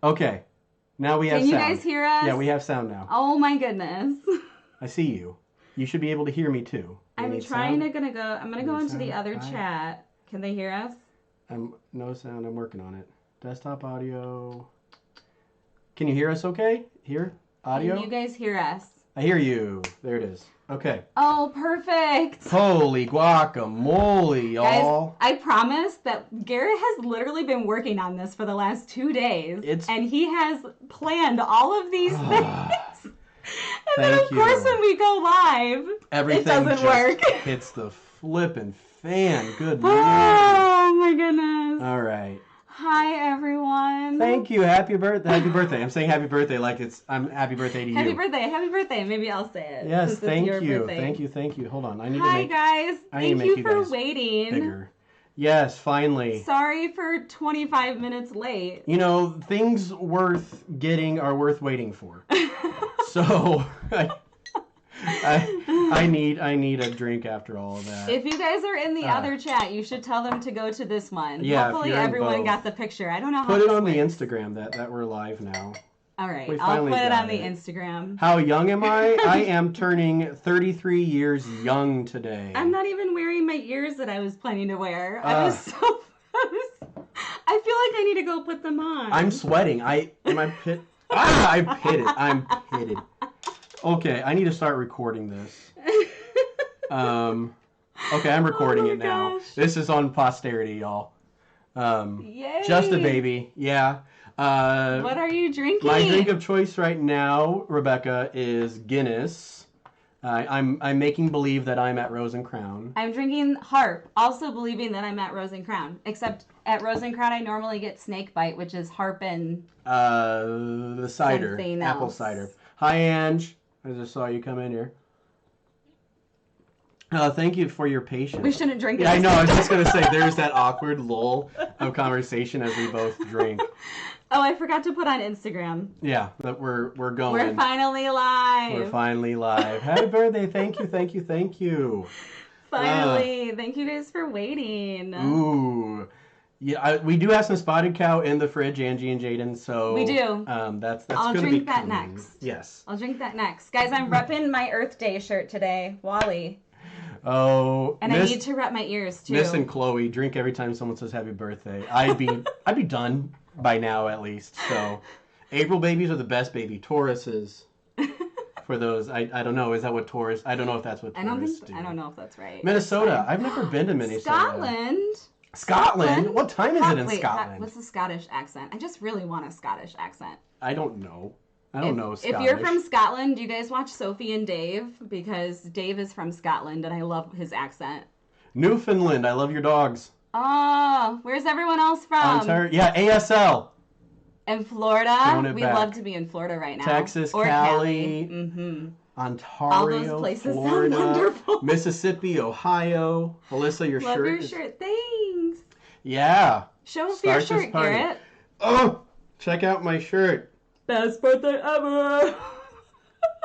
Okay. Now we have sound. Can you guys hear us? Yeah, we have sound now. Oh my goodness. I see you. You should be able to hear me too. I'm gonna go into the other chat. Can they hear us? No sound. I'm working on it. Desktop audio. Can you hear us okay? Here? Audio? Can you guys hear us? I hear you. There it is. Okay. Oh, perfect. Holy guacamole, y'all. Guys, I promise that Garrett has literally been working on this for the last 2 days. And he has planned all of these things. And then, of course, when we go live, everything it doesn't work. Hits the flipping fan. Good morning. Oh, my goodness. All right. Hi, everyone. Thank you. Happy birthday. Happy birthday. I'm saying happy birthday like I'm happy birthday to you. Happy birthday. Happy birthday. Maybe I'll say it. Yes, thank you. Thank you. Thank you. Hold on. Hi, guys. Thank you for waiting. Bigger. Yes, finally. Sorry for 25 minutes late. You know, things worth getting are worth waiting for. So I need a drink after all of that. If you guys are in the other chat, you should tell them to go to this one. Yeah, hopefully everyone got the picture. I don't know how. Put it on the Instagram that we're live now. All right, I'll put it on the Instagram. How young am I? I am turning 33 years young today. I'm not even wearing my ears that I was planning to wear. I feel like I need to go put them on. I'm sweating. I'm pitted. I'm pitted. Okay, I need to start recording this. Okay, I'm recording it now. Gosh. This is on posterity, y'all. Yay. Just a baby, yeah. What are you drinking? My drink of choice right now, Rebecca, is Guinness. I'm making believe that I'm at Rose and Crown. I'm drinking Harp, also believing that I'm at Rose and Crown. Except at Rose and Crown, I normally get Snake Bite, which is Harp and the cider, apple cider. Hi, Ange. I just saw you come in here. Thank you for your patience. We shouldn't drink it. Yeah, I know. I was just going to say, there's that awkward lull of conversation as we both drink. Oh, I forgot to put on Instagram. Yeah, that we're going. We're finally live. We're finally live. Happy birthday. Thank you, thank you, thank you. Finally. Thank you guys for waiting. Ooh. Yeah, we do have some Spotted Cow in the fridge, Angie and Jaden, so... We do. That's I'll gonna drink be that coming. next. Yes. I'll drink that next. Guys, I'm repping my Earth Day shirt today. Wally. Oh, and I need to rep my ears too. Miss and Chloe drink every time someone says happy birthday. I'd be done by now at least. So, April babies are the best baby. Tauruses, for those I don't know. Is that what Taurus? I don't know if that's what Taurus do. I don't know if that's right. Minnesota. I've never been to Minnesota. Scotland. What time is it in Scotland? What's the Scottish accent? I just really want a Scottish accent. I don't know. I don't know Scottish. If you're from Scotland, do you guys watch Sophie and Dave? Because Dave is from Scotland, and I love his accent. Newfoundland. I love your dogs. Oh, where's everyone else from? Yeah, ASL. In Florida? We'd love to be in Florida right now. Texas, or Cali. Mm-hmm. Ontario, all those places Florida, sound wonderful. Mississippi, Ohio. Alyssa, your love shirt. Love your shirt. Thanks. Yeah. Show us your shirt, Garrett. Oh, check out my shirt. Best birthday ever.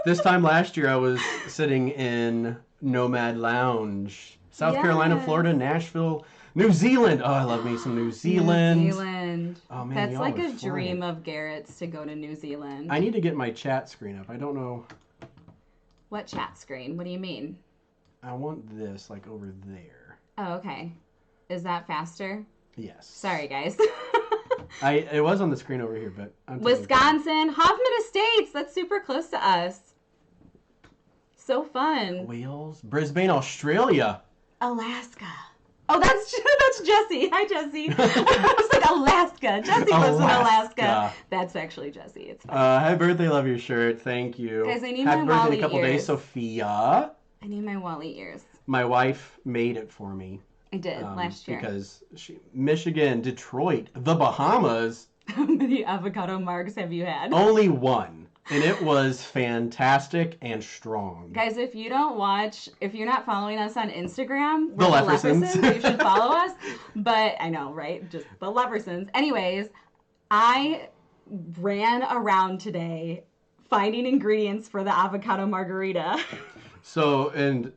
This time last year, I was sitting in Nomad Lounge. South Carolina, Florida, Nashville, New Zealand. Oh, I love me some New Zealand. New Zealand. Oh, man, that's like a dream of Garrett's to go to New Zealand. I need to get my chat screen up. I don't know. What chat screen? What do you mean? I want this, like, over there. Oh, okay. Is that faster? Yes. Sorry, guys. It was on the screen over here, but I'm Wisconsin, Hoffman Estates. That's super close to us. So fun. Wales, Brisbane, Australia. Alaska. Oh, that's Jesse. Hi, Jesse. I was like, Alaska. Jesse lives in Alaska. That's actually Jesse. It's fine. Happy birthday, love your shirt. Thank you. Guys, I need Happy my birthday Wally in a couple ears. days, Sophia. I need my Wally ears. My wife made it for me. I did last year. Because Michigan, Detroit, the Bahamas. How many avocado margs have you had? Only one. And it was fantastic and strong. Guys, if you're not following us on Instagram, the Leffersons. You should follow us. But I know, right? Just the Leffersons. Anyways, I ran around today finding ingredients for the avocado margarita. And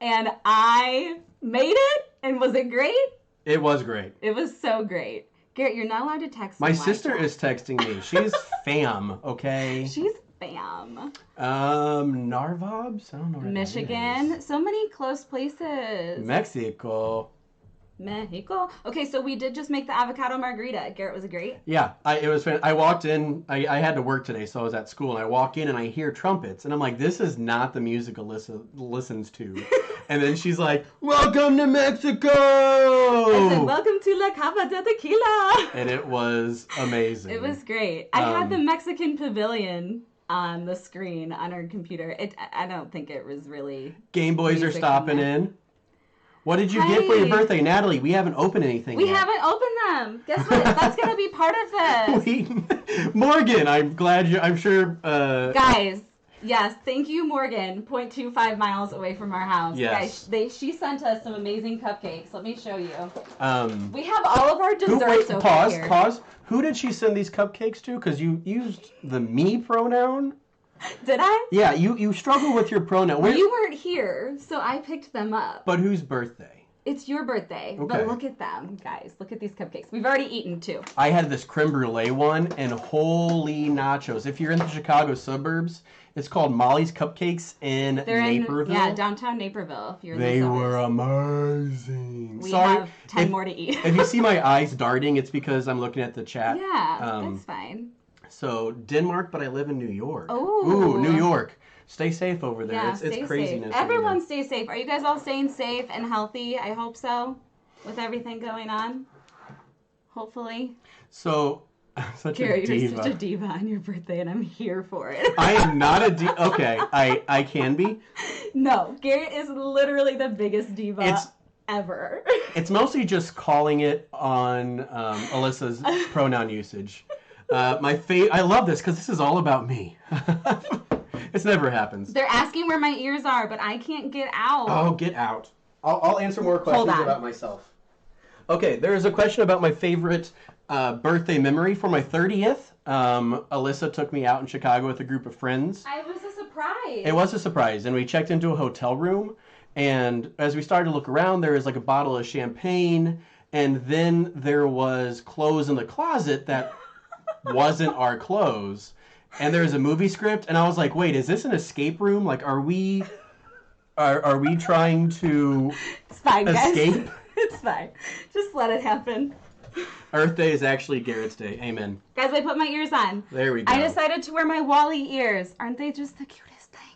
I made it. And was it great? It was great. It was so great. Garrett, you're not allowed to text My me sister like that. is texting me. She's fam, okay? She's fam. Narvobs? I don't know where Michigan. that is. So many close places. Mexico. Mexico. Okay, so we did just make the avocado margarita. Garrett, was it great? Yeah, it was. I walked in. I had to work today, so I was at school, and I walk in and I hear trumpets, and I'm like, "This is not the music Alyssa listens to." And then she's like, "Welcome to Mexico!" I said, "Welcome to La Cava de Tequila." And it was amazing. It was great. I had the Mexican pavilion on the screen on our computer. I don't think it was really. Game Boys are stopping in. What did you get for your birthday, Natalie? We haven't opened anything yet. We haven't opened them. Guess what? That's going to be part of this. Morgan, I'm sure. Guys, yes, thank you, Morgan. 0.25 miles away from our house. Yes. Guys, she sent us some amazing cupcakes. Let me show you. We have all of our desserts over here. Pause. Who did she send these cupcakes to? Because you used the me pronoun. Did I? Yeah, you struggle with your pronoun. Well, you weren't here, so I picked them up. But whose birthday? It's your birthday. Okay. But look at them, guys. Look at these cupcakes. We've already eaten two. I had this creme brulee one, and holy nachos. If you're in the Chicago suburbs, it's called Molly's Cupcakes in Naperville. Yeah, downtown Naperville. If you're in They the were amazing. We have 10 more to eat. If you see my eyes darting, it's because I'm looking at the chat. Yeah, that's fine. So, Denmark, but I live in New York. Ooh, New York. Stay safe over there. Yeah, it's craziness. Safe. Everyone stay safe. Are you guys all staying safe and healthy? I hope so. With everything going on. Hopefully. So, such Garrett, a diva. you're such a diva on your birthday, and I'm here for it. I am not a diva. Okay, I can be. No, Garrett is literally the biggest diva ever. It's mostly just calling it on Alyssa's pronoun usage. I love this because this is all about me. This never happens. They're asking where my ears are, but I can't get out. Oh, get out. I'll answer more questions about myself. Okay, there is a question about my favorite birthday memory for my 30th. Alyssa took me out in Chicago with a group of friends. It was a surprise. It was a surprise, and we checked into a hotel room, and as we started to look around, there was like a bottle of champagne, and then there was clothes in the closet that wasn't our clothes, and there was a movie script, and I was like, wait, is this an escape room? Like, are we trying to it's fine, escape? Guys. It's fine. Just let it happen. Earth Day is actually Garrett's Day. Amen. Guys, I put my ears on. There we go. I decided to wear my Wally ears. Aren't they just the cutest thing?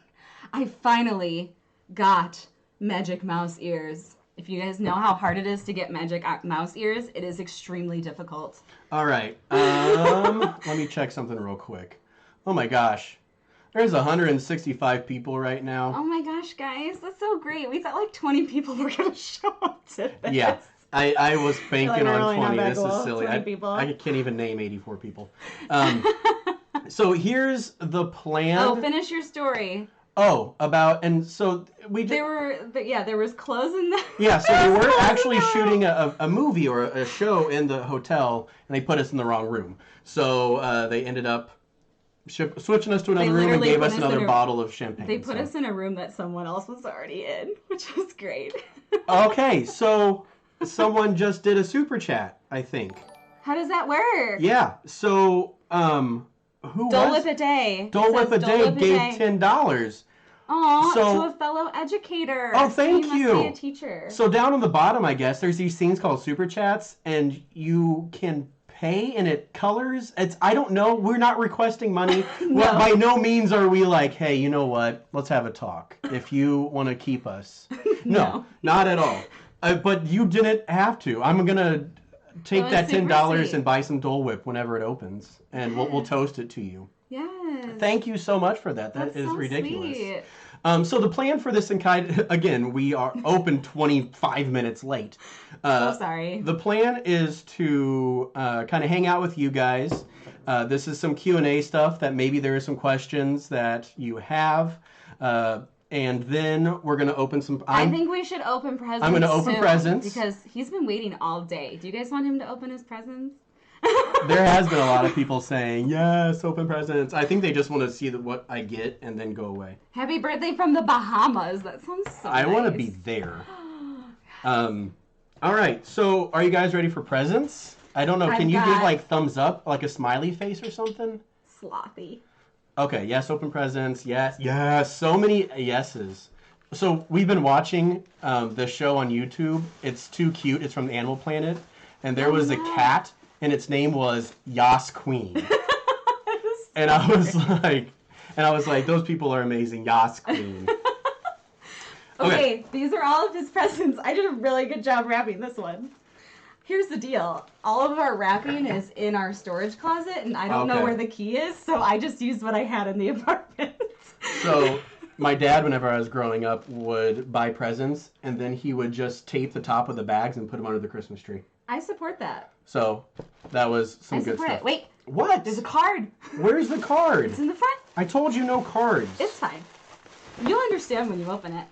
I finally got Magic Mouse ears. If you guys know how hard it is to get Magic Mouse ears, it is extremely difficult. All right. Let me check something real quick. Oh my gosh. There's 165 people right now. Oh my gosh, guys. That's so great. We thought like 20 people were going to show up to this. Yeah. I was banking on 20. This is silly. I can't even name 84 people. So here's the plan. Oh, finish your story. Oh, there was clothes in there. Yeah, so they were actually shooting a movie or a show in the hotel, and they put us in the wrong room. So they ended up switching us to another room and gave us another bottle of champagne. They put us in a room that someone else was already in, which was great. Okay, so someone just did a super chat, I think. How does that work? Yeah, so who Dole was? Whip a Day. Dole Whip a Day gave $10. Aw, to a fellow educator. Oh, thank you. You must be a teacher. So down on the bottom, I guess, there's these things called super chats, and you can pay, and it colors. I don't know. We're not requesting money. No. Well, by no means are we like, hey, you know what? Let's have a talk. If you want to keep us. No, not at all. But you didn't have to. I'm going to take that $10 and buy some Dole Whip whenever it opens, and we'll toast it to you. Yes. Thank you so much for that. That is so ridiculous. Sweet. So the plan for this, again, we are open 25 minutes late. So sorry. The plan is to kind of hang out with you guys. This is some Q&A stuff that maybe there are some questions that you have. And then we're going to open some... I think we should open presents. I'm going to open presents. Because he's been waiting all day. Do you guys want him to open his presents? There has been a lot of people saying, yes, open presents. I think they just want to see what I get and then go away. Happy birthday from the Bahamas. That sounds so I nice. want to be there. All right, so are you guys ready for presents? I don't know. I've Can you give got- like thumbs up, like a smiley face or something? Slothy. Okay, yes, open presents, yes. Yes, so many yeses. So we've been watching the show on YouTube. It's too cute. It's from Animal Planet. And there was a cat, and its name was Yas Queen. And I was like, those people are amazing. Yas Queen. Okay, these are all of his presents. I did a really good job wrapping this one. Here's the deal. All of our wrapping is in our storage closet, and I don't know where the key is, so I just used what I had in the apartment. So my dad, whenever I was growing up, would buy presents, and then he would just tape the top of the bags and put them under the Christmas tree. I support that. So that was some good stuff. It. Wait. What? There's a card. Where's the card? It's in the front. I told you no cards. It's fine. You'll understand when you open it.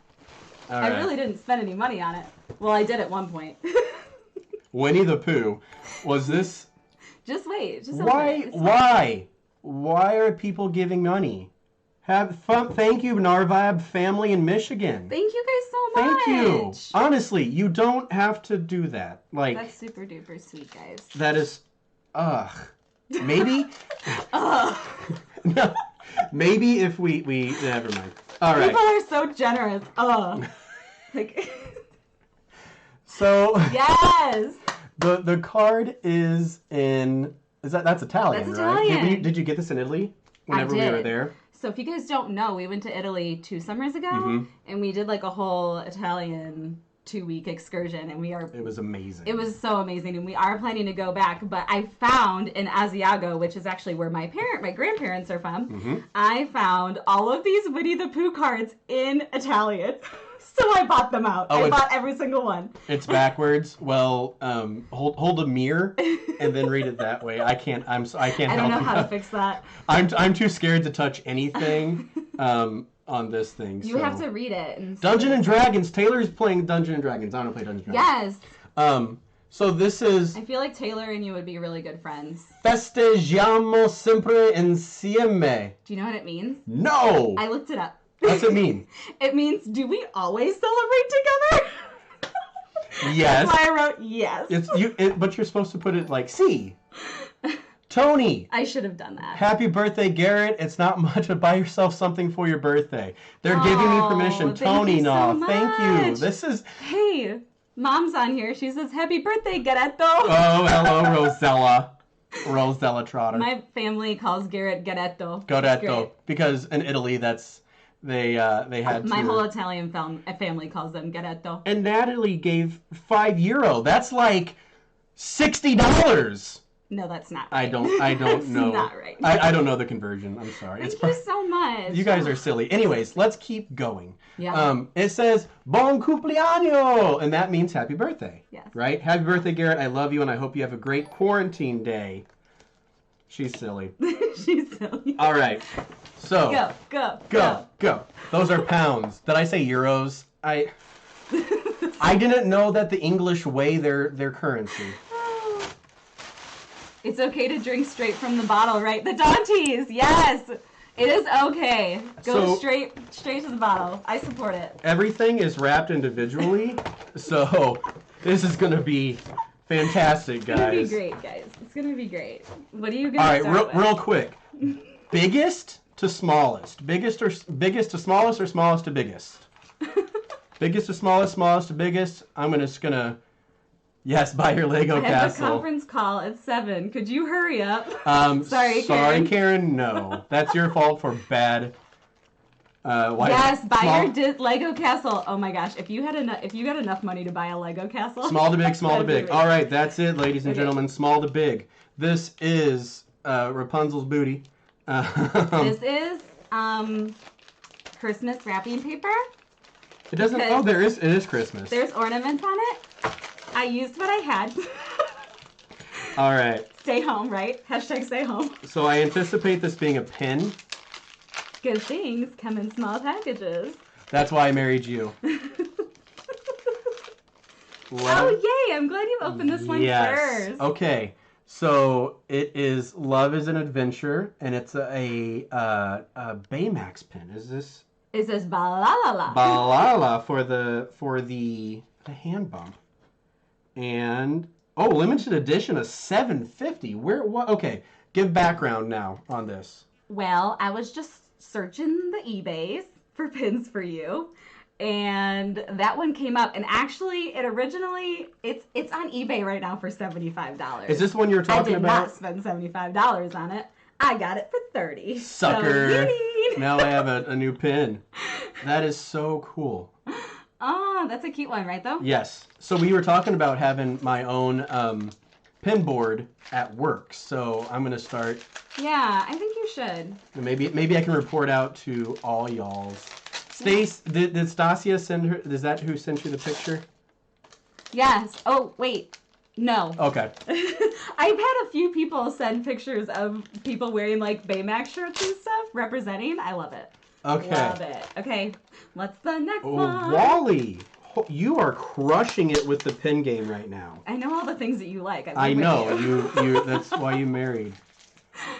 All right. I really didn't spend any money on it. Well, I did at one point. Winnie the Pooh. Was this... Just wait. Just Why are people giving money? Have fun. Thank you, Narvab family in Michigan. Thank you guys so much. Thank you. Honestly, you don't have to do that. Like, that's super duper sweet, guys. That is... Ugh. Maybe... Ugh. No. Maybe if we... Never mind. All right. People are so generous. Ugh. Like... So... Yes! The card is in... That's Italian, That's right? Italian. Did you get this in Italy? Whenever we were there? So if you guys don't know, we went to Italy 2 summers ago, and we did like a whole Italian 2-week excursion, and it was amazing. It was so amazing, and we are planning to go back, but I found in Asiago, which is actually where my grandparents are from, I found all of these Winnie the Pooh cards in Italian. So I bought them out. I bought every single one. It's backwards. Well, hold a mirror and then read it that way. I can't help you. I don't know how to fix that. I'm too scared to touch anything on this thing. You have to read it. Dungeons and Dragons. Taylor's playing Dungeons and Dragons. I want to play Dungeons and Dragons. Yes. So this is... I feel like Taylor and you would be really good friends. Festeggiamo sempre insieme. Do you know what it means? No! I looked it up. What's it mean? It means, do we always celebrate together? Yes. That's why I wrote yes. But you're supposed to put it like C. Tony. I should have done that. Happy birthday, Garrett. It's not much, but buy yourself something for your birthday. They're giving me permission. Tony, thank you. This is... Hey, Mom's on here. She says, happy birthday, Garrett. Oh, hello, Rosella. Rosella Trotter. My family calls Garrett Garetto. Garetto. Because in Italy, that's... They had My whole Italian family calls them Garetto. And Natalie gave €5. That's like $60. No, that's not right. I don't know. That's not right. I don't know the conversion. I'm sorry. Thank you so much. You guys are silly. Anyways, let's keep going. Yeah. It says Bon cumpleaños, and that means happy birthday. Yes. Right? Happy birthday, Garrett. I love you, and I hope you have a great quarantine day. She's silly. She's silly. All right. So go. Those are pounds. Did I say euros? I didn't know that the English weigh their currency. It's okay to drink straight from the bottle, right? The Dantes, yes. It is okay. Go straight to the bottle. I support it. Everything is wrapped individually, so this is gonna be fantastic, guys. It's gonna be great, guys. It's gonna be great. What are you gonna start with? Real quick. Biggest to smallest. Biggest to smallest, or smallest to biggest? Biggest to smallest, smallest to biggest. I'm just gonna... Yes, buy your Lego castle. I have a conference call at 7. Could you hurry up? Sorry, Karen. No, that's your fault for bad. Yes, buy your Lego castle. Oh my gosh, if you got enough money to buy a Lego castle. Small to big, small to big. All right, that's it, ladies and gentlemen. Small to big. This is Rapunzel's booty. This is Christmas wrapping paper. It doesn't. Oh, it is Christmas. There's ornaments on it. I used what I had. All right. Stay home, right? Hashtag stay home. So I anticipate this being a pin. Good things come in small packages. That's why I married you. Oh, yay! I'm glad you opened this one first. Okay. So it is Love is an Adventure, and it's a Baymax pin. Is this? It says Balala. Balala for the hand bump. And Oh, limited edition of $7.50. Where? What? Okay, give background now on this. Well, I was just searching the eBays for pins for you, and that one came up. And actually, it's on eBay right now for $75. Is this one you're talking about? I did not spend $75 on it. I got it for $30. Sucker! So Now I have a new pin. That is so cool. Oh, that's a cute one, right, though? Yes. So we were talking about having my own pin board at work. So I'm going to start. Yeah, I think you should. Maybe I can report out to all y'all's. Stace, did Stasia send her? Is that who sent you the picture? Yes. Oh, wait. No. Okay. I've had a few people send pictures of people wearing like Baymax shirts and stuff representing. I love it. Okay. Love it. Okay. What's the next one? Wally, you are crushing it with the pin game right now. I know all the things that you like. I know you. That's why you married.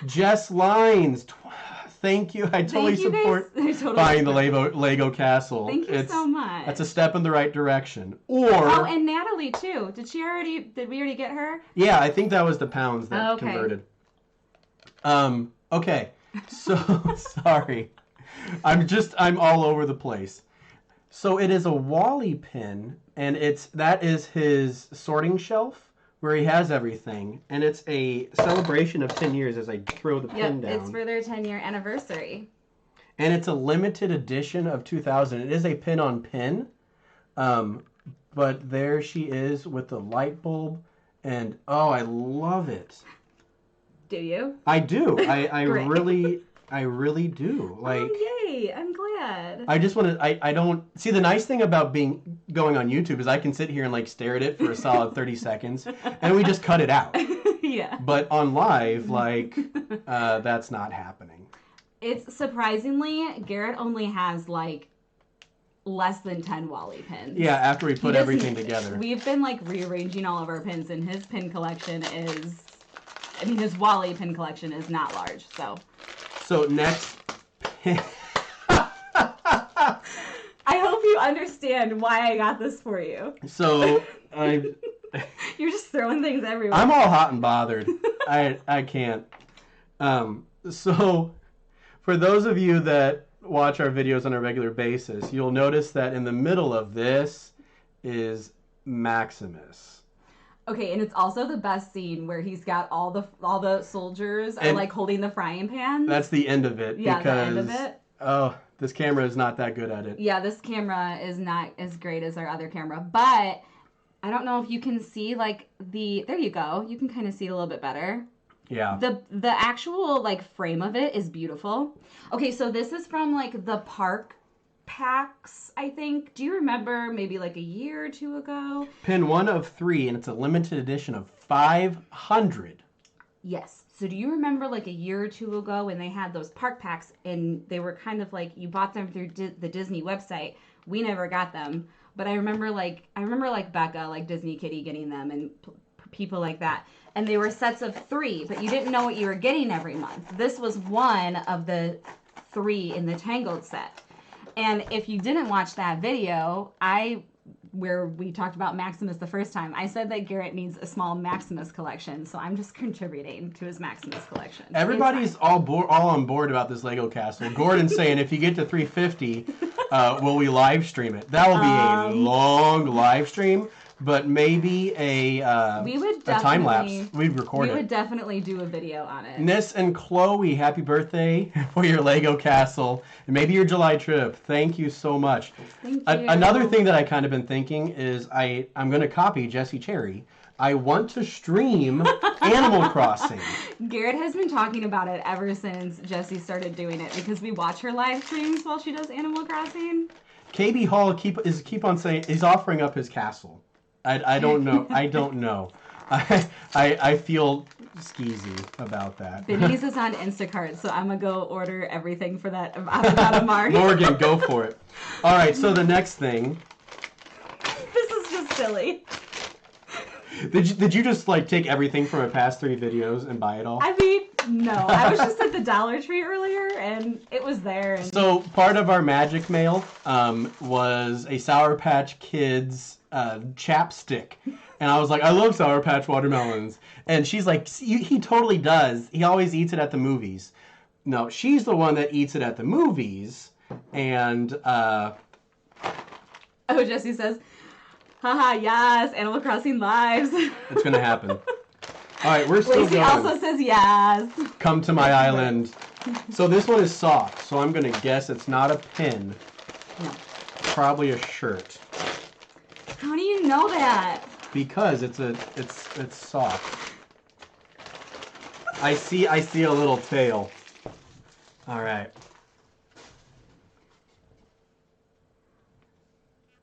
Jess Lines. Thank you. I totally support buying the Lego castle. Thank you so much. That's a step in the right direction. And Natalie too. Did we already get her? Yeah, I think that was the pounds that converted. Okay. So sorry. I'm all over the place. So it is a Wally pin, and that is his sorting shelf where he has everything, and it's a celebration of 10 years as I throw the pin down. It's for their 10-year anniversary. And it's a limited edition of 2000. It is a pin on pin, but there she is with the light bulb, and oh, I love it. Do you? I do. I really do. Like, oh, yay! I'm glad. I just want to. I don't see the nice thing about going on YouTube is I can sit here and like stare at it for a solid 30 seconds, and we just cut it out. Yeah. But on live, like, that's not happening. It's surprisingly, Garrett only has like less than 10 Wally pins. Yeah, after we put everything together. We've been like rearranging all of our pins, and his pin collection his Wally pin collection is not large, so. So next pin. I hope you understand why I got this for you. So You're just throwing things everywhere. I'm all hot and bothered. I can't. So for those of you that watch our videos on a regular basis, you'll notice that in the middle of this is Maximus. Okay, and it's also the best scene where he's got all the soldiers are like holding the frying pans. That's the end of it. Yeah, because, the end of it. Oh, this camera is not that good at it. Yeah, this camera is not as great as our other camera, but I don't know if you can see like there you go. You can kind of see it a little bit better. Yeah. The actual like frame of it is beautiful. Okay, so this is from like the park packs, I think. Do you remember maybe like a year or two ago? Pin 1 of 3, and it's a limited edition of 500. Yes. So do you remember like a year or two ago when they had those park packs and they were kind of like you bought them through the Disney website? We never got them, but I remember like Becca, like Disney Kitty, getting them and people like that. And they were sets of 3, but you didn't know what you were getting every month. This was one of the 3 in the Tangled set. And if you didn't watch that video, where we talked about Maximus the first time, I said that Garrett needs a small Maximus collection, so I'm just contributing to his Maximus collection. Everybody's all on board about this Lego castle. Gordon's saying if you get to 350, will we live stream it? That will be a long live stream. But maybe a time lapse. We'd record it. We would definitely do a video on it. Nis and Chloe, happy birthday for your Lego castle and maybe your July trip. Thank you so much. Thank you. Another thing that I kind of been thinking is I'm going to copy Jesse Cherry. I want to stream Animal Crossing. Garrett has been talking about it ever since Jesse started doing it because we watch her live streams while she does Animal Crossing. KB Hall keep on saying he's offering up his castle. I don't know. I don't know. I feel skeezy about that. Benny's is on Instacart, so I'm going to go order everything for that avocado mark. Morgan, go for it. All right, so the next thing. This is just silly. Did you just like take everything from our past 3 videos and buy it all? I mean, no. I was just at the Dollar Tree earlier, and it was there. And... So part of our magic mail was a Sour Patch Kids chapstick And I was like, I love Sour Patch watermelons. And she's like, he totally does. He always eats it at the movies. No, she's the one that eats it at the movies. And, Oh, Jesse says, haha, yes, Animal Crossing lives. It's going to happen. All right, we're still Lacey going. also says yes. Come to my island. So this one is soft, so I'm going to guess it's not a pin. No. Probably a shirt. How do you know that? Because it's soft. I see a little tail. All right.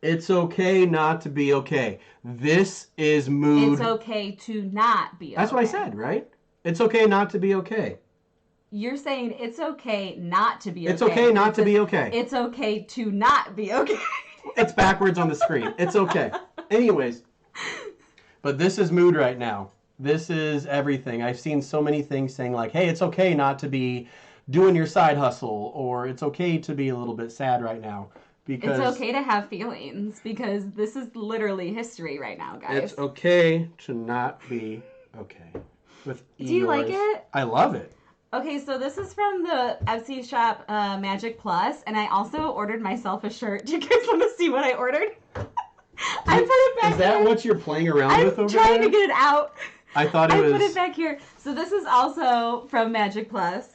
It's okay not to be okay. This is mood. It's okay to not be okay. That's what I said, right? It's okay not to be okay. You're saying it's okay not to be okay. It's okay not to be okay. It's okay to not be okay. It's backwards on the screen. It's okay. Anyways. But this is mood right now. This is everything. I've seen so many things saying like, hey, it's okay not to be doing your side hustle, or it's okay to be a little bit sad right now. Because it's okay to have feelings, because this is literally history right now, guys. It's okay to not be okay. With Eeyore's. Do you like it? I love it. Okay, so this is from the Etsy shop Magic Plus, and I also ordered myself a shirt. Do you guys want to see what I ordered? I put it back Is that here. what you're playing around with over there? I'm trying to get it out. I thought it was... I put it back here. So this is also from Magic Plus.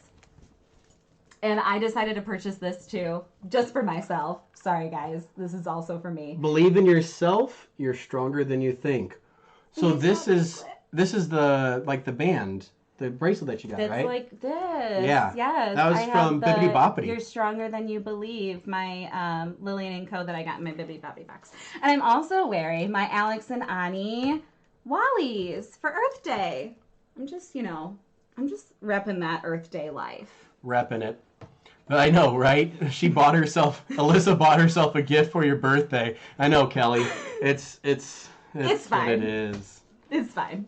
And I decided to purchase this too, just for myself. Sorry, guys. This is also for me. Believe in yourself. You're stronger than you think. So this is the the band, the bracelet that you got, It's right? like this. Yeah. Yes. That was I from have Bibbidi Boppidi. You're Stronger Than You Believe, my Lillian & Co. that I got in my Bibbidi Boppidi box. And I'm also wearing my Alex and Ani Wallies for Earth Day. I'm just repping that Earth Day life. Repping it. But I know, right? Alyssa bought herself a gift for your birthday. I know, Kelly. It's It's fine. what it is. It's fine.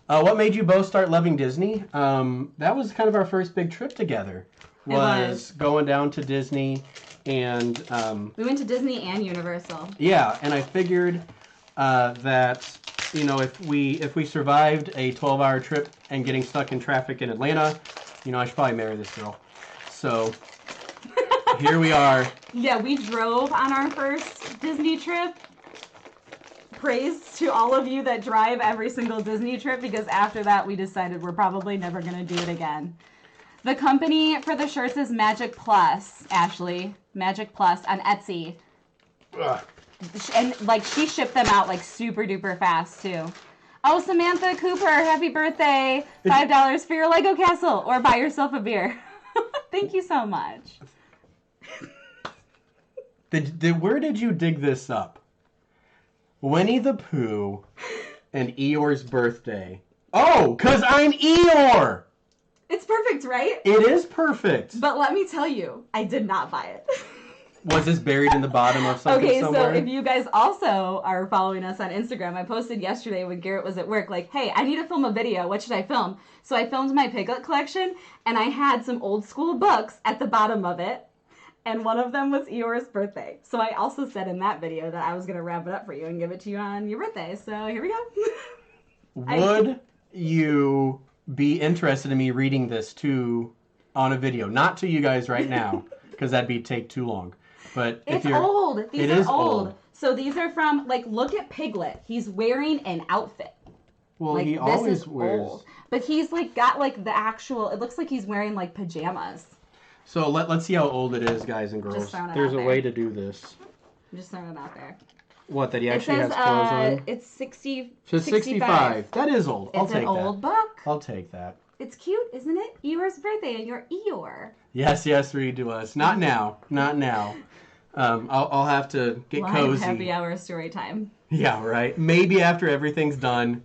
What made you both start loving Disney? That was kind of our first big trip together. Was going down to Disney, and we went to Disney and Universal. Yeah, and I figured that if we survived a 12-hour trip and getting stuck in traffic in Atlanta, I should probably marry this girl. So here we are. Yeah, we drove on our first Disney trip. Praise to all of you that drive every single Disney trip, because after that we decided we're probably never going to do it again. The company for the shirts is Magic Plus, Ashley. Magic Plus on Etsy. Ugh. And she shipped them out super duper fast too. Oh, Samantha Cooper, happy birthday. $5 for your Lego castle, or buy yourself a beer. Thank you so much. Where did you dig this up? Winnie the Pooh and Eeyore's birthday. Oh, because I'm Eeyore! It's perfect, right? It is perfect. But let me tell you, I did not buy it. Was this buried in the bottom of something somewhere? So if you guys also are following us on Instagram, I posted yesterday when Garrett was at work, hey, I need to film a video. What should I film? So I filmed my Piglet collection, and I had some old school books at the bottom of it, and one of them was Eeyore's birthday. So I also said in that video that I was going to wrap it up for you and give it to you on your birthday. So here we go. Would you be interested in me reading this on a video? Not to you guys right now, because that'd take too long. But it's old. These are old. So these are from, look at Piglet. He's wearing an outfit. Well, he always wears. Old. But he's got the actual, it looks like he's wearing pajamas. So let's see how old it is, guys and girls. There's a way to do this. I'm just throwing it out there. What, that he actually has clothes on? It's 60. So it's 65. That is old. I'll take that. It's an old book. I'll take that. It's cute, isn't it? Eeyore's birthday, and you're Eeyore. Yes, read to us. Not now. Not now. I'll have to get cozy. Happy hour story time. Yeah, right. Maybe after everything's done.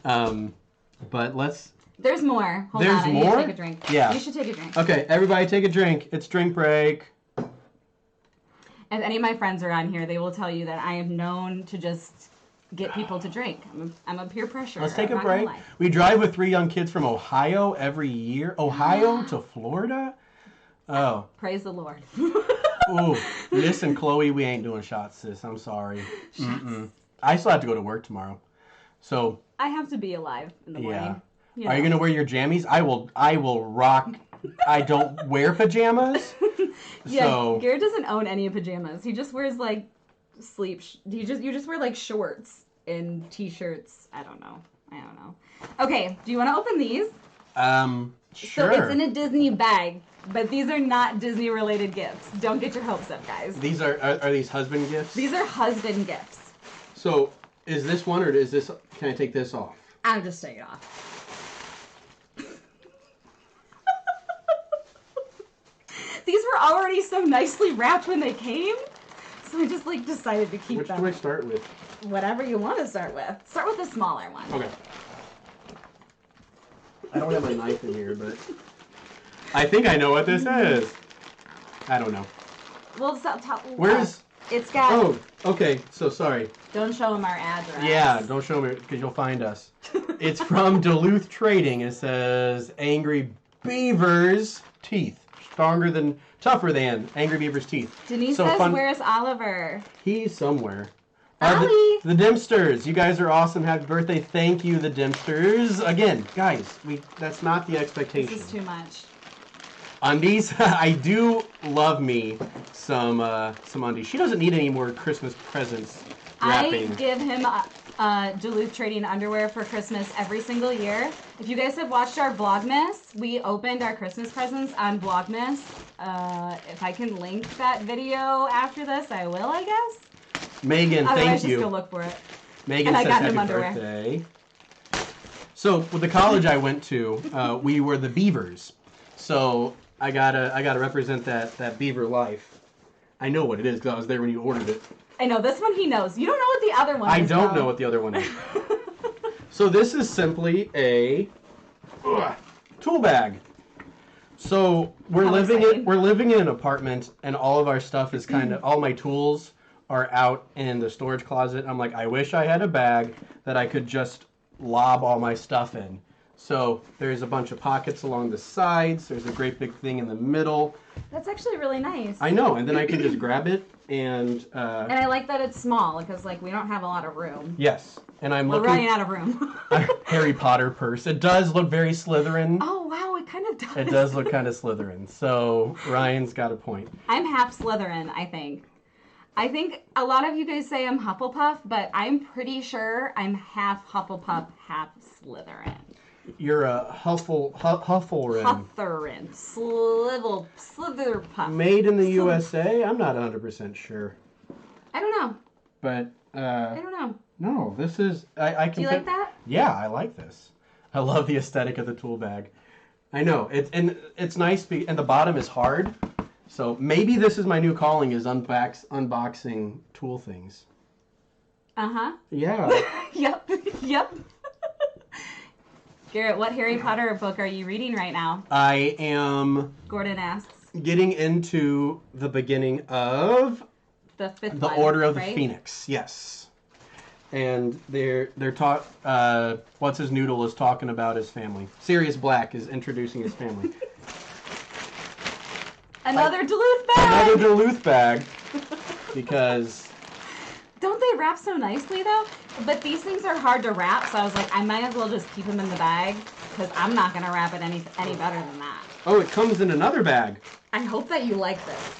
But let's... There's more. Hold There's on, more? I need to take a drink. Yeah. You should take a drink. Okay, everybody take a drink. It's drink break. If any of my friends are on here, they will tell you that I am known to just get people to drink. I'm a peer pressure. Let's take a break. We drive with 3 young kids from Ohio every year. Ohio to Florida? Oh. Praise the Lord. Ooh, listen, Chloe, we ain't doing shots, sis. I'm sorry. I still have to go to work tomorrow. So I have to be alive in the morning. Yeah. Are you gonna wear your jammies? I will rock. I don't wear pajamas. Yeah, so Garrett doesn't own any pajamas. He just wears like you just wear like shorts and t-shirts. I don't know. Okay, do you want to open these? Sure. So it's in a Disney bag, but these are not Disney related gifts. Don't get your hopes up, guys. These are these husband gifts? These are husband gifts. So is this one or is this? Can I take this off? I'll just take it off. These were already so nicely wrapped when they came, so I just like decided to keep them. Which do I start with? Whatever you want to start with. Start with the smaller one. Okay. I don't have my knife in here, but I think I know what this is. I don't know. Well, where's? It's got. Oh, okay. So sorry. Don't show them our address. Yeah, don't show me because you'll find us. It's from Duluth Trading. It says Angry Beaver's teeth. Tougher than Angry Beaver's teeth. Denise says, where's Oliver? He's somewhere. Ollie! The Dempsters. You guys are awesome. Happy birthday. Thank you, the Dempsters. Again, guys, that's not the expectation. This is too much. Undies. I do love me some undies. She doesn't need any more Christmas presents wrapping. I give him Duluth Trading underwear for Christmas every single year. If you guys have watched our Vlogmas, we opened our Christmas presents on Vlogmas. If I can link that video after this, I will, I guess. Megan, thank you. Just go look for it. Megan says happy birthday. So with the college I went to, we were the Beavers. So I gotta represent that Beaver life. I know what it is because I was there when you ordered it. I know this one he knows. You don't know what the other one is. I don't know what the other one is. So this is simply a tool bag. So we're living in an apartment, and all of our stuff is all my tools are out in the storage closet. I'm like, I wish I had a bag that I could just lob all my stuff in. So there's a bunch of pockets along the sides. There's a great big thing in the middle. That's actually really nice. I know, and then I can just grab it and. And I like that it's small because we don't have a lot of room. Yes, and we're running out of room. A Harry Potter purse. It does look very Slytherin. Oh wow, it kind of does. It does look kind of Slytherin. So Ryan's got a point. I'm half Slytherin, I think. I think a lot of you guys say I'm Hufflepuff, but I'm pretty sure I'm half Hufflepuff, half Slytherin. You're a Hufflerin. Slitherpuff. Made in the USA? I'm not 100% sure. I don't know. But, I don't know. No, this is... I can. Do you like that? Yeah, I like this. I love the aesthetic of the tool bag. I know. It's nice, and the bottom is hard. So maybe this is my new calling, is unboxing tool things. Uh-huh. Yeah. Yep. Garrett, what Harry Potter book are you reading right now? I am... Gordon asks. Getting into the beginning of... The fifth The one, Order of right? the Phoenix, yes. And they're What's His Noodle is talking about his family. Sirius Black is introducing his family. Another Duluth bag! Another Duluth bag. Because... Don't they wrap so nicely, though? But these things are hard to wrap, so I was like, I might as well just keep them in the bag, because I'm not going to wrap it any better than that. Oh, it comes in another bag. I hope that you like this.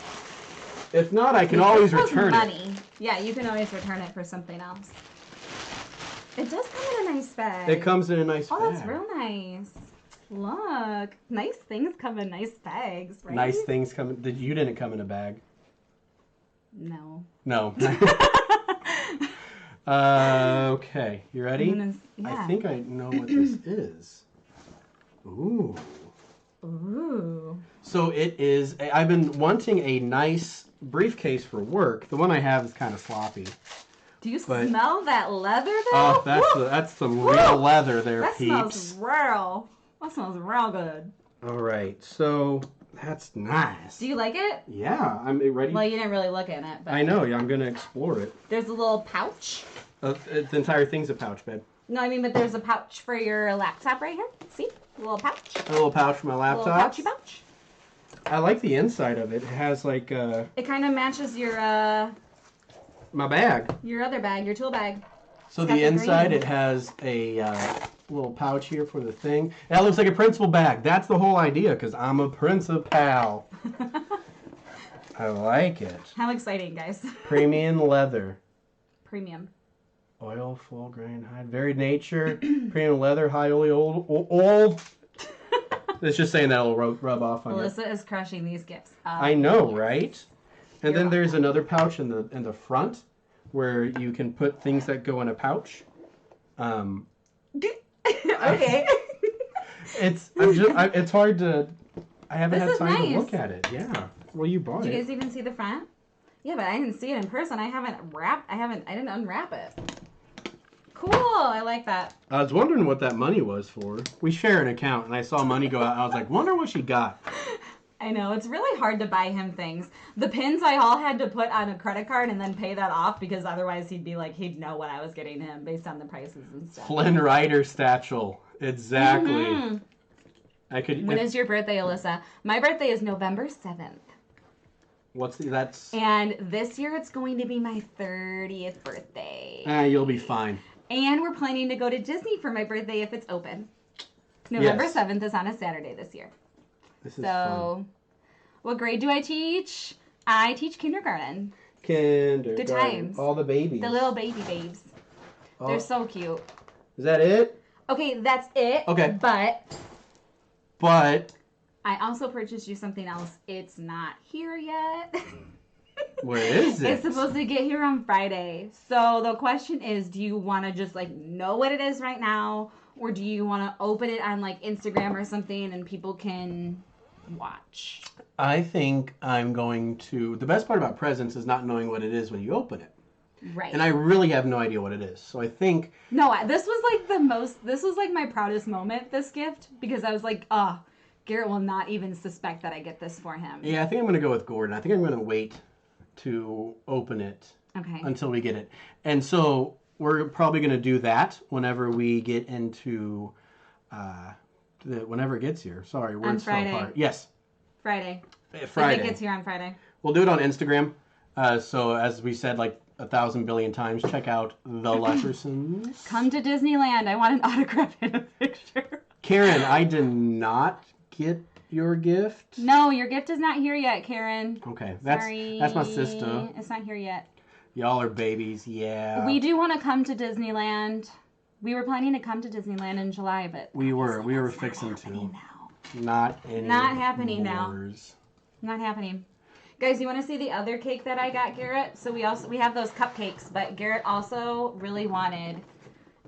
If not, I can always return it. Yeah, you can always return it for something else. It does come in a nice bag. It comes in a nice bag. Oh, that's real nice. Look. Nice things come in nice bags, right? Nice things come in... You didn't come in a bag. No. No. Okay, you ready? Yeah. I think I know what this is. Ooh. So it is... I've been wanting a nice briefcase for work. The one I have is kind of sloppy. Do you smell that leather, though? Oh, that's some real leather there, that peeps. That smells real good. All right, so that's nice. Do you like it? Yeah, I'm ready. Well, you didn't really look in it. But I know, yeah, I'm going to explore it. There's a little pouch. The entire thing's a pouch, babe. No, I mean, but there's a pouch for your laptop right here. See? A little pouch. A little pouch for my laptop. A little pouchy pouch. I like the inside of it. It has like It kind of matches your my bag. Your other bag, your tool bag. So got the the inside, green. it has a little pouch here for the thing. That looks like a principal bag. That's the whole idea, because I'm a principal. I like it. How exciting, guys. Premium leather. Premium. Oil, full grain hide, varied nature, premium leather, high old. It's just saying that'll rub off on you. Alyssa is crushing these gifts. I know, right? And You're then there's another pouch in the front where you can put things that go in a pouch. Okay. It's hard to. I haven't This had is time to nice. look at it. Yeah. Well, you bought Did you it. guys even see the front? Yeah, but I didn't see it in person. I didn't unwrap it. Cool. I like that. I was wondering what that money was for. We share an account, and I saw money go out. And I was like, wonder what she got. I know. It's really hard to buy him things. The pins I all had to put on a credit card and then pay that off because otherwise he'd know what I was getting him based on the prices and stuff. Flynn Rider Satchel. Exactly. Mm-hmm. When is your birthday, Alyssa? My birthday is November 7th. That's... And this year it's going to be my 30th birthday. You'll be fine. And we're planning to go to Disney for my birthday if it's open. November 7th is on a Saturday this year. This is fun. What grade do I teach? I teach kindergarten. Kindergarten. Good times. All the babies. The little baby babes. Oh. They're so cute. Is that it? Okay, that's it. Okay. But I also purchased you something else. It's not here yet. Where is it? It's supposed to get here on Friday. So the question is, do you want to just know what it is right now? Or do you want to open it on Instagram or something and people can watch? I think I'm going to... The best part about presents is not knowing what it is when you open it. Right. And I really have no idea what it is. So I think... No, this was my proudest moment, this gift, because I was like, Garrett will not even suspect that I get this for him. Yeah, I think I'm going to go with Gordon. I think I'm going to wait to open it until we get it. And so we're probably going to do that whenever we get into... whenever it gets here. Sorry, words fell apart. Yes. Friday. If it gets here on Friday. We'll do it on Instagram. So as we said 1,000 billion times, check out the Leffersons. Come to Disneyland. I want an autograph and a picture. Karen, I did not get your gift. No, your gift is not here yet, Karen. Okay, Sorry. that's my sister. It's not here yet. Y'all are babies, yeah. We do want to come to Disneyland. We were planning to come to Disneyland in July, but we were fixing to. Now. Not any. Not happening now. Wars. Not happening. Guys, you want to see the other cake that I got Garrett? So we have those cupcakes, but Garrett also really wanted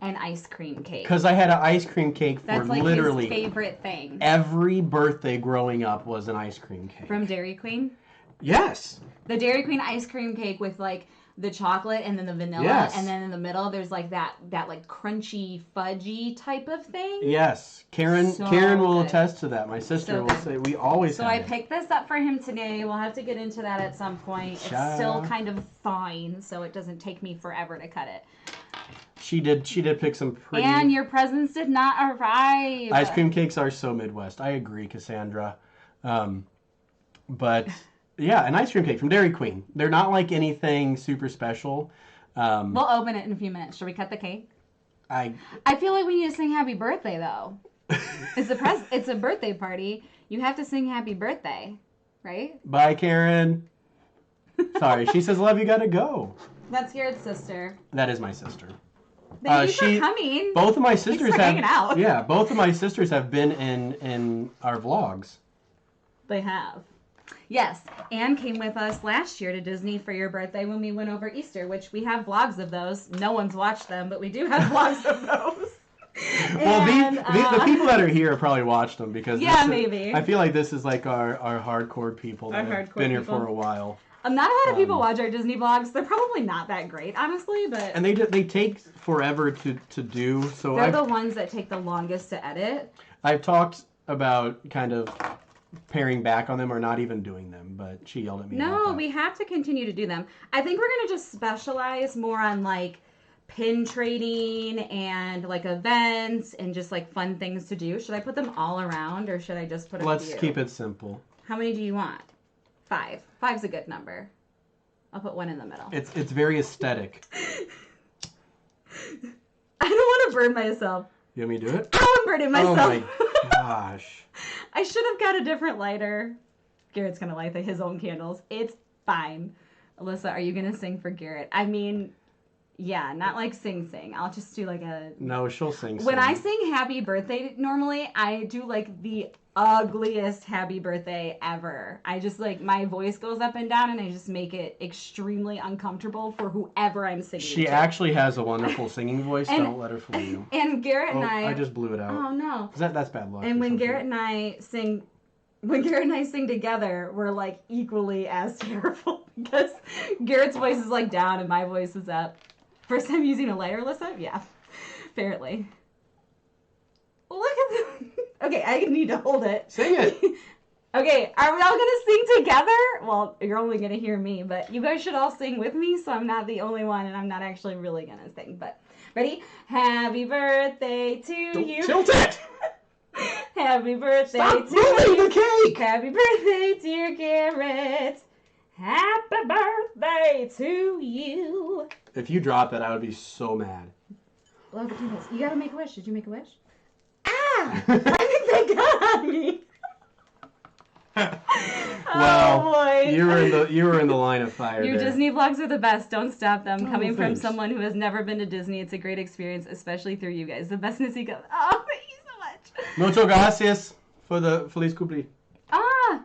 an ice cream cake. Because I had an ice cream cake for That's literally his favorite thing. Every birthday growing up was an ice cream cake. From Dairy Queen? Yes. The Dairy Queen ice cream cake with the chocolate and then the vanilla, yes. And then in the middle there's that crunchy fudgy type of thing. Yes, Karen will attest to that. My sister will say we always. So I picked this up for him today. We'll have to get into that at some point. It's still kind of fine, so it doesn't take me forever to cut it. She did pick some pretty. And your presents did not arrive. Ice cream cakes are so Midwest. I agree, Cassandra. But. Yeah, an ice cream cake from Dairy Queen. They're not anything super special. We'll open it in a few minutes. Should we cut the cake? I feel like we need to sing happy birthday, though. It's a birthday party. You have to sing happy birthday, right? Bye, Karen. Sorry, she says, love, you gotta go. That's Garrett's sister. That is my sister. Thank you for coming. Both of my sisters hanging out. Yeah, both of my sisters have been in our vlogs. They have. Yes, Anne came with us last year to Disney for your birthday when we went over Easter, which we have vlogs of those. No one's watched them, but we do have vlogs of those. Well, the people that are here probably watched them because maybe. I feel like this is our hardcore people that have been here for a while. Not a lot of people watch our Disney vlogs. They're probably not that great, honestly, but... And they take forever to do, so they're the ones that take the longest to edit. I've talked about kind of paring back on them or not even doing them, but she yelled at me about that. We have to continue to do them. I think we're going to just specialize more on pin trading and events and just fun things to do. Should I put them all around or should I just put a few? Let's keep it simple. How many do you want? 5. 5's a good number. I'll put one in the middle. It's very aesthetic. I don't want to burn myself. You want me to do it? Oh, I'm burning myself. Oh my gosh. I should have got a different lighter. Garrett's going to light his own candles. It's fine. Alyssa, are you going to sing for Garrett? I mean, yeah, not like sing. I'll just do like a... No, she'll sing. When I sing happy birthday, normally, I do like the ugliest happy birthday ever. I just like, my voice goes up and down and I just make it extremely uncomfortable for whoever I'm singing She to. actually has a wonderful singing voice. Don't let her fool you. And Garrett and I just blew it out. Oh no. That's bad luck. And when Garrett and I sing together, we're like equally as terrible because Garrett's voice is like down and my voice is up. First time using a lighter, Alyssa? Yeah, apparently. Look at this. Okay, I need to hold it. Sing it. Okay, are we all gonna sing together? Well, you're only gonna hear me, but you guys should all sing with me, so I'm not the only one, and I'm not actually really gonna sing. But ready? Happy birthday to you. Tilt it. Happy birthday Stop to moving you. the cake. Happy birthday, dear Garrett. Happy birthday to you. If you drop it, I would be so mad. Love the candles. You gotta make a wish. Did you make a wish? Ah! I think they got on me. Well, oh, boy. you were in the line of fire. Your there. Disney vlogs are the best. Don't stop them. Oh, Coming from thanks. someone who has never been to Disney, it's a great experience, especially through you guys. The bestness you go. Oh, thank you so much. Mucho gracias for the Feliz Cumple. Ah.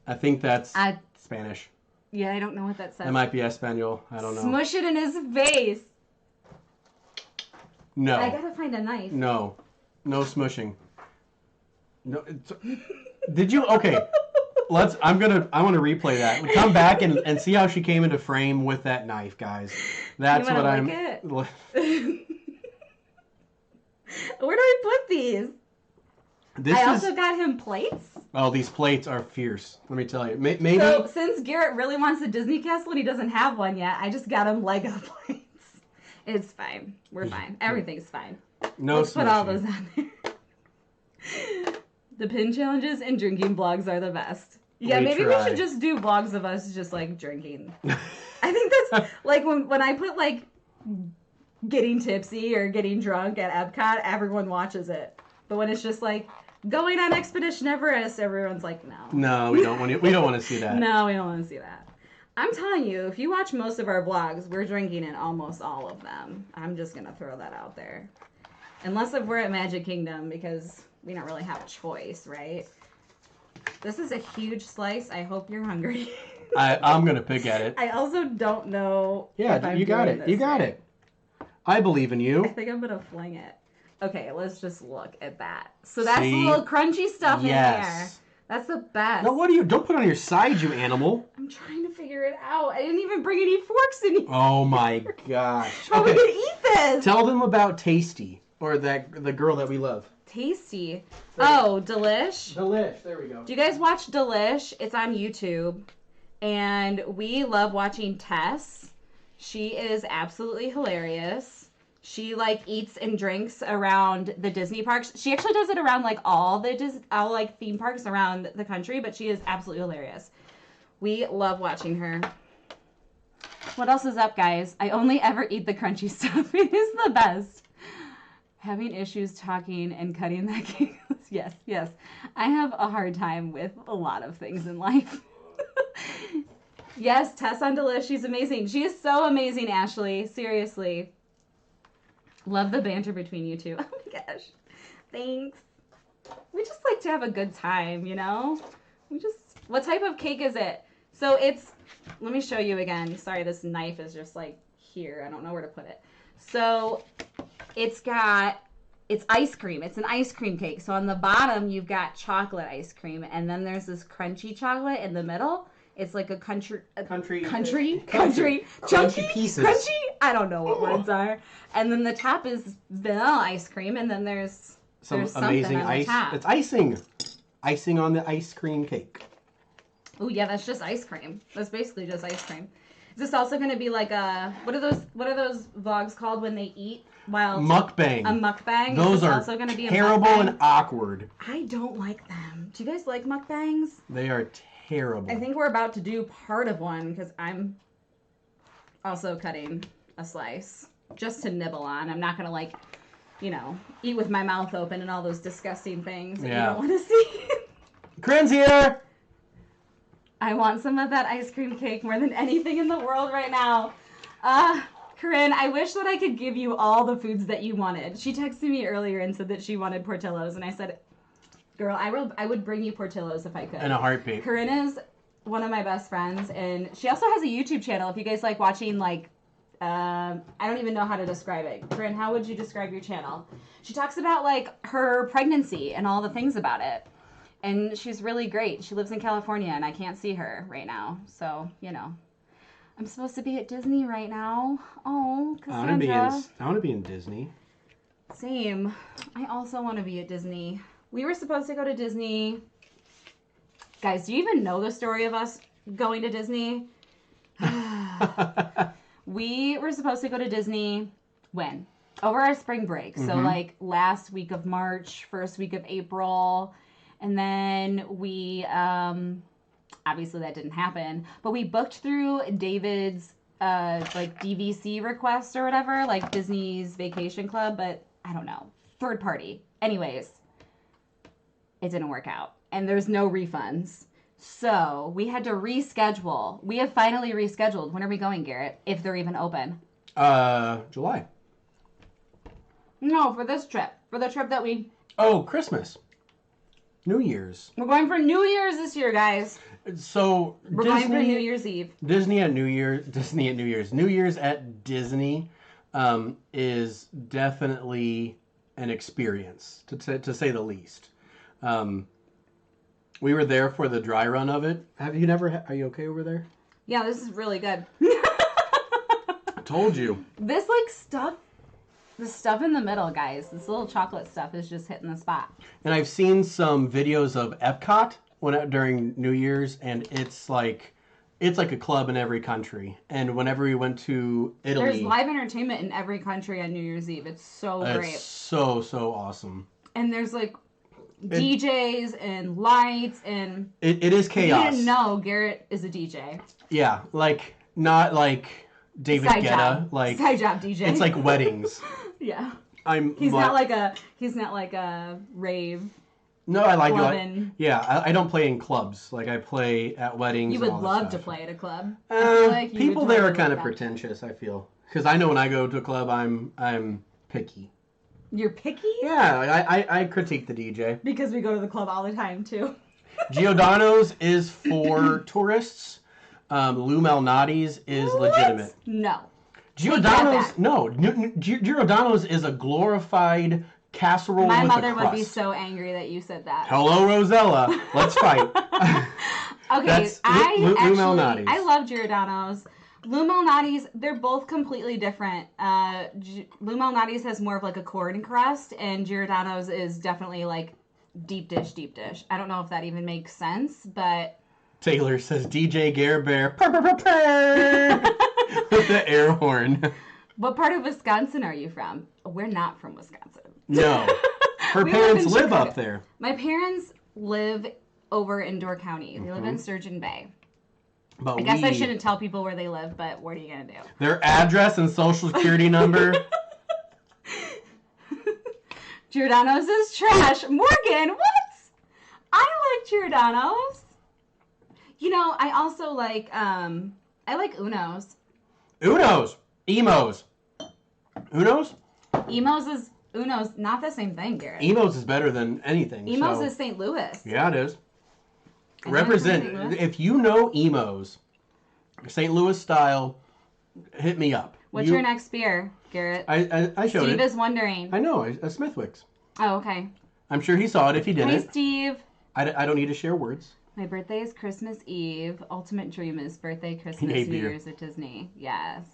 I think that's Spanish. Yeah, I don't know what that says. It might be Espanol. I don't know. Smush it in his face. No. I gotta find a knife. No smushing. No. Did you? Okay. I want to replay that. Come back and see how she came into frame with that knife, guys. That's what I'm. It? Where do we put these? I also got him plates. Oh, these plates are fierce. Let me tell you. Maybe. So since Garrett really wants a Disney castle and he doesn't have one yet, I just got him Lego plates. It's fine. We're fine. Everything's fine. No. Let's put all those on there. The pin challenges and drinking vlogs are the best. Yeah, maybe we should just do vlogs of us just like drinking. I think that's like when I put like getting tipsy or getting drunk at Epcot, everyone watches it. But when it's just like going on Expedition Everest, everyone's like, no. No, we don't want to see that. No, we don't want to see that. I'm telling you, if you watch most of our vlogs, we're drinking in almost all of them. I'm just going to throw that out there. Unless if we're at Magic Kingdom, because we don't really have a choice, right? This is a huge slice. I hope you're hungry. I'm going to pick at it. I also don't know. Yeah, you got it. You got it. I believe in you. I think I'm going to fling it. Okay, let's just look at that. So that's the little crunchy stuff in there. That's the best. No, what are you? Don't put it on your side, you animal. I'm trying to figure it out. I didn't even bring any forks in here. Oh my gosh. How are we going to eat this? Tell them about Tasty, or the girl that we love. Tasty. Oh, Delish. Delish, there we go. Do you guys watch Delish? It's on YouTube. And we love watching Tess. She is absolutely hilarious. She like eats and drinks around the Disney parks. She actually does it around like all like theme parks around the country, but she is absolutely hilarious. We love watching her. What else is up, guys? I only ever eat the crunchy stuff. It is the best. Having issues talking and cutting that cake. Yes. I have a hard time with a lot of things in life. Yes, Tess on Delish. She's amazing. She is so amazing, Ashley. Seriously. Love the banter between you two. Oh my gosh. Thanks. We just like to have a good time, you know? What type of cake is it? So let me show you again. Sorry, this knife is just like here. I don't know where to put it. So it's ice cream. It's an ice cream cake. So on the bottom, you've got chocolate ice cream. And then there's this crunchy chocolate in the middle. It's like a country chunky pieces. Crunchy? I don't know what words are. And then the top is vanilla ice cream, and then there's amazing on ice. The top. It's icing on the ice cream cake. Oh yeah, that's just ice cream. That's basically just ice cream. Is this also going to be like what are those vlogs called when they eat while mukbang? A mukbang. Those are also going to be terrible a mukbang? And awkward. I don't like them. Do you guys like mukbangs? They are terrible. I think we're about to do part of one because I'm also cutting a slice. just to nibble on. I'm not going to, like, you know, eat with my mouth open and all those disgusting things that you don't want to see. Corinne's here! I want some of that ice cream cake more than anything in the world right now. Corinne, I wish that I could give you all the foods that you wanted. She texted me earlier and said that she wanted Portillo's, and I said, girl, I would bring you Portillo's if I could. In a heartbeat. Corinne is one of my best friends, and she also has a YouTube channel. If you guys like watching, like, I don't even know how to describe it. Corinne, how would you describe your channel? She talks about, like, her pregnancy and all the things about it. And she's really great. She lives in California, and I can't see her right now. So, you know. I'm supposed to be at Disney right now. Oh, Cassandra. I want to be in Disney. Same. I also want to be at Disney. We were supposed to go to Disney. Guys, do you even know the story of us going to Disney? We were supposed to go to Disney when? Over our spring break. So, like, last week of March, first week of April. And then we, obviously that didn't happen. But we booked through David's, like, DVC request or whatever. Like, Disney's Vacation Club. But, I don't know. Third party. Anyways, it didn't work out. And there's no refunds. So, we had to reschedule. We have finally rescheduled. When are we going, Garrett? If they're even open. July. No, for this trip. For the trip that we... Oh, Christmas. New Year's. We're going for New Year's this year, guys. So, We're going for New Year's Eve. Disney at New Year's. New Year's at Disney is definitely an experience, to say the least. We were there for the dry run of it. Have you never? Are you okay over there? Yeah, this is really good. I told you. This, like, stuff, the stuff in the middle, guys, this little chocolate stuff is just hitting the spot. And I've seen some videos of Epcot during New Year's, and it's like a club in every country. And whenever we went to Italy, there's live entertainment in every country on New Year's Eve. It's so great. It's so awesome. And there's, like, DJs and lights and... It is chaos. You didn't know Garrett is a DJ. Yeah, like, not like David Side Guetta. job. Like, Side job DJ. It's like weddings. Yeah. He's not like a rave. No, I like clubbing. Yeah, I don't play in clubs. Like, I play at weddings. You would and all love that to stuff. play at a club. People there are kind of pretentious, I feel. Because I know when I go to a club, I'm picky. You're picky? Yeah, I critique the DJ. Because we go to the club all the time, too. Giordano's is for tourists. Lou Malnati's is legitimate. No. Giordano's, no. Giordano's is a glorified casserole with a crust. My mother would be so angry that you said that. Hello, Rosella. Let's fight. Okay, That's Lou Malnati's. I love Giordano's. Lou Malnati's, they're both completely different. Lou Malnati's has more of like a corn crust, and Giordano's is definitely like deep dish. I don't know if that even makes sense, but... Taylor says, DJ Garrett Bear, purr, purr, purr, purr, with the air horn. What part of Wisconsin are you from? We're not from Wisconsin. No. Her parents live up there. My parents live over in Door County. They live in Sturgeon Bay. But I guess I shouldn't tell people where they live, but what are you going to do? Their address and social security number. Giordano's is trash. Morgan, what? I like Giordano's. You know, I also like, I like Uno's. Uno's. Emos. Uno's? Uno's, not the same thing, Garrett. Emos is better than anything. Emos is St. Louis. Yeah, it is. Represent. If you know Emos, St. Louis style, hit me up. What's your next beer, Garrett? I showed Steve it. is wondering. I know, a Smithwick's. Oh, okay. I'm sure he saw it if he didn't. Hi, Steve. I don't need to share words. My birthday is Christmas Eve. Ultimate dream is birthday, Christmas, New Year's at Disney. Yes.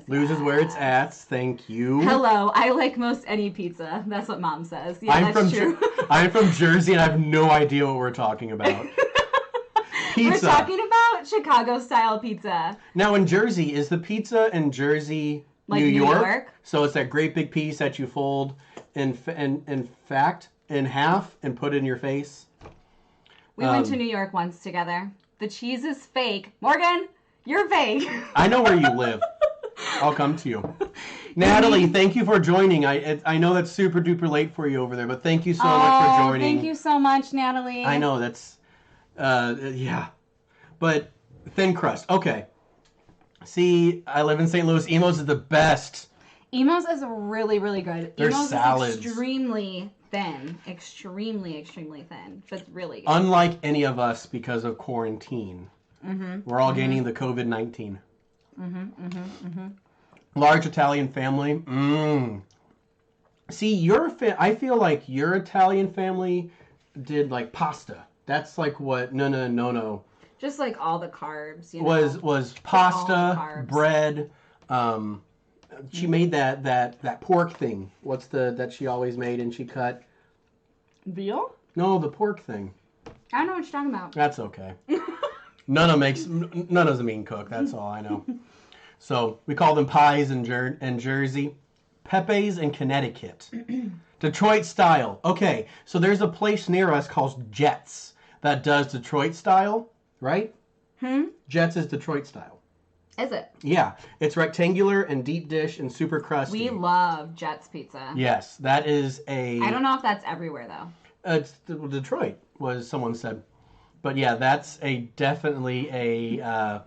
Lose is where it's at. Thank you. Hello. I like most any pizza. That's what Mom says. Yeah, that's true. I'm from Jersey, and I have no idea what we're talking about. Pizza. We're talking about Chicago-style pizza. Now, in Jersey, is the pizza in Jersey like New York? So it's that great big piece that you fold in half and put in your face? We went to New York once together. The cheese is fake. Morgan, you're fake. I know where you live. I'll come to you. Natalie, thank you for joining. I know that's super duper late for you over there, but thank you so much for joining. Thank you so much, Natalie. I know that's, yeah. But thin crust. Okay. See, I live in St. Louis. Emo's is the best. Emo's is really, really good. Their Emo's salads. is extremely thin. Extremely, extremely thin. But really good. Unlike any of us because of quarantine. We're all gaining the COVID-19. Large Italian family. See, I feel like your Italian family did like pasta. That's like what no. Just like all the carbs, you know. Was pasta, bread. She made that pork thing. What's that she always made and she cut? Veal? No, the pork thing. I don't know what you're talking about. That's okay. None of a mean cook. That's all I know. So we call them pies in Jersey, Pepe's in Connecticut, Detroit style. Okay, so there's a place near us called Jets that does Detroit style, right? Jets is Detroit style. Is it? Yeah, it's rectangular and deep dish and super crusty. We love Jets pizza. Yes, that is a. I don't know if that's everywhere though. It's Detroit, was someone said. But yeah, that's definitely a.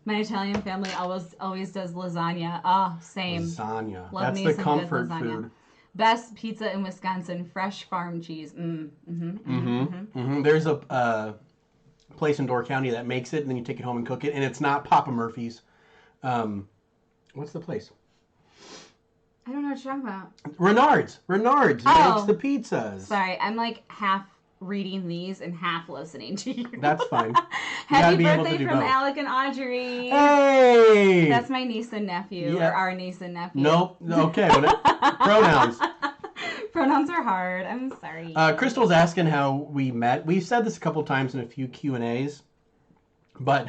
My Italian family always does lasagna. Oh, same. Lasagna. Love That's me the some comfort good lasagna. food. Best pizza in Wisconsin, fresh farm cheese. There's a place in Door County that makes it, and then you take it home and cook it, and it's not Papa Murphy's. What's the place? I don't know what you're talking about. Renard's makes the pizzas. Sorry, I'm like half reading these and half listening to you. That's fine. Happy birthday from Alec and Audrey. Hey! That's my niece and nephew, or our niece and nephew. Nope. Okay. Pronouns. Pronouns are hard. I'm sorry. Crystal's asking how we met. We've said this a couple times in a few Q&As, but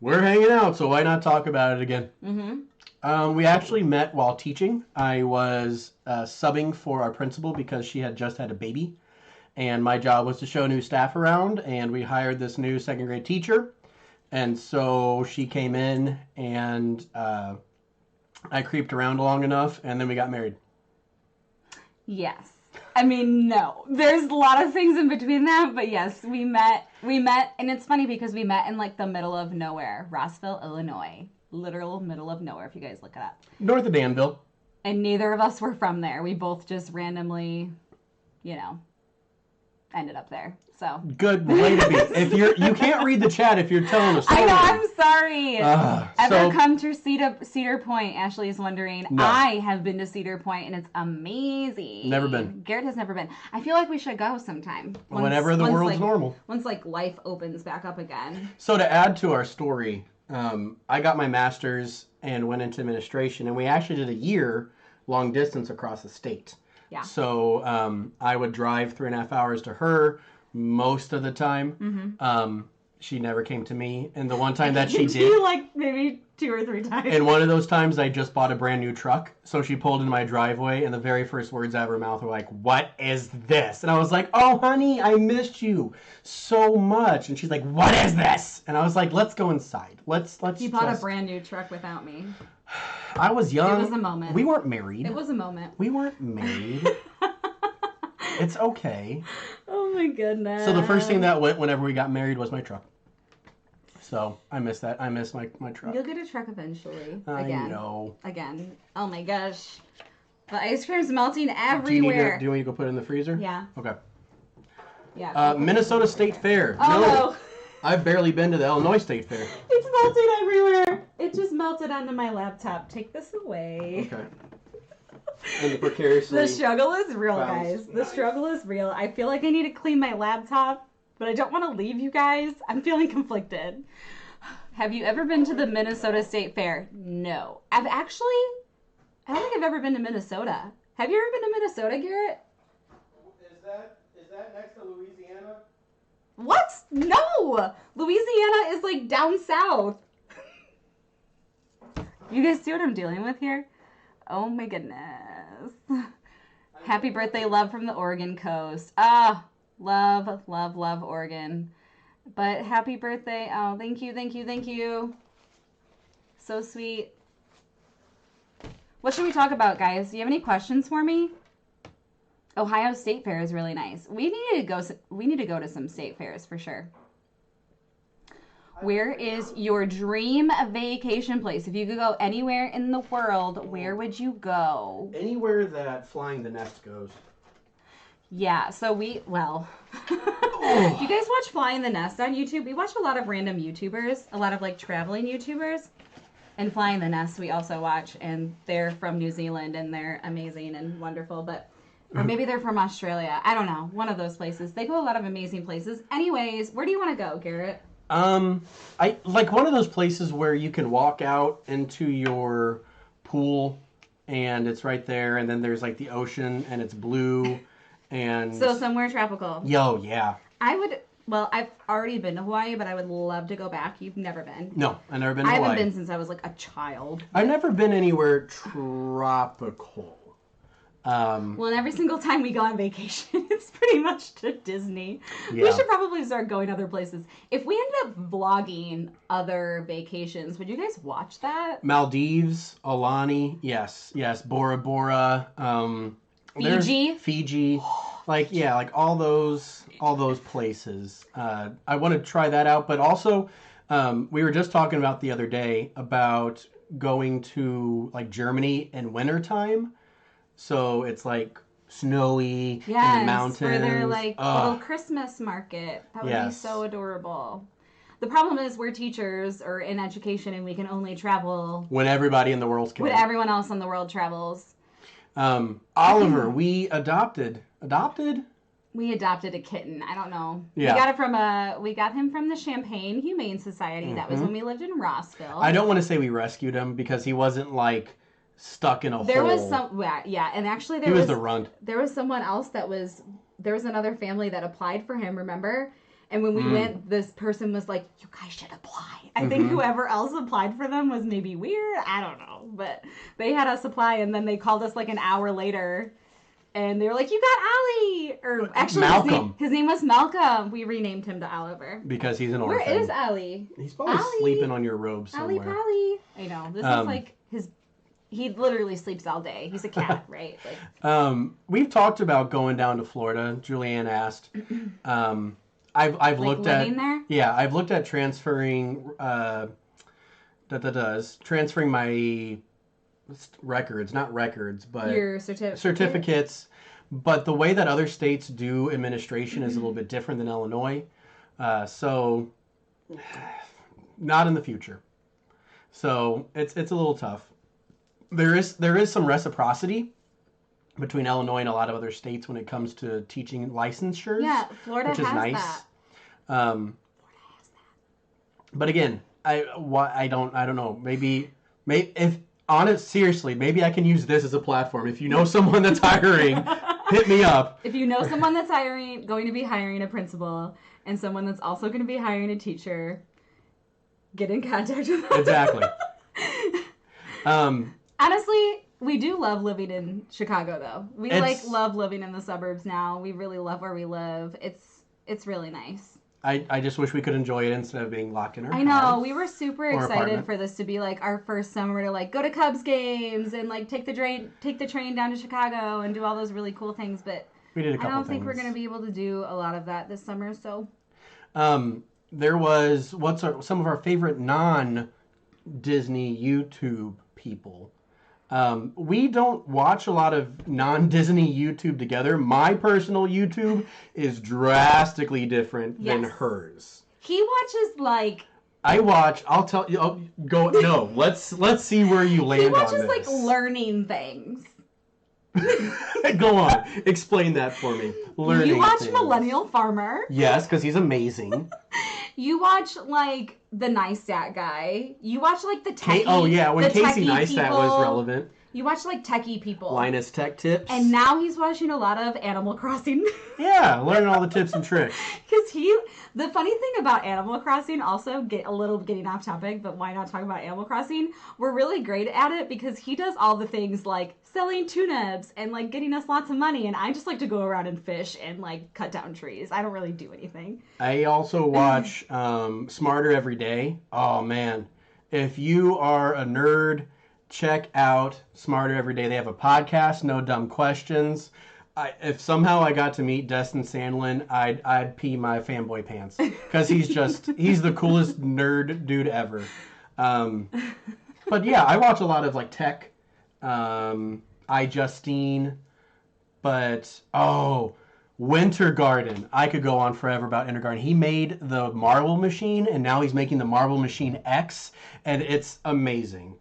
we're hanging out, so why not talk about it again? We actually met while teaching. I was subbing for our principal because she had just had a baby. And my job was to show new staff around, and we hired this new second grade teacher. And so she came in, and I creeped around long enough, and then we got married. Yes. I mean, no. There's a lot of things in between that, but yes, we met, and it's funny because we met in like the middle of nowhere, Rossville, Illinois. Literal middle of nowhere, if you guys look it up. North of Danville. And neither of us were from there. We both just randomly, ended up there. So good way to be. If you can't read the chat if you're telling a story. I know. I'm sorry. Ever So come to Cedar Point? Ashley is wondering. No. I have been to Cedar Point, and it's amazing. Never been. Garrett has never been. I feel like we should go sometime. Whenever the world's normal. Once life opens back up again. So to add to our story, I got my master's and went into administration, and we actually did a year long distance across the state. Yeah. So I would drive 3.5 hours to her most of the time. She never came to me, and the one time that she did, like maybe 2 or 3 times. and one of those times I just bought a brand new truck, so she pulled in my driveway, and the very first words out of her mouth were like, "What is this?" And I was like, "Oh, honey, I missed you so much." And she's like, "What is this?" And I was like, "Let's go inside. Let's." You bought a brand new truck without me. I was young. It was a moment. We weren't married. It was a moment. We weren't married. It's okay. Oh my goodness. So the first thing that went whenever we got married was my truck. So I miss that. I miss my truck. You'll get a truck eventually. I Again. know. Again. Oh my gosh. The ice cream's melting everywhere. Do you want me to go put it in the freezer? Yeah. Okay. Yeah. Minnesota State Fair. Oh no. I've barely been to the Illinois State Fair. It's melting everywhere. It just melted onto my laptop. Take this away. Okay. And the precariously. The struggle is real, guys. Nice. The struggle is real. I feel like I need to clean my laptop, but I don't want to leave you guys. I'm feeling conflicted. Have you ever been to the Minnesota State Fair? No. I don't think I've ever been to Minnesota. Have you ever been to Minnesota, Garrett? Is that next to Louisiana? What? No! Louisiana is like down south. You guys see what I'm dealing with here? Oh my goodness. Happy birthday, love from the Oregon coast. Ah, love, love, love Oregon. But happy birthday. Oh, thank you, thank you, thank you. So sweet. What should we talk about, guys? Do you have any questions for me? Ohio State Fair is really nice. We need to go to some state fairs for sure. Where is your dream vacation place? If you could go anywhere in the world, where would you go? Anywhere that Flying the Nest goes. Yeah, so you guys watch Flying the Nest on YouTube? We watch a lot of random YouTubers, a lot of like traveling YouTubers. And Flying the Nest we also watch, and they're from New Zealand, and they're amazing and wonderful, or maybe they're from Australia. I don't know. One of those places. They go a lot of amazing places. Anyways, where do you want to go, Garrett? I like one of those places where you can walk out into your pool, and it's right there, and then there's like the ocean, and it's blue, and... So somewhere tropical. Yo, yeah. I've already been to Hawaii, but I would love to go back. You've never been. No, I've never been to Hawaii. I haven't been since I was like a child. I've never been anywhere tropical. Well, and every single time we go on vacation, it's pretty much to Disney. Yeah. We should probably start going other places. If we end up vlogging other vacations, would you guys watch that? Maldives, Alani, yes, Bora Bora, Fiji, like all those places. I want to try that out, but also we were just talking about the other day about going to like Germany in wintertime. So it's like snowy in the mountains. Where they're like little Christmas market. That would be so adorable. The problem is we're teachers or in education, and we can only travel when everybody in the world can. When everyone else in the world travels. Oliver, we adopted. We adopted a kitten. I don't know. Yeah. We got him from the Champagne Humane Society. Mm-hmm. That was when we lived in Rossville. I don't want to say we rescued him because he wasn't like stuck in a hole. There was and actually he was the runt. There was someone else there was another family that applied for him, remember? And when we went, this person was like, you guys should apply. I think whoever else applied for them was maybe weird. I don't know. But they had us apply, and then they called us like an hour later. And they were like, you got Ollie! Or actually, Malcolm. His name was Malcolm. We renamed him to Oliver. Because he's an orphan. Where is Ollie? He's probably sleeping on your robe somewhere. Ollie Polly. I know. This is like his... He literally sleeps all day. He's a cat, right? We've talked about going down to Florida. Julianne asked. I've looked at living there? Yeah, I've looked at transferring transferring my records, not records, but your certificates. But the way that other states do administration is a little bit different than Illinois. So not in the future. So it's a little tough. There is some reciprocity between Illinois and a lot of other states when it comes to teaching licensures. Yeah, Florida which is has nice. That. Florida has that. But again, I don't know. Maybe seriously, maybe I can use this as a platform. If you know someone that's hiring, hit me up. If you know someone that's going to be hiring a principal, and someone that's also going to be hiring a teacher, get in contact with them. Exactly. Honestly, we do love living in Chicago, though. We love living in the suburbs now. We really love where we live. It's really nice. I just wish we could enjoy it instead of being locked in our house. I know. We were super excited for this to be like our first summer to like go to Cubs games and like take the train down to Chicago and do all those really cool things. But we did a couple I don't think we're going to be able to do a lot of that this summer. So there was some of our favorite non-Disney YouTube people. We don't watch a lot of non-Disney YouTube together. My personal YouTube is drastically different than hers. He watches like... I'll tell you, go, no, let's see where you land on this. He watches like learning things. Go on, explain that for me. Learning You watch things. Millennial Farmer. Yes, because he's amazing. You watch, like, the Neistat guy. You watch, like, the techie... Oh, yeah, when Casey Neistat was relevant. You watch, like, techie people. Linus Tech Tips. And now he's watching a lot of Animal Crossing. Yeah, learning all the tips and tricks. Because the funny thing about Animal Crossing, also, getting off topic, but why not talk about Animal Crossing? We're really great at it because he does all the things like selling tune-ups and like getting us lots of money, and I just like to go around and fish and like cut down trees. I don't really do anything. I also watch Smarter Every Day. Oh man, if you are a nerd check out Smarter Every Day. They have a podcast, No Dumb Questions. If somehow I got to meet Destin Sandlin, I'd pee my fanboy pants because he's the coolest nerd dude ever. But yeah, I watch a lot of like tech, iJustine, but Winter Garden. I could go on forever about Winter Garden. He made the Marble Machine, and now he's making the Marble Machine X, and it's amazing.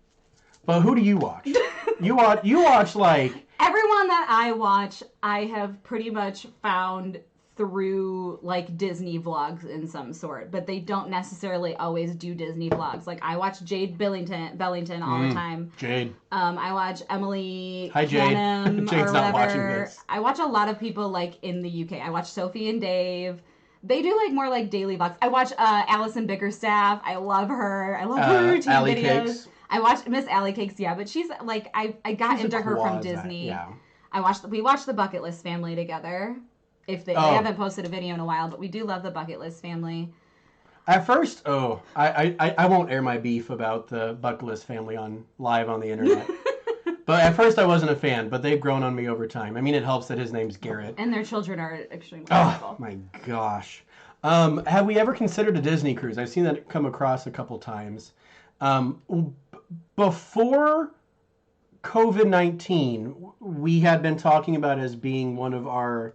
But who do you watch? You watch like... Everyone that I watch, I have pretty much found through like Disney vlogs in some sort, but they don't necessarily always do Disney vlogs. Like I watch Jade Bellington all the time. Jade. I watch Emily Hi, Jade. Canham Jade's or not watching whatever. this. I watch a lot of people like in the UK. I watch Sophie and Dave. They do like more like daily vlogs. I watch Alison Bickerstaff. I love her. I love her routine Allie videos. Cakes. I watch Miss Allie Cakes, yeah, but she's like I got into her from Disney. Yeah. We watched the Bucket List family together. If they haven't posted a video in a while, but we do love the Bucket List family. At first, I won't air my beef about the Bucket List family live on the internet. But at first I wasn't a fan, but they've grown on me over time. I mean, it helps that his name's Garrett. And their children are extremely wonderful. Oh, my gosh. Have we ever considered a Disney cruise? I've seen that come across a couple times. Before COVID-19, we had been talking about it as being one of our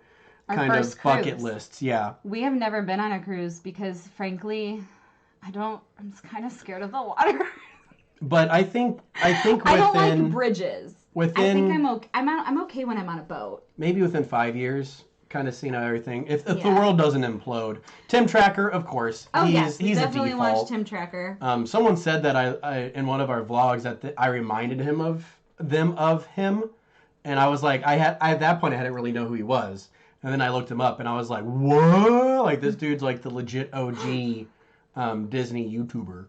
kind of bucket lists. Yeah. We have never been on a cruise because, frankly, I'm kind of scared of the water. But I think I don't like bridges. I think I'm okay when I'm on a boat. Maybe within 5 years, kind of seeing how everything. If the world doesn't implode, Tim Tracker, of course. Oh yes, he's definitely a default. watched Tim Tracker. Someone said that I in one of our vlogs that I reminded him of him, and I was like, at that point I didn't really know who he was, and then I looked him up, and I was like, what? Like this dude's like the legit OG Disney YouTuber.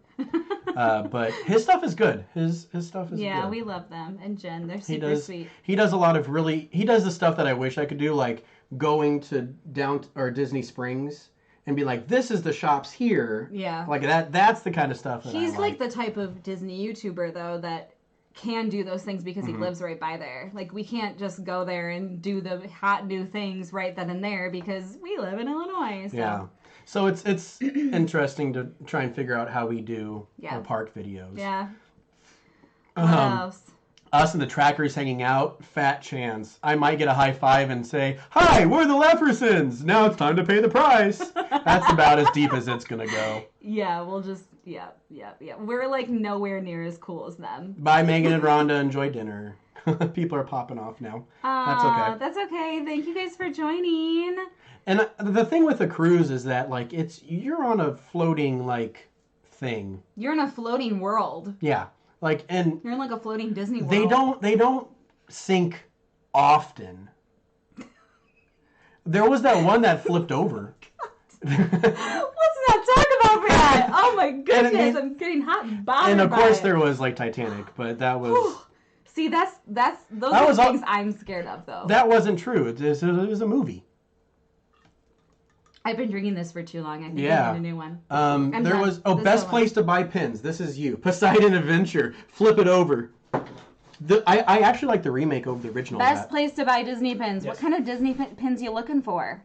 But his stuff is good. His stuff is good. Yeah, we love them. And Jen, they're super sweet. He does a lot of he does the stuff that I wish I could do, like going to Disney Springs and be like, this is the shops here. Yeah. Like that's the kind of stuff that He's I like the type of Disney YouTuber, though, that can do those things because he lives right by there. Like, we can't just go there and do the hot new things right then and there because we live in Illinois. So. Yeah. So it's interesting to try and figure out how we do our park videos. Yeah. What else? Us and the Trackers hanging out, fat chance. I might get a high five and say, "Hi, we're the Leffersons. Now it's time to pay the price." That's about as deep as it's gonna go. Yeah, we'll just yeah. We're like nowhere near as cool as them. Bye, Megan and Rhonda. Enjoy dinner. People are popping off now. That's okay. That's okay. Thank you guys for joining. And the thing with a cruise is that like you're on a floating like thing. You're in a floating world. Yeah. Like, and you're in like a floating Disney world. They don't sink often. There was that one that flipped over. Let's not talk about that. Oh my goodness, I'm getting hot and bothered. And of course there was like Titanic, but that was. See, those are things I'm scared of, though. That wasn't true. It was a movie. I've been drinking this for too long. I think I need a new one. There was best place to buy pins. This is you. Poseidon Adventure. Flip it over. I actually like the remake over the original. Best place to buy Disney pins. Yes. What kind of Disney pins you looking for?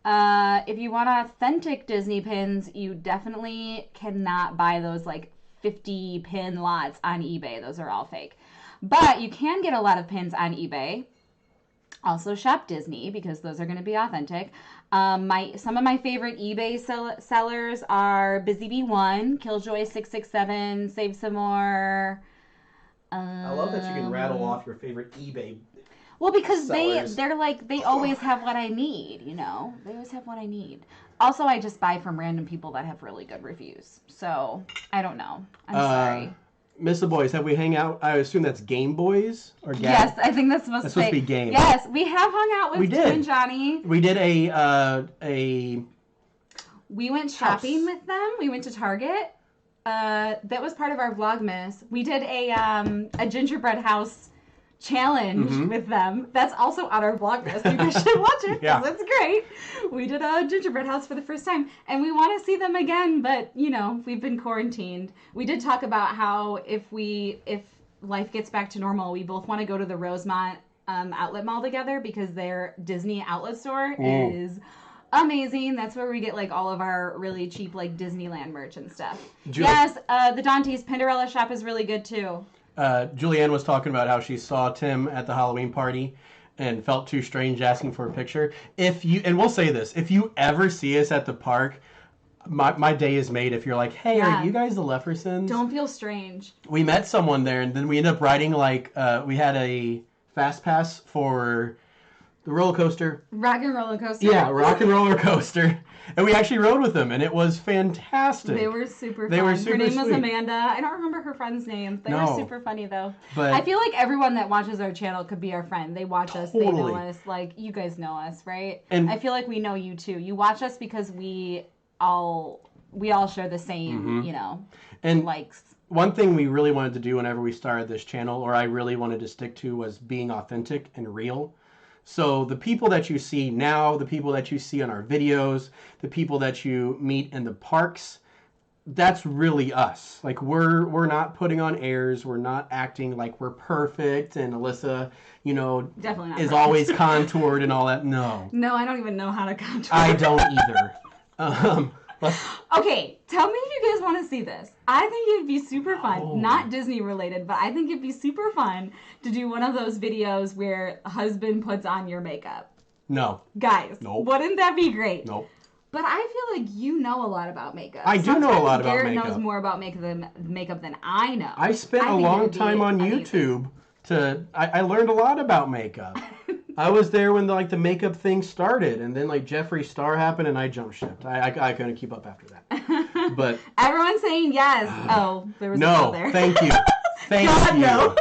If you want authentic Disney pins, you definitely cannot buy those like 50 pin lots on eBay. Those are all fake. But you can get a lot of pins on eBay. Also shop Disney because those are going to be authentic. Some of my favorite eBay sellers are Busy Bee 1, Killjoy 667, Save Some More. I love that you can rattle off your favorite eBay. Well, because sellers. they're like they always have what I need, you know. They always have what I need. Also, I just buy from random people that have really good reviews. So I don't know. I'm sorry. Miss the Boys, have we hang out? I assume that's Game Boys or Gab? Yes, I think that's supposed to be Game. Yes, we have hung out with Tim and Johnny. We did We went shopping with them. We went to Target. That was part of our Vlogmas. We did a gingerbread house challenge with them. That's also on our Vlogmas. You guys should watch it. Yeah, that's great. We did a gingerbread house for the first time, and we want to see them again. But you know, we've been quarantined. We did talk about how if life gets back to normal, we both want to go to the Rosemont outlet mall together because their Disney outlet store is amazing. That's where we get like all of our really cheap like Disneyland merch and stuff. Yes, the Dante's Pinderella shop is really good too. Julianne was talking about how she saw Tim at the Halloween party and felt too strange asking for a picture. And we'll say this, if you ever see us at the park, my day is made if you're like, hey, are you guys the Leffersons? Don't feel strange. We met someone there, and then we ended up riding like, we had a fast pass for the roller coaster. Rock and roller coaster. Yeah, rock and roller coaster. And we actually rode with them, and it was fantastic. They were super fun. Her name was Amanda. I don't remember her friend's name. They were super funny, though. But I feel like everyone that watches our channel could be our friend. They watch us. They know us. Like, you guys know us, right? And I feel like we know you, too. You watch us because we all share the same, and likes. One thing we really wanted to do whenever we started this channel, or I really wanted to stick to, was being authentic and real. So the people that you see now, the people that you see on our videos, the people that you meet in the parks, that's really us. Like we're not putting on airs. We're not acting like we're perfect. And Alyssa, definitely not is always contoured and all that. No. No, I don't even know how to contour. I don't either. Okay, tell me if you guys want to see this. I think it'd be super fun. Not Disney related, but I think it'd be super fun to do one of those videos where a husband puts on your makeup. No. Guys, wouldn't that be great? Nope. But I feel like you know a lot about makeup. I do know a lot about Garrett makeup. knows more about makeup than I know. I spent a long time on YouTube. I learned a lot about makeup. I was there when the makeup thing started, and then Jeffree Star happened, and I jump shipped. I couldn't keep up after that. But everyone's saying yes. There was no. A there. Thank you. Thank God, you. No.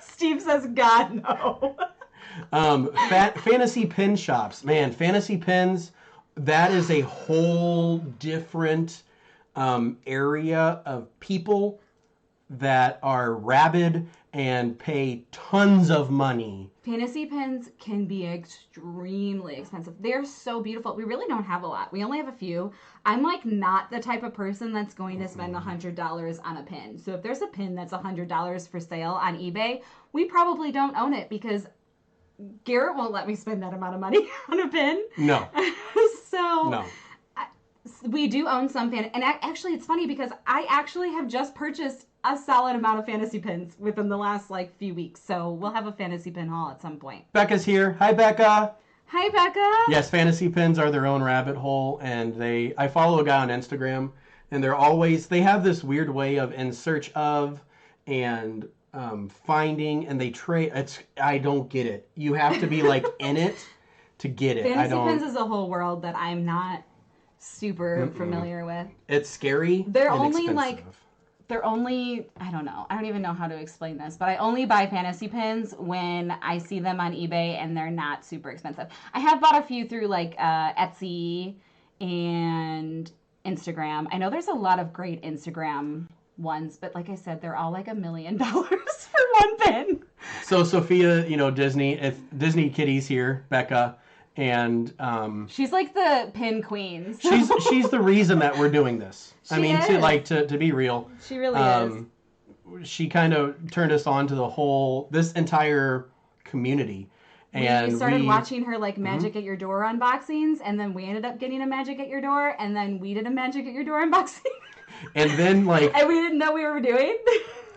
Steve says, God no. Fantasy pin shops, man. Fantasy pins. That is a whole different area of people that are rabid and pay tons of money. Fantasy pins can be extremely expensive. They're so beautiful. We really don't have a lot. We only have a few. I'm not the type of person that's going to spend $100 on a pin. So if there's a pin that's $100 for sale on eBay, we probably don't own it because Garrett won't let me spend that amount of money on a pin. No. So no. We do own some and actually it's funny because I actually have just purchased a solid amount of fantasy pins within the last few weeks. So we'll have a fantasy pin haul at some point. Becca's here. Hi, Becca. Hi, Becca. Yes, fantasy pins are their own rabbit hole, and I follow a guy on Instagram, and they have this weird way of in search of and finding, and they trade. I don't get it. You have to be in it to get it. Fantasy pins is a whole world that I'm not super familiar with. It's scary. They're only I don't know. I don't even know how to explain this, but I only buy fantasy pins when I see them on eBay and they're not super expensive. I have bought a few through Etsy and Instagram. I know there's a lot of great Instagram ones, but like I said, they're all $1 million for one pin. So Sophia, Disney, if Disney Kitty's here, Becca, and she's the pin queen. So. She's the reason that we're doing this. She is. To be real. She really is. She kind of turned us on to this entire community. And we started watching her Magic at Your Door unboxings, and then we ended up getting a Magic at Your Door, and then we did a Magic at Your Door unboxing. And then and we didn't know we were doing.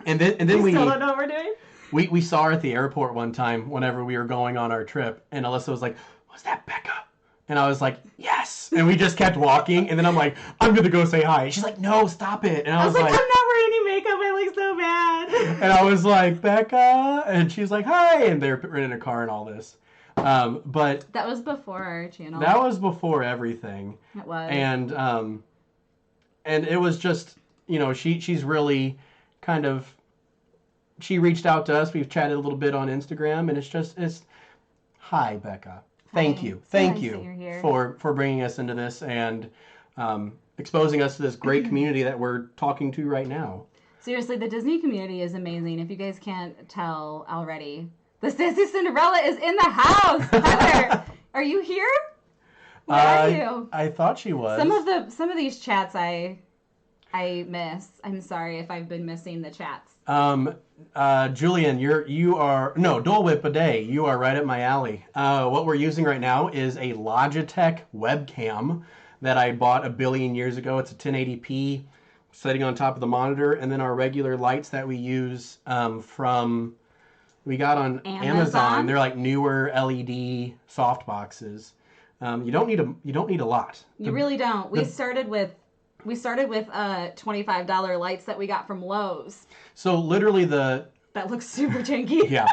And then we still don't know what we're doing. We saw her at the airport one time whenever we were going on our trip, and Alyssa was like, "Was that Becca?" And I was like, "Yes." And we just kept walking, and then I'm like, "I'm gonna go say hi." And she's like, "No, stop it." And I was like, "I'm not wearing any makeup. I look so bad." And I was like, "Becca," and she's like, "Hi," and they're renting a car and all this. But that was before our channel. That was before everything. It was. And it was just, she's really kind of. She reached out to us. We've chatted a little bit on Instagram, and it's. Hi, Becca. Thank you for bringing us into this and exposing us to this great community that we're talking to right now. Seriously, the Disney community is amazing. If you guys can't tell already, the Sassy Cinderella is in the house. Heather, are you here? Where are you? I thought she was. Some of these chats I miss. I'm sorry if I've been missing the chats. Julian, Dole Whip Bidet. You are right up my alley. What we're using right now is a Logitech webcam that I bought a billion years ago. It's a 1080p setting on top of the monitor, and then our regular lights that we use we got on Amazon. They're like newer LED soft boxes. You don't need a lot. You really don't. We started with $25 lights that we got from Lowe's. So literally that looks super janky. Yeah.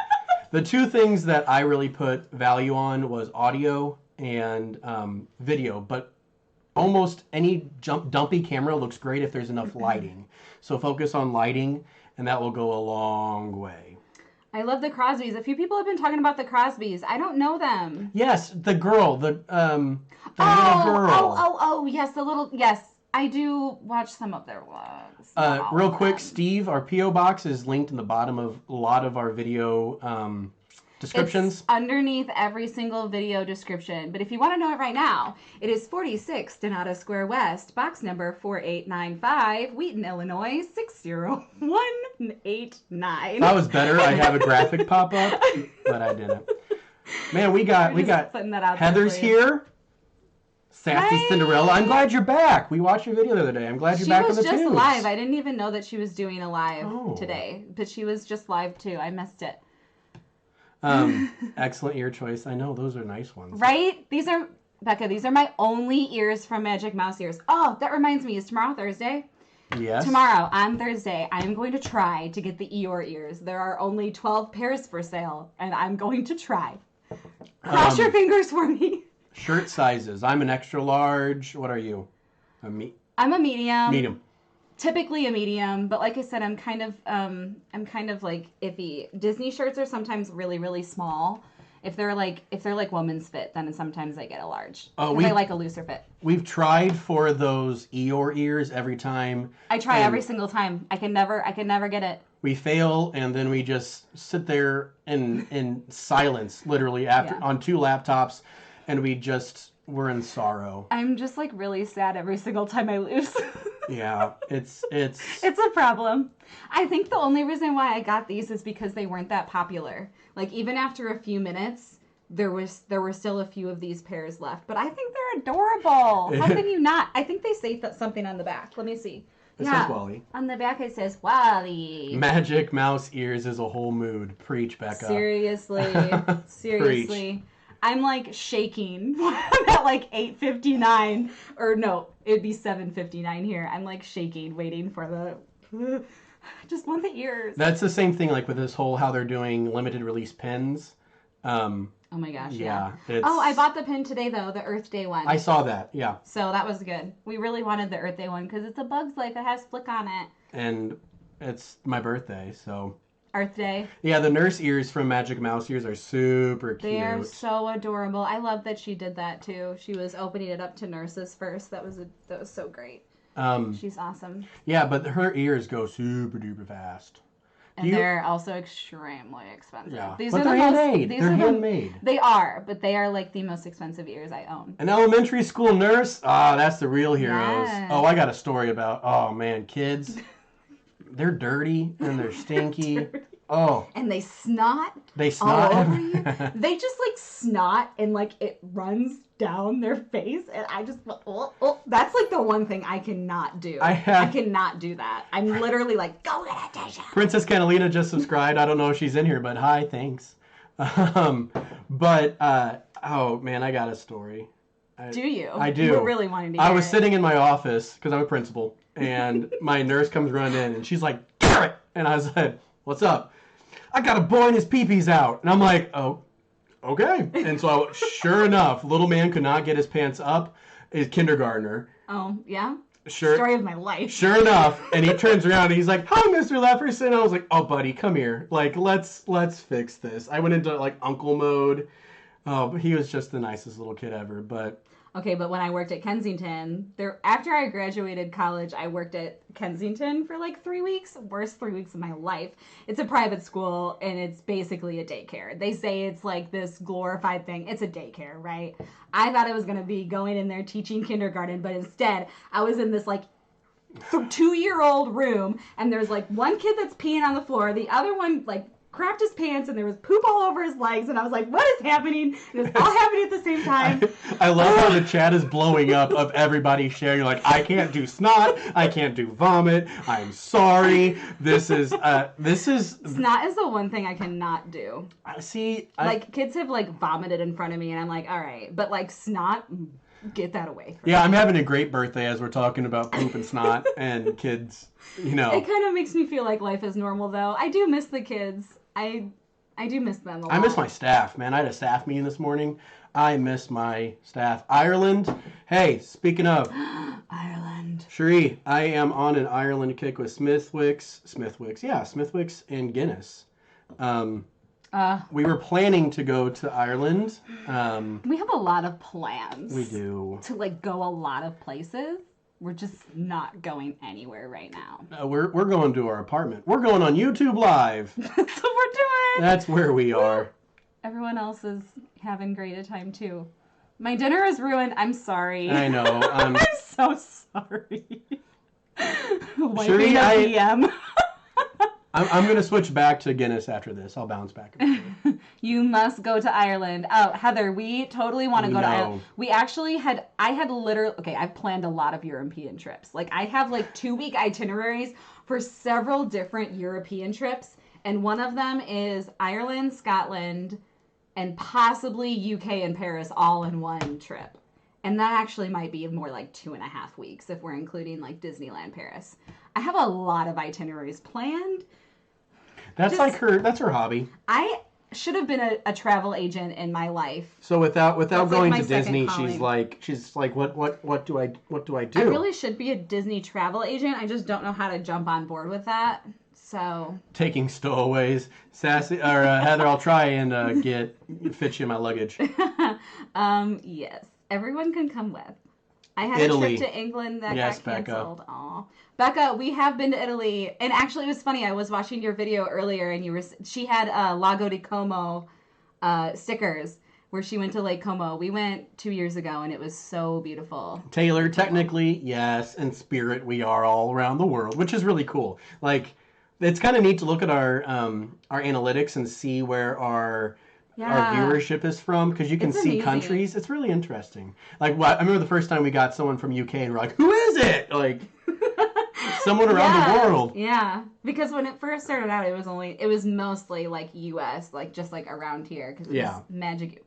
The two things that I really put value on was audio and video, but almost any dumpy camera looks great if there's enough lighting. So focus on lighting, and that will go a long way. I love the Crosbys. A few people have been talking about the Crosbys. I don't know them. Yes, the girl, the little girl. Yes. I do watch some of their vlogs. Real quick, Steve, our P.O. box is linked in the bottom of a lot of our video descriptions. It's underneath every single video description. But if you want to know it right now, it is 46 Donata Square West, box number 4895, Wheaton, Illinois, 60189. That was better. I have a graphic pop up, but I didn't. Man, we got Heather's here. Sassy Hi. Cinderella. I'm glad you're back. We watched your video the other day. I'm glad you're back on the tubes. She was just live. I didn't even know that she was doing a live today, but she was just live too. I missed it. Excellent ear choice. I know, those are nice ones. Right? These are my only ears from Magic Mouse ears. Oh, that reminds me. Is tomorrow Thursday? Yes. Tomorrow, on Thursday, I am going to try to get the Eeyore ears. There are only 12 pairs for sale, and I'm going to try. Cross your fingers for me. Shirt sizes. I'm an extra large. What are you? I'm a medium. Medium. Typically a medium, but like I said, I'm kind of like iffy. Disney shirts are sometimes really, really small. If they're like woman's fit, then sometimes I get a large. Oh, I like a looser fit. We've tried for those Eeyore ears every time. I try every single time. I can never get it. We fail, and then we just sit there in silence, literally on two laptops, and we're in sorrow. I'm just like really sad every single time I lose. Yeah, it's a problem. I think the only reason why I got these is because they weren't that popular. Like even after a few minutes, there were still a few of these pairs left. But I think they're adorable. How can you not? I think they say something on the back. Let me see. It says Wally. On the back it says Wally. Magic Mouse ears is a whole mood. Preach, Becca. Seriously. Preach. I'm like shaking at like 8:59, or no, it'd be 7:59 here. I'm like shaking, waiting for the. Just want the ears. That's the same thing, like with this whole how they're doing limited release pins. Oh my gosh, yeah. Oh, I bought the pin today though, the Earth Day one. I saw that, yeah. So that was good. We really wanted the Earth Day one because it's a Bug's Life. It has Flick on it. And it's my birthday, so. Earth Day. Yeah, the nurse ears from Magic Mouse ears are super cute. They are so adorable. I love that she did that too. She was opening it up to nurses first. That was so great. She's awesome. Yeah, but her ears go super duper fast. And they're also extremely expensive. Yeah, but they're handmade. They're handmade. They are, but they are like the most expensive ears I own. An elementary school nurse? That's the real heroes. Yes. Oh, I got a story about, kids. They're dirty and they're stinky. Oh. And they snot. They snot all over you. They just like snot and like it runs down their face, and I just that's like the one thing I cannot do. I cannot do that. I'm literally like, go get a tissue. Princess Catalina just subscribed. I don't know if she's in here, but hi, thanks. Oh man, I got a story. Do you? I do. You were really wanting to hear I was sitting in my office because I'm a principal, and my nurse comes running in, and she's like, Garrett! And I was like, what's up? I got a boy and his pee-pee's out. And I'm like, oh, okay. And so sure enough, little man could not get his pants up, his kindergartner. Oh, yeah? Sure. Story of my life. Sure enough. And he turns around and he's like, hi, Mr. Lefferson. I was like, oh, buddy, come here. Like, let's fix this. I went into like uncle mode. Oh, but he was just the nicest little kid ever. But okay, but when I worked at Kensington, after I graduated college, I worked at Kensington for like 3 weeks. Worst 3 weeks of my life. It's a private school, and it's basically a daycare. They say it's like this glorified thing. It's a daycare, right? I thought I was going to be going in there teaching kindergarten, but instead, I was in this like 2-year-old room, and there's like one kid that's peeing on the floor, the other one like crapped his pants, and there was poop all over his legs, and I was like, what is happening? And it's all happening at the same time. I love how the chat is blowing up of everybody sharing, like, I can't do snot, I can't do vomit, I'm sorry, this is... Snot is the one thing I cannot do. Like, kids have, like, vomited in front of me, and I'm like, all right, but, like, snot... Get that away from me. I'm having a great birthday as we're talking about poop and snot and kids, you know. It kind of makes me feel like life is normal, though. I do miss the kids. I do miss them a lot. I miss my staff, man. I had a staff meeting this morning. I miss my staff. Ireland. Hey, speaking of. Ireland. Cherie, I am on an Ireland kick with Smithwick's and Guinness. We were planning to go to Ireland. We have a lot of plans. We do. To, like, go a lot of places. We're just not going anywhere right now. We're going to our apartment. We're going on YouTube Live. That's what we're doing. That's where we are. Everyone else is having great a time, too. My dinner is ruined. I'm sorry. I know. I'm so sorry. Cherie, DM. I'm going to switch back to Guinness after this. I'll bounce back. You must go to Ireland. Oh, Heather, we totally want to go to Ireland. I've planned a lot of European trips. Like, I have, like, 2-week itineraries for several different European trips. And one of them is Ireland, Scotland, and possibly UK and Paris all in one trip. And that actually might be more like 2.5 weeks if we're including, like, Disneyland Paris. I have a lot of itineraries planned. That's her hobby. I should have been a travel agent in my life. So without going like to Disney, she's like, what do I do? I really should be a Disney travel agent. I just don't know how to jump on board with that. So taking stowaways, Sassy or Heather, I'll try and fit you in my luggage. Yes, everyone can come with. I had Italy. a trip to England that got canceled. Becca. Aw. Becca, we have been to Italy. And actually, it was funny. I was watching your video earlier, and she had Lago di Como stickers where she went to Lake Como. We went 2 years ago, and it was so beautiful. Taylor, technically, yes. In spirit, we are all around the world, which is really cool. Like, it's kind of neat to look at our analytics and see where our viewership is from, because you can see amazing. Countries. It's really interesting. Like, I remember the first time we got someone from UK, and we're like, who is it? Like, someone around the world. Yeah, because when it first started out, it was mostly like US, like just like around here, because it was Magic.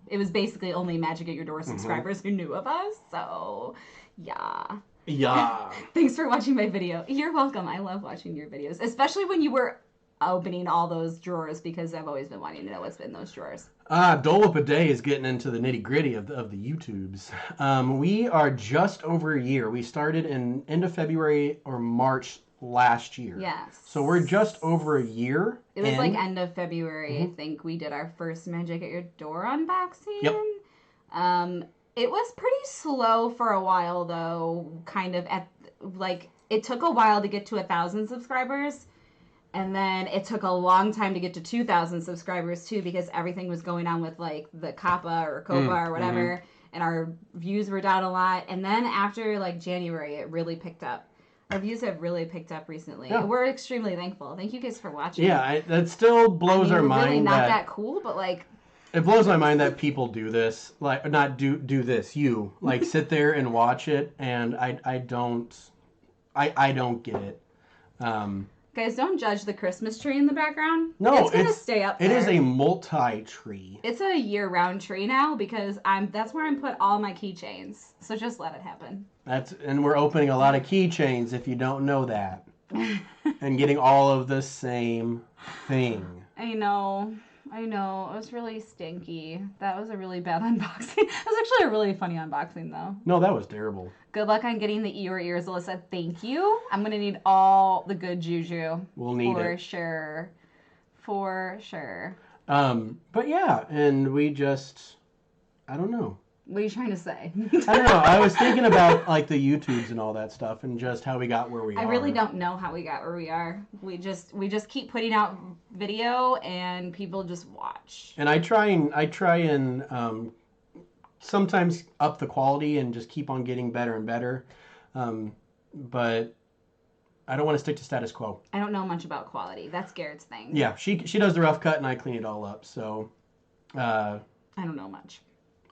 It was basically only Magic at Your Door subscribers who knew of us. So, yeah. Yeah. Thanks for watching my video. You're welcome. I love watching your videos, especially when you were opening all those drawers, because I've always been wanting to know what's in those drawers. Dole Whip a Day is getting into the nitty gritty of the YouTubes. We are just over a year. We started in end of February or March last year. Yes. So we're just over a year. It was like end of February. I think we did our first Magic at Your Door unboxing. Yep. It was pretty slow for a while, though. Kind of it took a while to get to 1,000 subscribers. And then it took a long time to get to 2,000 subscribers, too, because everything was going on with, like, the Kappa or Copa or whatever, and our views were down a lot. And then after, like, January, it really picked up. Our views have really picked up recently. Yeah. We're extremely thankful. Thank you guys for watching. Yeah, that still blows our mind. Really not that cool, but, like... It blows my mind that people do this. Like, not do this, you. Like, sit there and watch it, and I don't get it. Guys, don't judge the Christmas tree in the background. No, it's going to stay up there. It is a multi-tree. It's a year-round tree now, because that's where I put all my keychains. So just let it happen. And we're opening a lot of keychains, if you don't know that. And getting all of the same thing. I know. It was really stinky. That was a really bad unboxing. It was actually a really funny unboxing, though. No, that was terrible. Good luck on getting the ears, Alyssa. Thank you. I'm going to need all the good juju. We'll need it. For sure. But yeah, and we just... I don't know. What are you trying to say? I don't know. I was thinking about, like, the YouTubes and all that stuff, and just how we got where we are. I really don't know how we got where we are. We just keep putting out video, and people just watch. And I try and sometimes up the quality and just keep on getting better and better. but I don't want to stick to status quo. I don't know much about quality. That's Garrett's thing. Yeah, she does the rough cut and I clean it all up. So, I don't know much.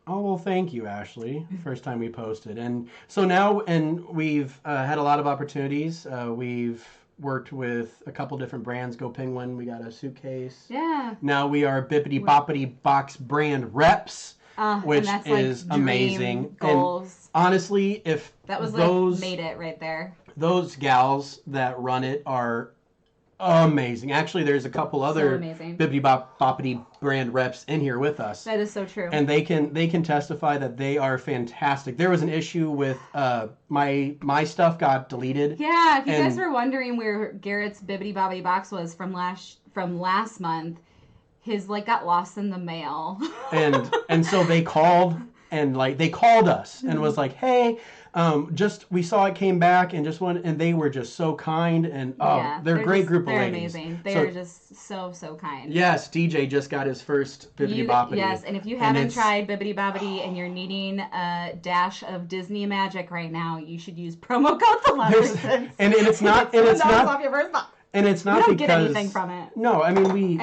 oh, well, thank you, Ashley. First time we posted. And so now, and we've had a lot of opportunities. We've worked with a couple different brands. Go Penguin, we got a suitcase. Yeah. Now we are Bippity Boppity Box brand reps, which and that's is like amazing. Goals. And honestly, if that was those, like made it right there. Those gals that run it are amazing. Actually, there's a couple other Bippity Boppity brand reps in here with us. That is so true. And they can testify that they are fantastic. There was an issue with my stuff got deleted. Yeah, if you guys were wondering where Garrett's Bippity Boppity box was from last month, his like got lost in the mail. and so they called us and was like, hey, we saw it came back and and they were just so kind and they're a great group of ladies. They're amazing. They are just so kind. Yes, DJ just got his first Bippity Boppity. Yes, and if you haven't tried Bippity Boppity and you're needing a dash of Disney magic right now, you should use promo code the Leffersons. And it's not off your first box. And it's not we don't because get anything from it. No, I mean we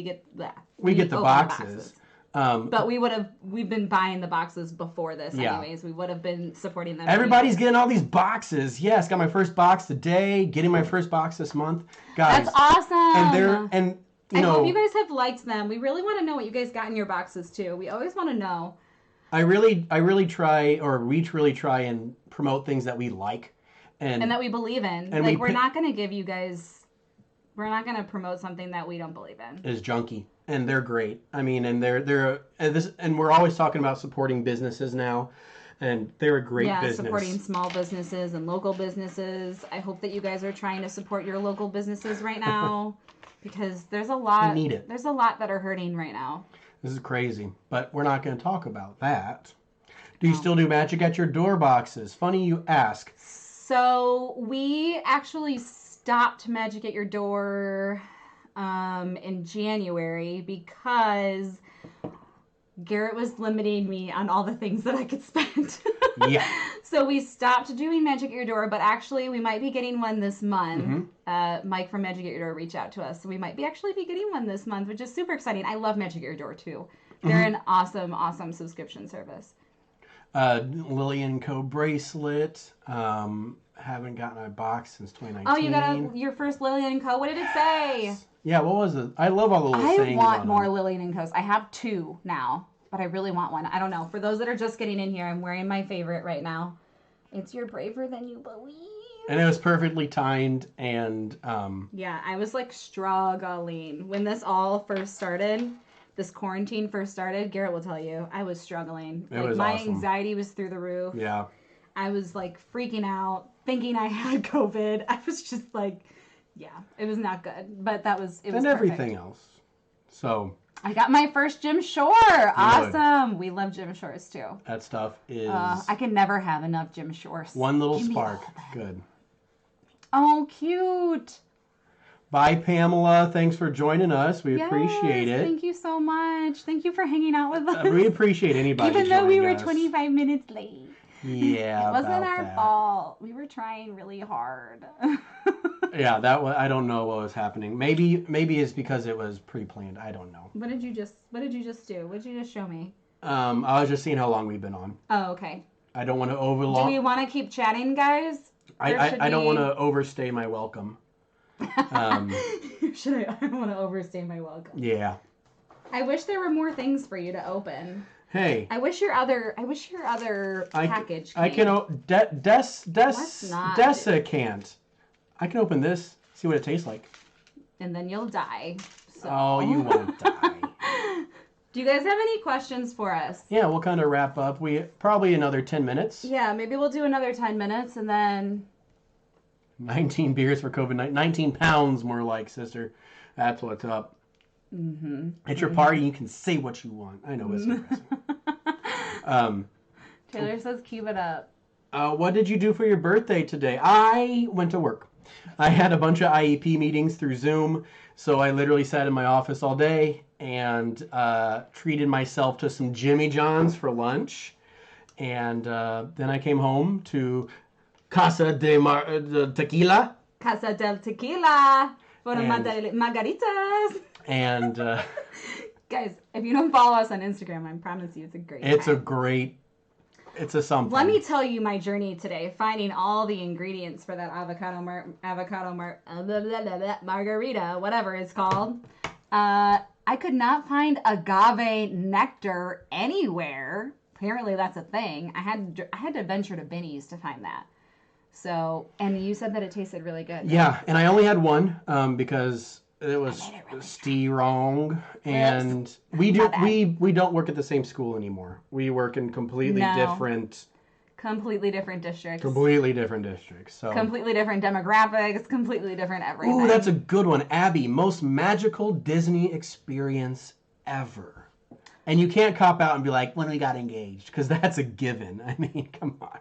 get that. We get the boxes. But we've been buying the boxes before this anyways. We would have been supporting them. Everybody's getting all these boxes. Yes, got my first box today, getting my first box this month. Guys. That's awesome. And I hope you guys have liked them. We really want to know what you guys got in your boxes too. We always want to know. I really try, or we really try and promote things that we like. And that we believe in. And we're not going to give you guys, we're not going to promote something that we don't believe in. Is junky. And they're great. I mean, and and we're always talking about supporting businesses now, and they're a great business. Yeah, supporting small businesses and local businesses. I hope that you guys are trying to support your local businesses right now, because there's a lot. We need it. There's a lot that are hurting right now. This is crazy, but we're not going to talk about that. Do you still do magic at your door boxes? Funny you ask. So we actually stopped Magic at Your Door in January because Garrett was limiting me on all the things that I could spend. Yeah. So we stopped doing Magic at Your Door, but actually we might be getting one this month. Mm-hmm. Mike from Magic at Your Door reached out to us. So we might actually be getting one this month, which is super exciting. I love Magic at Your Door too. They're an awesome subscription service. Lillian Co. bracelet. Haven't gotten a box since 2019. Oh, you got your first Lillian Co. What did it say? Yeah, what was it? I love all the little sayings. I want more Lillian & Co's. I have 2 now, but I really want one. I don't know. For those that are just getting in here, I'm wearing my favorite right now. It's You're Braver Than You Believe. And it was perfectly timed and... Yeah, I was like struggling. When this all first started, this quarantine first started, Garrett will tell you, I was struggling. It was my awesome. Anxiety was through the roof. Yeah. I was like freaking out, thinking I had COVID. I was just like... Yeah, it was not good, but it was and everything else. So I got my first Jim Shore. Awesome. We love Jim Shores too. That stuff is. I can never have enough Jim Shores. One little spark. Good. Oh, cute. Bye, Pamela. Thanks for joining us. We appreciate it. Thank you so much. Thank you for hanging out with us. We appreciate anybody. Even though we were 25 minutes late. Yeah, it wasn't our fault. We were trying really hard. Yeah, I don't know what was happening. Maybe it's because it was pre-planned. I don't know. What did you just do? What did you just show me? I was just seeing how long we've been on. Oh, okay. I don't want to overlong. Do we want to keep chatting, guys? I don't want to overstay my welcome. I don't want to overstay my welcome. Yeah. I wish there were more things for you to open. Hey. I wish your other package came. I can Dessa can't. I can open this, see what it tastes like. And then you'll die. So. Oh, you won't die. Do you guys have any questions for us? Yeah, we'll kind of wrap up. We probably another 10 minutes. Yeah, maybe we'll do another 10 minutes and then 19 beers for COVID-19. 19 pounds more like, sister. That's what's up. Mm-hmm. At your party, you can say what you want. I know it's aggressive. Taylor says, "Cue it up." What did you do for your birthday today? I went to work. I had a bunch of IEP meetings through Zoom, so I literally sat in my office all day and treated myself to some Jimmy John's for lunch. And then I came home to Casa de Tequila. Casa del Tequila for And- margaritas. And Guys, if you don't follow us on Instagram, I promise you it's a great it's a time. great, it's a something. Let me tell you my journey today, finding all the ingredients for that margarita, whatever it's called. I could not find agave nectar anywhere. Apparently that's a thing. I had to venture to Binny's to find that. So, and you said that it tasted really good. Yeah, and I only had one because it was strong, and we don't work at the same school anymore. We work in completely different districts. Completely different districts. So completely different demographics, completely different everything. Ooh, that's a good one. Abby, most magical Disney experience ever. And you can't cop out and be like, when we got engaged, because that's a given. I mean, come on.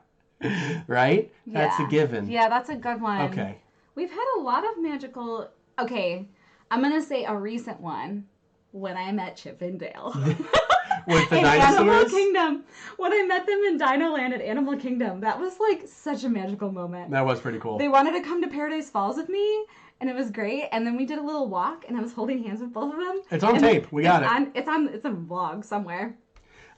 Right? Yeah. That's a given. Yeah, that's a good one. Okay. We've had a lot of magical... Okay, I'm going to say a recent one. When I met Chip and Dale. With the in dinosaurs? Animal Kingdom. When I met them in Dino Land at Animal Kingdom. That was like such a magical moment. That was pretty cool. They wanted to come to Paradise Falls with me, and it was great. And then we did a little walk, and I was holding hands with both of them. It's on tape. We got it. It's a vlog somewhere.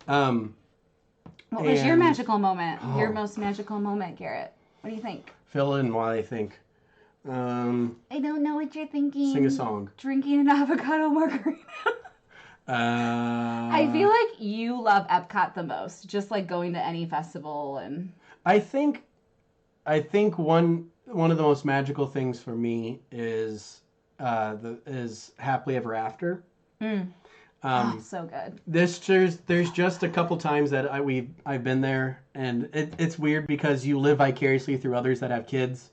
What was And- your magical moment? Oh. Your most magical moment, Garrett? What do you think? Fill in while I think. I don't know what you're thinking. Sing a song. Drinking an avocado margarita. I feel like you love Epcot the most, just like going to any festival and. I think one of the most magical things for me is Happily Ever After. So good. There's just a couple times that I've been there, and it's weird because you live vicariously through others that have kids,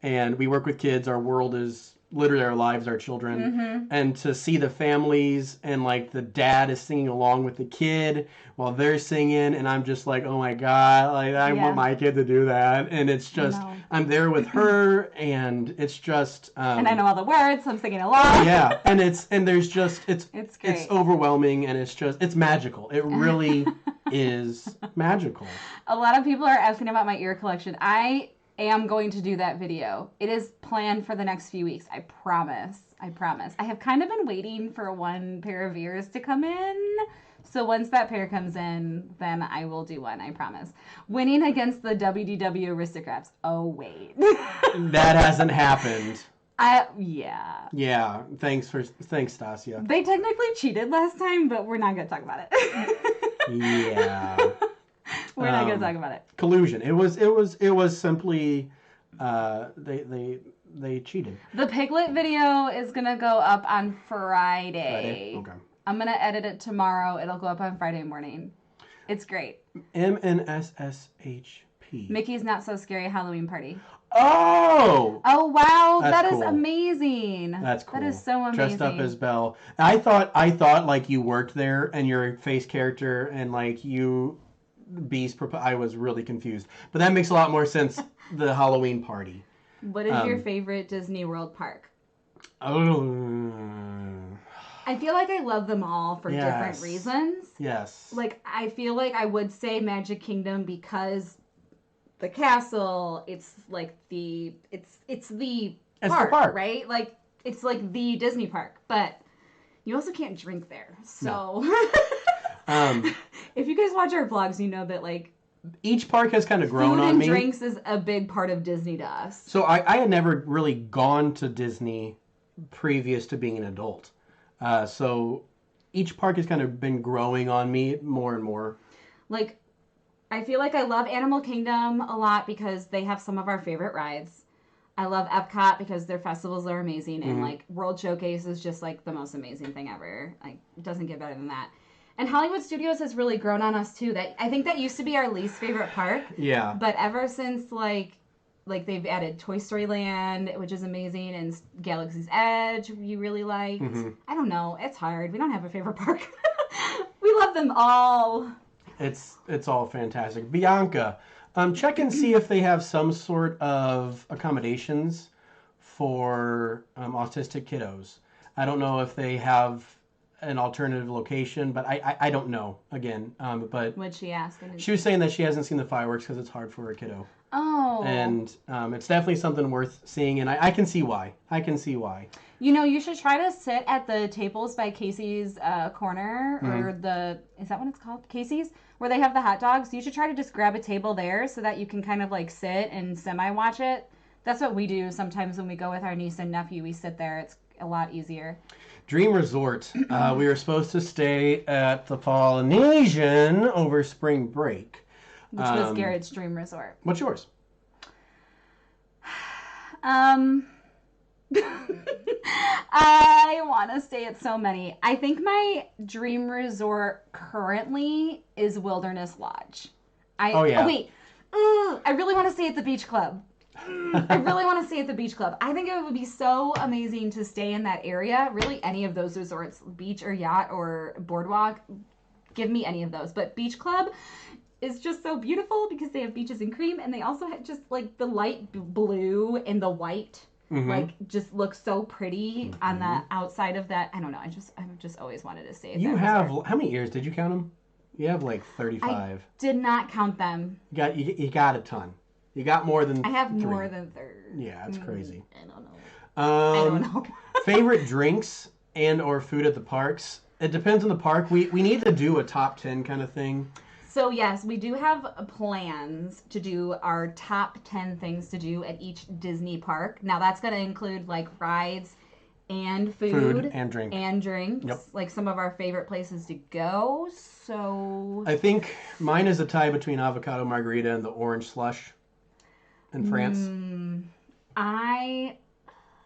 and we work with kids. Our world is literally our lives, our children, and to see the families and like the dad is singing along with the kid while they're singing, and I'm just like, oh my god, like I want my kid to do that, and it's just I'm there with her, and it's just and I know all the words, so I'm singing along. Yeah, and there's just it's great. It's overwhelming, and it's magical. It really is magical. A lot of people are asking about my ear collection. I am going to do that video. It is planned for the next few weeks. I promise. I have kind of been waiting for one pair of ears to come in. So once that pair comes in, then I will do one, I promise. Winning against the WDW Aristocrats. Oh, wait. That hasn't happened. Yeah. Yeah. Thanks, Stasia. They technically cheated last time, but we're not going to talk about it. Yeah. We're not going to talk about it. Collusion. It was simply they cheated. The Piglet video is going to go up on Friday. Okay. I'm going to edit it tomorrow. It'll go up on Friday morning. It's great. MNSSHP. Mickey's Not So Scary Halloween Party. Oh! Oh, wow. That's That is cool. amazing. That's cool. That is so amazing. Dressed up as Belle. I thought like you worked there and your face character and like you Beast. I was really confused. But that makes a lot more sense. The Halloween party. What is your favorite Disney World park? Oh. I feel like I love them all for different reasons. Yes. Like, I feel like I would say Magic Kingdom because the castle, it's like the park, right? Like, it's like the Disney park, but you also can't drink there. So, if you guys watch our vlogs, you know that, like, each park has kind of grown food on and me. drinks is a big part of Disney to us. So I had never really gone to Disney previous to being an adult. So each park has kind of been growing on me more and more. Like, I feel like I love Animal Kingdom a lot because they have some of our favorite rides. I love Epcot because their festivals are amazing. And, like, World Showcase is just, like, the most amazing thing ever. Like, it doesn't get better than that. And Hollywood Studios has really grown on us, too. I think that used to be our least favorite park. Yeah. But ever since, like they've added Toy Story Land, which is amazing, and Galaxy's Edge, you really liked. I don't know. It's hard. We don't have a favorite park. We love them all. It's all fantastic. Bianca, check and see if they have some sort of accommodations for autistic kiddos. I don't know if they have an alternative location, but I don't know, again. But What'd she ask? she was saying that she hasn't seen the fireworks because it's hard for a kiddo. Oh. And it's definitely something worth seeing, and I can see why. You know, you should try to sit at the tables by Casey's Corner, or is that what it's called? Casey's? Where they have the hot dogs. You should try to just grab a table there so that you can kind of like sit and semi-watch it. That's what we do sometimes when we go with our niece and nephew. We sit there. It's a lot easier. Dream Resort. We were supposed to stay at the Polynesian over spring break. Which was Garrett's dream resort. What's yours? I want to stay at so many. I think my dream resort currently is Wilderness Lodge. Oh, yeah. Oh, wait. I really want to stay at the Beach Club. I really want to stay at the Beach Club. I think it would be so amazing to stay in that area. Really, any of those resorts, beach or yacht or boardwalk, give me any of those. But Beach Club is just so beautiful because they have beaches and cream, and they also have just like the light blue and the white. Like, just looks so pretty on the outside of that. I don't know. I've just always wanted to stay at that resort. How many years? Did you count them? You have like 35. I did not count them. You got a ton. You got more than I have 3. more than 30. Yeah, it's crazy. I don't know. I don't know. Favorite drinks and or food at the parks? It depends on the park. We need to do a top 10 kind of thing. So yes, we do have plans to do our top 10 things to do at each Disney park. Now that's going to include like rides and food and drinks. Yep. Like some of our favorite places to go. So I think mine is a tie between avocado margarita and the orange slush in France.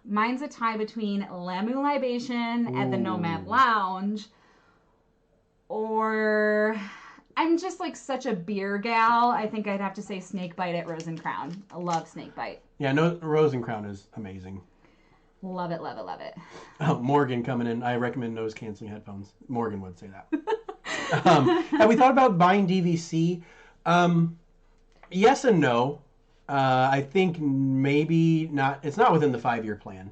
Mine's a tie between Lamu Libation at the Nomad Lounge, or I'm just like such a beer gal. I think I'd have to say Snakebite at Rose and Crown. I love Snakebite. Yeah, no, Rose and Crown is amazing. Love it, love it, love it. Oh, Morgan coming in. I recommend noise canceling headphones. Morgan would say that. Have we thought about buying DVC? Yes and no. I think maybe not. It's not within the 5-year plan.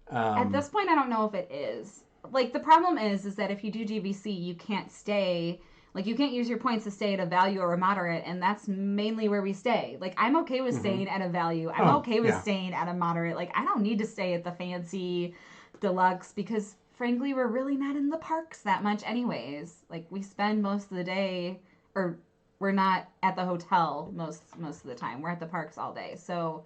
At this point, I don't know if it is. Like, the problem is that if you do DVC, you can't stay. Like, you can't use your points to stay at a value or a moderate, and that's mainly where we stay. Like, I'm okay with staying at a value. I'm okay with staying at a moderate. Like, I don't need to stay at the fancy deluxe because, frankly, we're really not in the parks that much anyways. Like, we spend most of the day, or we're not at the hotel most of the time. We're at the parks all day. So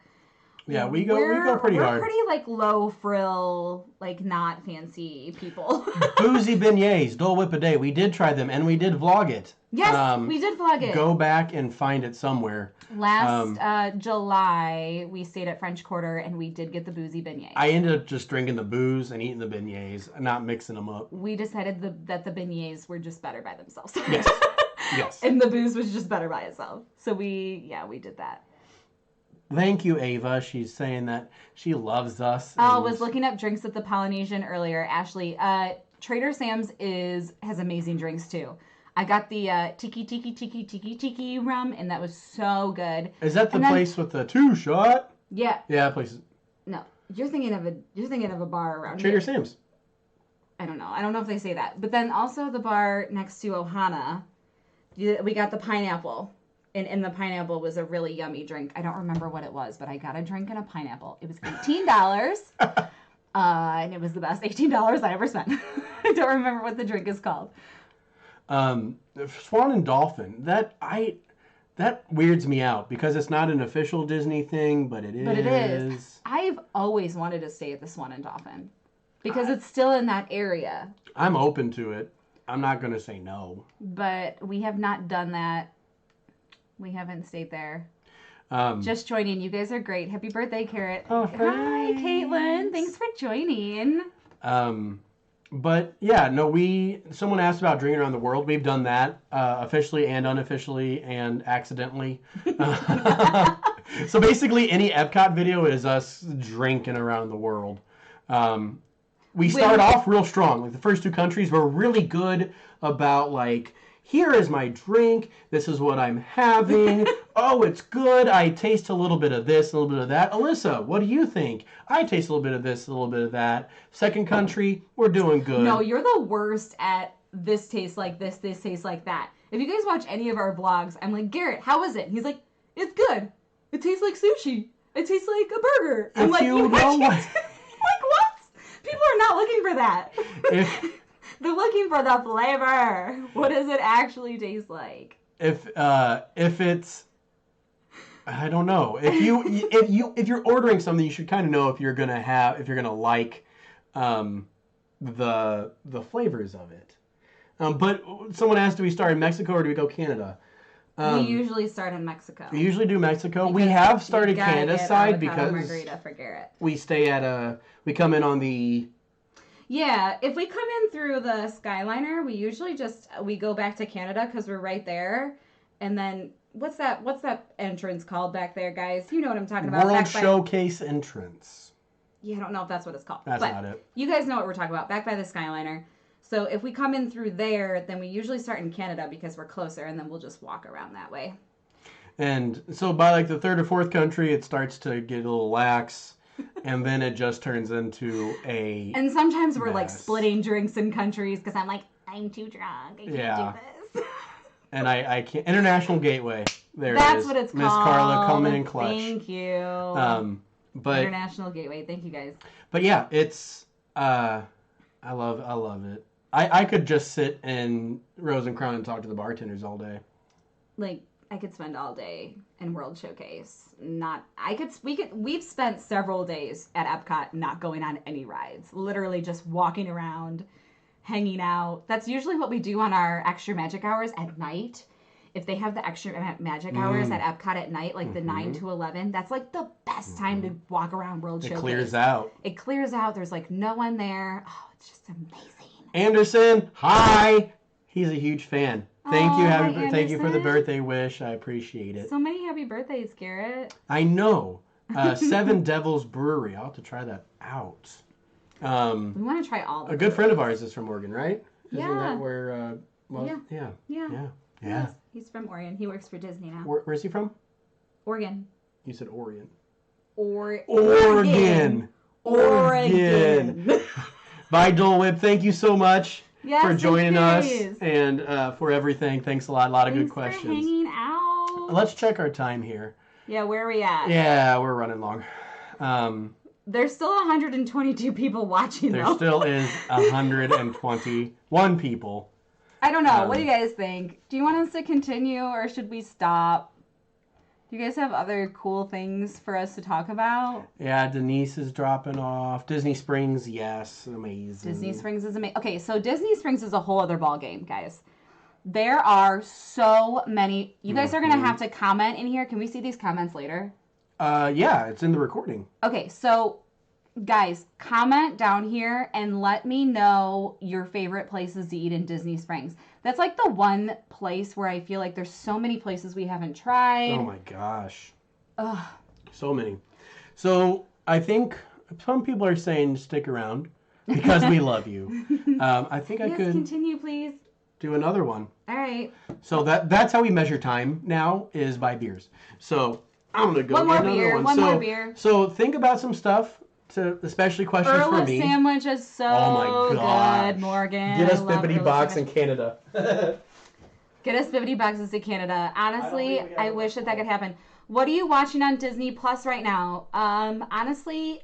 yeah, we go pretty hard. We're pretty like low frill, like not fancy people. Boozy beignets, Dole Whip a day. We did try them and we did vlog it. Yes, we did vlog it. Go back and find it somewhere. Last July, we stayed at French Quarter and we did get the boozy beignets. I ended up just drinking the booze and eating the beignets, not mixing them up. We decided that the beignets were just better by themselves. Yes. Yes. And the booze was just better by itself. So we did that. Thank you, Ava. She's saying that she loves us. I was looking up drinks at the Polynesian earlier. Ashley, Trader Sam's has amazing drinks too. I got the tiki rum, and that was so good. Is that the place with the 2-shot? Yeah. Yeah, that place. No, you're thinking of a bar around Trader here. Sam's. I don't know if they say that. But then also the bar next to Ohana, we got the pineapple. And in the pineapple was a really yummy drink. I don't remember what it was, but I got a drink and a pineapple. It was $18. And it was the best $18 I ever spent. I don't remember what the drink is called. Swan and Dolphin. That weirds me out because it's not an official Disney thing, but it is. But it is. I've always wanted to stay at the Swan and Dolphin because it's still in that area. I'm open to it. I'm not going to say no. But we have not done that. We haven't stayed there. Just joining. You guys are great. Happy birthday, Garrett. Oh, hi, Caitlin. Thanks for joining. But yeah, no, someone asked about Drinking Around the World. We've done that officially and unofficially and accidentally. So basically any Epcot video is us drinking around the world. We start off real strong. Like the first 2 countries were really good about like, here is my drink. This is what I'm having. Oh, it's good. I taste a little bit of this, a little bit of that. Alyssa, what do you think? I taste a little bit of this, a little bit of that. Second country, we're doing good. No, you're the worst at this tastes like this tastes like that. If you guys watch any of our vlogs, I'm like, Garrett, how is it? He's like, it's good. It tastes like sushi. It tastes like a burger. I'm If like, you know what? like, what? People are not looking for that. They're looking for the flavor. What does it actually taste like? If it's, I don't know. If you're ordering something, you should kind of know if you're gonna like the flavors of it. But someone asked, do we start in Mexico or do we go Canada? We usually start in Mexico. We usually do Mexico. Because we have started you gotta Canada's get side avocado because margarita for Garrett. we stay at we come in on the. Yeah, if we come in through the Skyliner, we usually we go back to Canada because we're right there. And then what's that entrance called back there, guys? You know what I'm talking about. World Showcase entrance. Yeah, I don't know if that's what it's called. That's not it. You guys know what we're talking about. Back by the Skyliner. So if we come in through there, then we usually start in Canada because we're closer, and then we'll just walk around that way. And so by like the third or fourth country, it starts to get a little lax, and then it just turns into a. And sometimes we're like mess. splitting drinks in countries because I'm like, I'm too drunk. I can't do this. And I can't. International Gateway. There That's it is. what it's Miss called. Carla coming in clutch. Thank you. But International Gateway. Thank you, guys. But yeah, it's I love it. I could just sit in Rose and Crown and talk to the bartenders all day. Like, I could spend all day in World Showcase. We've spent several days at Epcot not going on any rides. Literally just walking around, hanging out. That's usually what we do on our extra magic hours at night. If they have the extra magic hours at Epcot at night, like the 9 to 11, that's like the best time to walk around World Showcase. It clears out. It clears out. There's like no one there. Oh, it's just amazing. Anderson, hi. He's a huge fan. Thank you. Hi, Thank you for the Anderson. birthday wish. I appreciate it. So many happy birthdays, Garrett. I know. Seven Devils Brewery. I'll have to try that out. We want to try all the A good friend of ours is from Oregon, right? Isn't Yeah. that where? Yeah. Yeah. He's from Oregon. He works for Disney now. Where's he from? Oregon. You said Oregon. Oregon. Bye, Dole Whip. Thank you so much for joining us guys. and for everything. Thanks a lot. A lot of good Thanks questions. for hanging out. Let's check our time here. Yeah, where are we at? Yeah, we're running long. There's still 122 people watching, There though. still is 121 people. I don't know. What do you guys think? Do you want us to continue or should we stop? Do you guys have other cool things for us to talk about? Yeah, Denise is dropping off. Disney Springs, yes, amazing. Disney Springs is amazing. Okay, so Disney Springs is a whole other ball game, guys. There are so many. You guys are going to have to comment in here. Can we see these comments later? Yeah, it's in the recording. Okay, so guys, comment down here and let me know your favorite places to eat in Disney Springs. That's like the one place where I feel like there's so many places we haven't tried. Oh my gosh. Ugh. So many. So I think some people are saying stick around because we love you. I think I could continue, please. do another one. All right. So that's how we measure time now is by beers. So I'm gonna go One more get another beer. one. One so, more beer. So think about some stuff. Especially questions for Earl me. sandwich is so Oh my gosh. good, Morgan. Get us I love Bibbidi Earl Box in sandwich. Canada. Get us Bibbidi Boxes to Canada. Honestly, think we have I wish that could happen. What are you watching on Disney Plus right now? Honestly,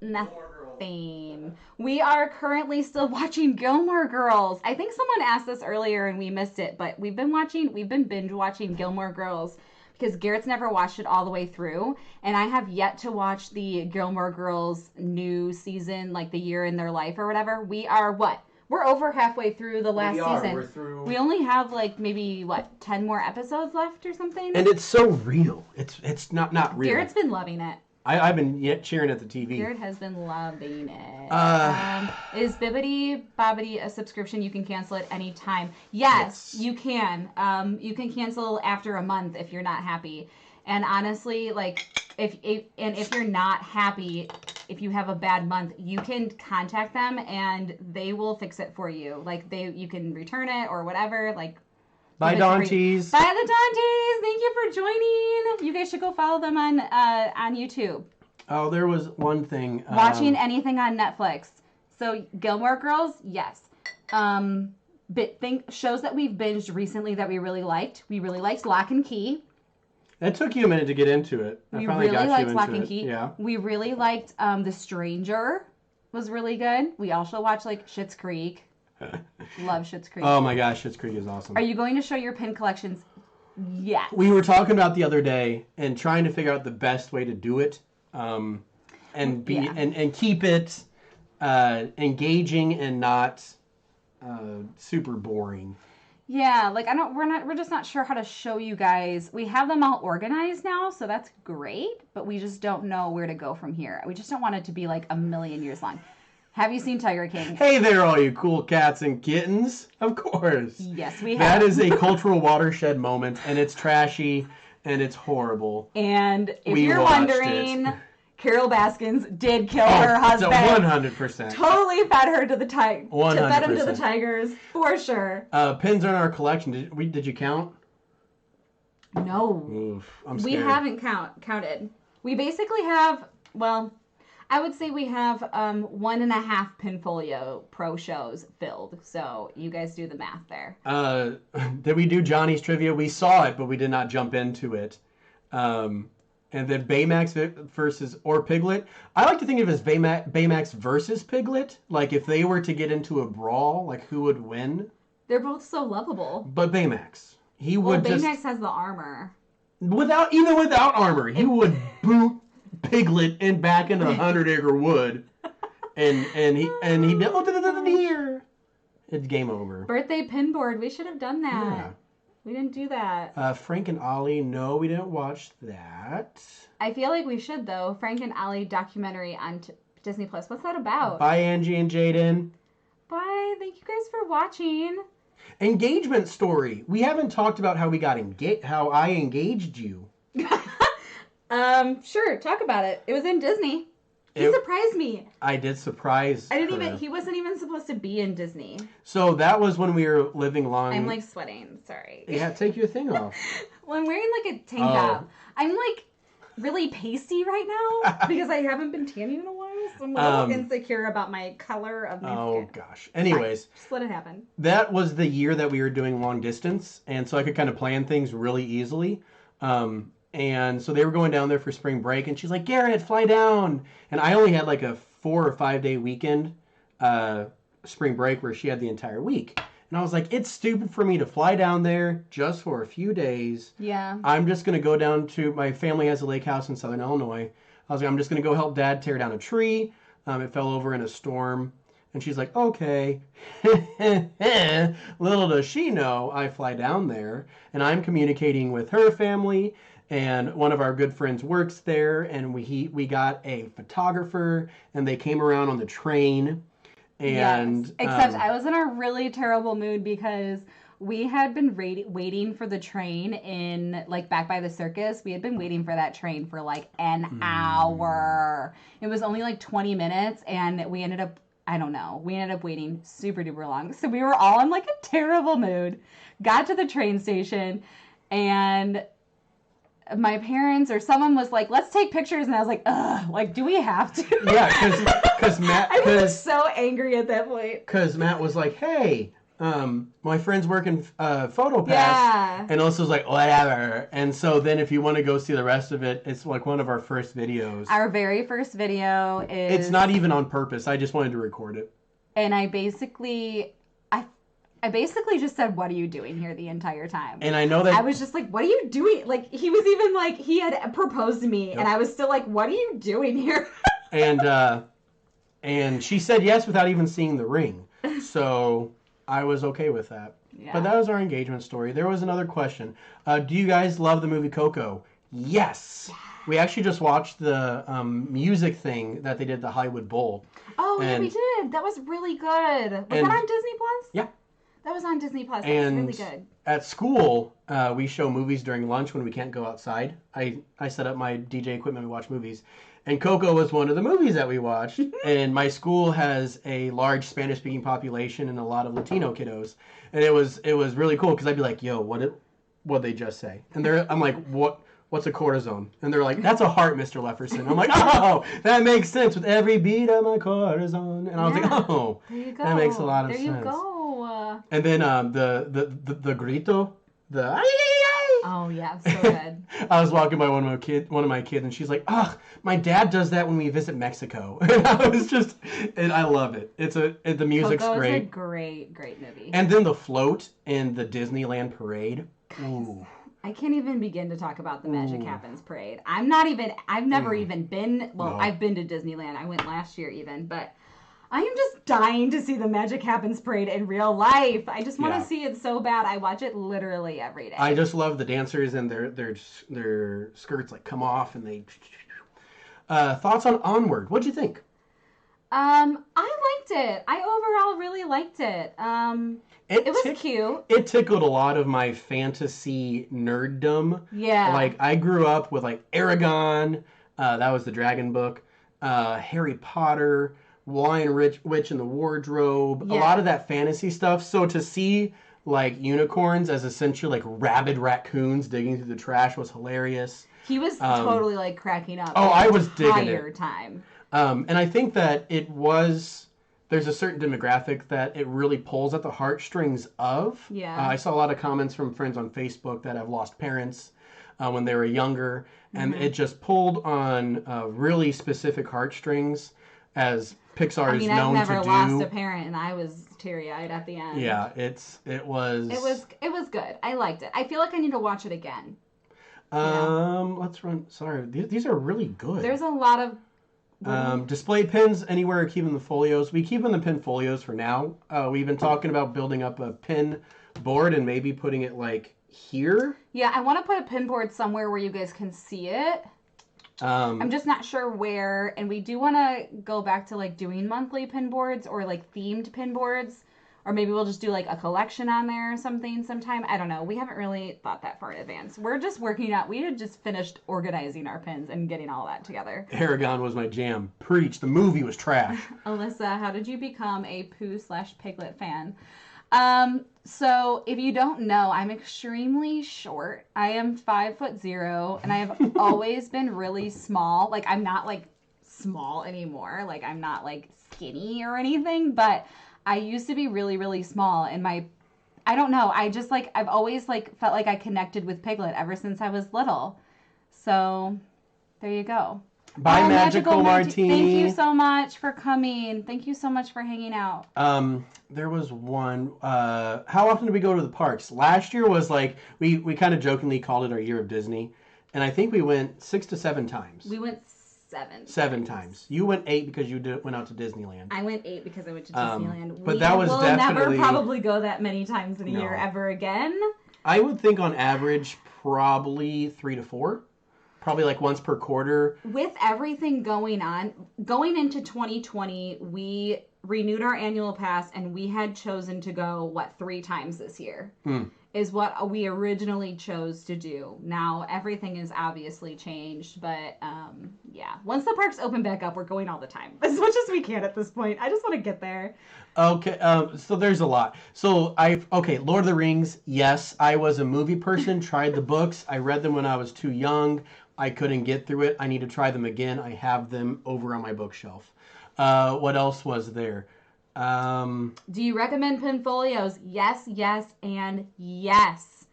nothing. We are currently still watching Gilmore Girls. I think someone asked this earlier and we missed it, but we've been binge watching Gilmore Girls because Garrett's never watched it all the way through, and I have yet to watch the Gilmore Girls new season, like the year in their life or whatever. We are what? We're over halfway through the last season. We're through. We only have like maybe 10 more episodes left or something. And it's so real. It's not real. Garrett's been loving it. I've been cheering at the TV. Garrett has been loving it. Is Bibbidi Bobbidi a subscription you can cancel at any time? Yes, you can. You can cancel after a month if you're not happy. And honestly, like if you're not happy, if you have a bad month, you can contact them and they will fix it for you. Like you can return it or whatever. Like. Bye, Dantes. Bye, the Dantes. Thank you for joining. You guys should go follow them on YouTube. Oh, there was one thing. Watching anything on Netflix. So Gilmore Girls, yes. Shows that we've binged recently that we really liked. We really liked Lock and Key. It took you a minute to get into it. I We finally really got liked you Lock into and it. Key. Yeah. We really liked The Stranger. Was really good. We also watched like Schitt's Creek. Love Schitt's Creek. Oh my gosh, Schitt's Creek is awesome. Are you going to show your pin collections? Yes. We were talking about the other day and trying to figure out the best way to do it, and keep it engaging and not super boring. Yeah, like we're just not sure how to show you guys. We have them all organized now, so that's great, but we just don't know where to go from here. We just don't want it to be like a million years long. Have you seen Tiger King? Hey there, all you cool cats and kittens. Of course. Yes, we have. That is a cultural watershed moment, and it's trashy, and it's horrible. And if you're wondering, Carol Baskins did kill her husband. 100%. Totally fed her to the tiger. 100%. Fed him to the tigers, for sure. Pins are in our collection. Did you count? No. Oof, I'm scared. We haven't counted. We basically have, well, I would say we have 1.5 Pinfolio Pro shows filled. So you guys do the math there. Did we do Johnny's trivia? We saw it, but we did not jump into it. And then Baymax versus or Piglet. I like to think of it as Baymax versus Piglet. Like if they were to get into a brawl, like who would win? They're both so lovable. But Baymax, Baymax has the armor. Without armor, he would boot Piglet and back into 100-acre wood, and he here. It's game over. Birthday pin board. We should have done that. Yeah. We didn't do that. Frank and Ollie. No, we didn't watch that. I feel like we should though. Frank and Ollie documentary on Disney Plus. What's that about? Bye, Angie and Jaden. Bye. Thank you guys for watching. Engagement story. We haven't talked about how we got how I engaged you. Sure. Talk about it. It was in Disney. He surprised me. I did surprise her. He wasn't even supposed to be in Disney. So that was when we were living long. I'm like sweating. Sorry. Yeah, take your thing off. Well, I'm wearing like a tank top. I'm like really pasty right now because I haven't been tanning in a while. So I'm a little insecure about my color of my skin. Oh gosh. Anyways. Just let it happen. That was the year that we were doing long distance. And so I could kind of plan things really easily. And so they were going down there for spring break, and she's like, Garrett, fly down. And I only had like a 4 or 5 day weekend spring break where she had the entire week. And I was like, it's stupid for me to fly down there just for a few days. Yeah. I'm just going to go down to, my family has a lake house in Southern Illinois. I was like, I'm just going to go help Dad tear down a tree. It fell over in a storm. And she's like, okay. Little does she know, I fly down there, and I'm communicating with her family. And one of our good friends works there, and we got a photographer, and they came around on the train. And yes. Except I was in a really terrible mood because we had been waiting for the train in, like, back by the circus. We had been waiting for that train for, like, an hour. It was only, like, 20 minutes, and we ended up, I don't know, we ended up waiting super duper long. So we were all in, like, a terrible mood. Got to the train station, and my parents or someone was like, let's take pictures. And I was like, ugh, like, do we have to? Yeah, because Matt... I was so angry at that point. Because Matt was like, hey, my friend's working PhotoPass. Yeah. And Alyssa was like, whatever. And so then if you want to go see the rest of it, it's like one of our first videos. Our very first video is... It's not even on purpose. I just wanted to record it. And I basically just said, what are you doing here the entire time? And I know that... I was just like, what are you doing? Like, he was even like, he had proposed to me. Yep. And I was still like, what are you doing here? And she said yes without even seeing the ring. So I was okay with that. Yeah. But that was our engagement story. There was another question. Do you guys love the movie Coco? Yes. We actually just watched the music thing that they did at the Hollywood Bowl. Oh, yeah, we did. That was really good. Was that on Disney Plus? Yeah. That was on Disney Plus. That was really good. At school, we show movies during lunch when we can't go outside. I set up my DJ equipment, we watch movies. And Coco was one of the movies that we watched. And my school has a large Spanish-speaking population and a lot of Latino kiddos. And it was really cool because I'd be like, yo, what'd they just say? And I'm like, what's a cortisone? And they're like, that's a heart, Mr. Lefferson. I'm like, oh, that makes sense with every beat of my cortisone. And I was like, oh, that makes a lot of sense. There you go. And then the grito, Oh yeah, so good. I was walking by one of my kids, and she's like, "Ugh, my dad does that when we visit Mexico." And I love it. The music's Coco great. is a great movie. And then the float in the Disneyland parade. Ooh. I can't even begin to talk about the Magic Happens parade. I've never even been, well, no. I've been to Disneyland. I went last year even, but I am just dying to see the Magic Happens parade in real life. I just want to see it so bad. I watch it literally every day. I just love the dancers and their skirts like come off and they... thoughts on Onward. What'd you think? I liked it. I overall really liked it. It was cute. It tickled a lot of my fantasy nerddom. Yeah. Like, I grew up with, like, Aragon. That was the dragon book. Harry Potter. Lion Witch in the Wardrobe. Yeah. A lot of that fantasy stuff. So to see, like, unicorns as essentially, like, rabid raccoons digging through the trash was hilarious. He was totally, like, cracking up. Oh, I was digging it. The entire time. And I think that there's a certain demographic that it really pulls at the heartstrings of. Yeah. I saw a lot of comments from friends on Facebook that have lost parents when they were younger, and it just pulled on really specific heartstrings, as Pixar is known to do. I've never lost a parent, and I was teary-eyed at the end. Yeah, it was good. I liked it. I feel like I need to watch it again. Let's run. Sorry, these are really good. There's a lot of display pins anywhere, keeping the folios. We keep in the pin folios for now. We've been talking about building up a pin board and maybe putting it like here. Yeah, I want to put a pin board somewhere where you guys can see it. I'm just not sure where, and we do want to go back to like doing monthly pin boards or like themed pin boards, or maybe we'll just do like a collection on there or something sometime. I don't know. We haven't really thought that far in advance. We're just working out. We had just finished organizing our pins and getting all that together. Aragon was my jam. Preach. The movie was trash. Alyssa, how did you become a Pooh/Piglet fan? So if you don't know, I'm extremely short. I am 5'0", and I have always been really small. Like, I'm not like small anymore. Like, I'm not like skinny or anything, but I used to be really, really small, and I don't know, I just like, I've always like felt like I connected with Piglet ever since I was little. So there you go. Bye, Magical Martini. Thank you so much for coming. Thank you so much for hanging out. There was one, how often do we go to the parks? Last year was like, we kind of jokingly called it our year of Disney, and I think we went 6 to 7 times. We went 7. 7 times. You went 8 because you went out to Disneyland. I went 8 because I went to Disneyland. But that was definitely... We'll never probably go that many times in a year ever again. I would think on average probably 3 to 4. Probably like once per quarter. With everything going on, going into 2020, we renewed our annual pass, and we had chosen to go, 3 times this year? Is what we originally chose to do. Now, everything has obviously changed, but yeah. Once the parks open back up, we're going all the time. As much as we can at this point. I just want to get there. Okay, so there's a lot. So, Lord of the Rings, yes. I was a movie person, tried the books. I read them when I was too young. I couldn't get through it. I need to try them again. I have them over on my bookshelf. What else was there? Do you recommend pin folios? Yes, yes, and yes.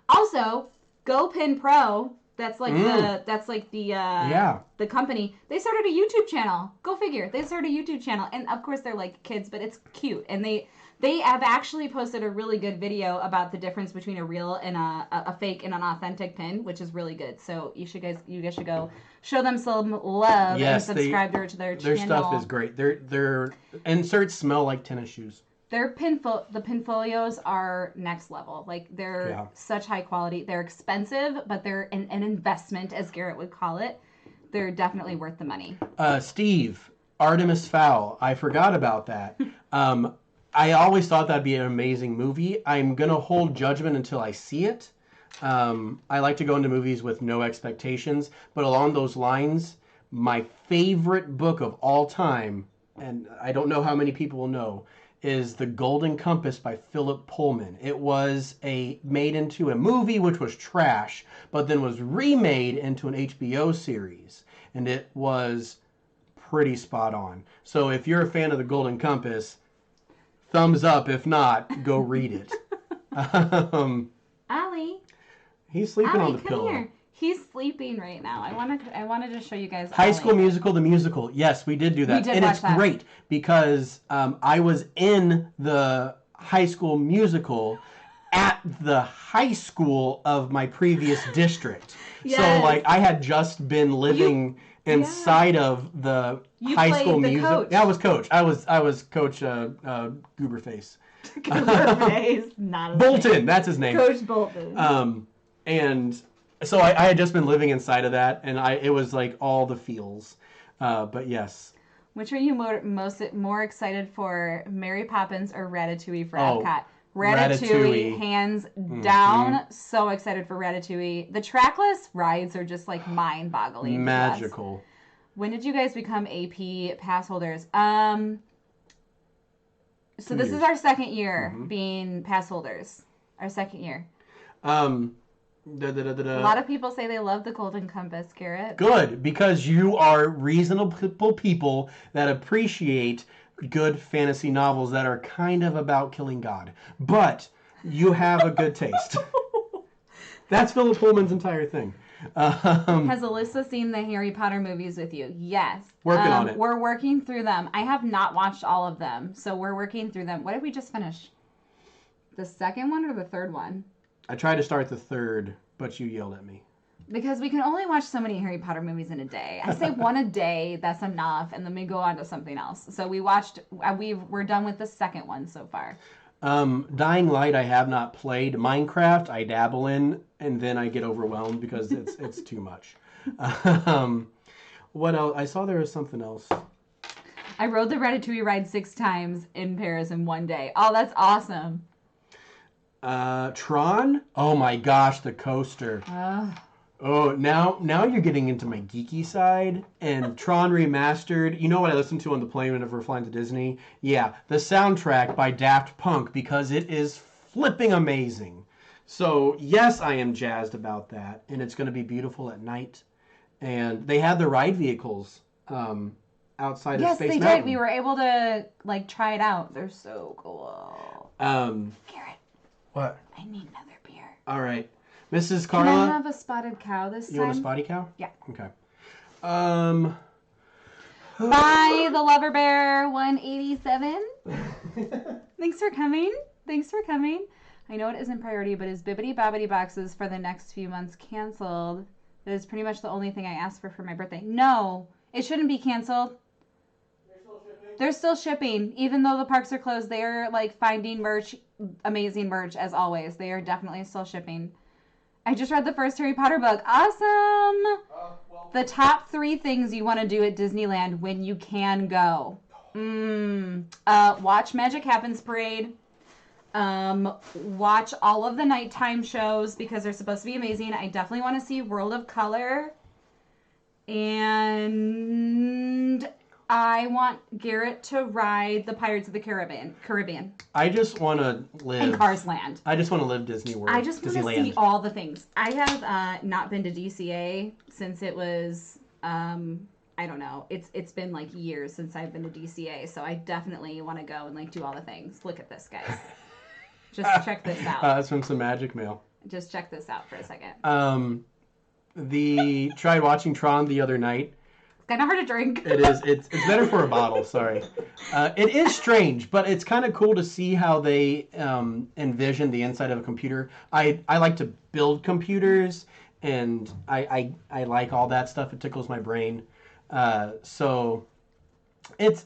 Also, Go Pin Pro. That's like the company. They started a YouTube channel. Go figure. They started a YouTube channel, and of course they're like kids, but it's cute. And they have actually posted a really good video about the difference between a real and a fake and an authentic pin, which is really good. So you guys should go show them some love and subscribe to their channel. Their stuff is great. Their inserts smell like tennis shoes. The pin folios are next level. Like, they're such high quality. They're expensive, but they're an investment, as Garrett would call it. They're definitely worth the money. Steve, Artemis Fowl. I forgot about that. I always thought that'd be an amazing movie. I'm going to hold judgment until I see it. I like to go into movies with no expectations. But along those lines, my favorite book of all time, and I don't know how many people will know, is The Golden Compass by Philip Pullman. It was made into a movie, which was trash, but then was remade into an HBO series. And it was pretty spot on. So if you're a fan of The Golden Compass, thumbs up. If not, go read it. Allie. He's sleeping on the come pillow. here. He's sleeping right now. I wanted to show you guys. High School Musical, the musical. Yes, we did do that. We did and watch it's that. great because I was in the High School Musical at the high school of my previous district. Yes. So like I had just been living inside of the High School Musical. Coach. Yeah, I was coach. I was Coach Gooberface. Gooberface, not Bolton, name. that's his name. Coach Bolton. And so I had just been living inside of that, and it was like all the feels. But yes. Which are you more excited for, Mary Poppins or Ratatouille for Epcot? Ratatouille, hands down. So excited for Ratatouille. The trackless rides are just like mind-boggling. Magical. When did you guys become AP pass holders? So this is our second year being pass holders. Our second year. A lot of people say they love the Golden Compass, Garrett. Good, because you are reasonable people that appreciate good fantasy novels that are kind of about killing God. But you have a good taste. That's Philip Pullman's entire thing. Has Alyssa seen the Harry Potter movies with you? Yes. Working on it. We're working through them. I have not watched all of them, so we're working through them. What did we just finish? The second one or the third one? I tried to start the third, but you yelled at me. Because we can only watch so many Harry Potter movies in a day. I say one a day, that's enough, and then we go on to something else. So we're done with the second one so far. Dying Light I have not played. Minecraft I dabble in, and then I get overwhelmed because it's too much. What else? I saw there was something else. I rode the Ratatouille ride 6 times in Paris in one day. Oh, that's awesome. Tron? Oh my gosh, the coaster. Oh, now you're getting into my geeky side. And Tron Remastered. You know what I listened to on the plane whenever we're flying to Disney? Yeah, the soundtrack by Daft Punk, because it is flipping amazing. So, yes, I am jazzed about that. And it's going to be beautiful at night. And they had the ride vehicles outside of Space Mountain. Yes, they did. We were able to, try it out. They're so cool. Garrett. What? I need another beer. All right. Mrs. Carla? Can I have a spotted cow this time? You want a spotty cow? Yeah. Okay. Bye, the Lover Bear 187. Thanks for coming. I know it isn't priority, but is Bibbidi Bobbidi boxes for the next few months canceled? That is pretty much the only thing I asked for my birthday. No, it shouldn't be canceled. They're still shipping. Even though the parks are closed, they are finding merch, amazing merch as always. They are definitely still shipping. I just read the first Harry Potter book. Awesome! The top 3 things you want to do at Disneyland when you can go. Watch Magic Happens Parade. Watch all of the nighttime shows because they're supposed to be amazing. I definitely want to see World of Color. And I want Garrett to ride the Pirates of the Caribbean. I just want to live. And Cars Land. I just want to live Disney World. I just want to see all the things. I have not been to DCA since it was, I don't know. It's been years since I've been to DCA. So I definitely want to go and do all the things. Look at this, guys. Just check this out. That's from some Magic Mail. Just check this out for a second. Tried watching Tron the other night. Kind of hard to drink. It is. It's better for a bottle. Sorry. It is strange, but it's kind of cool to see how they envision the inside of a computer. I like to build computers, and I like all that stuff. It tickles my brain. So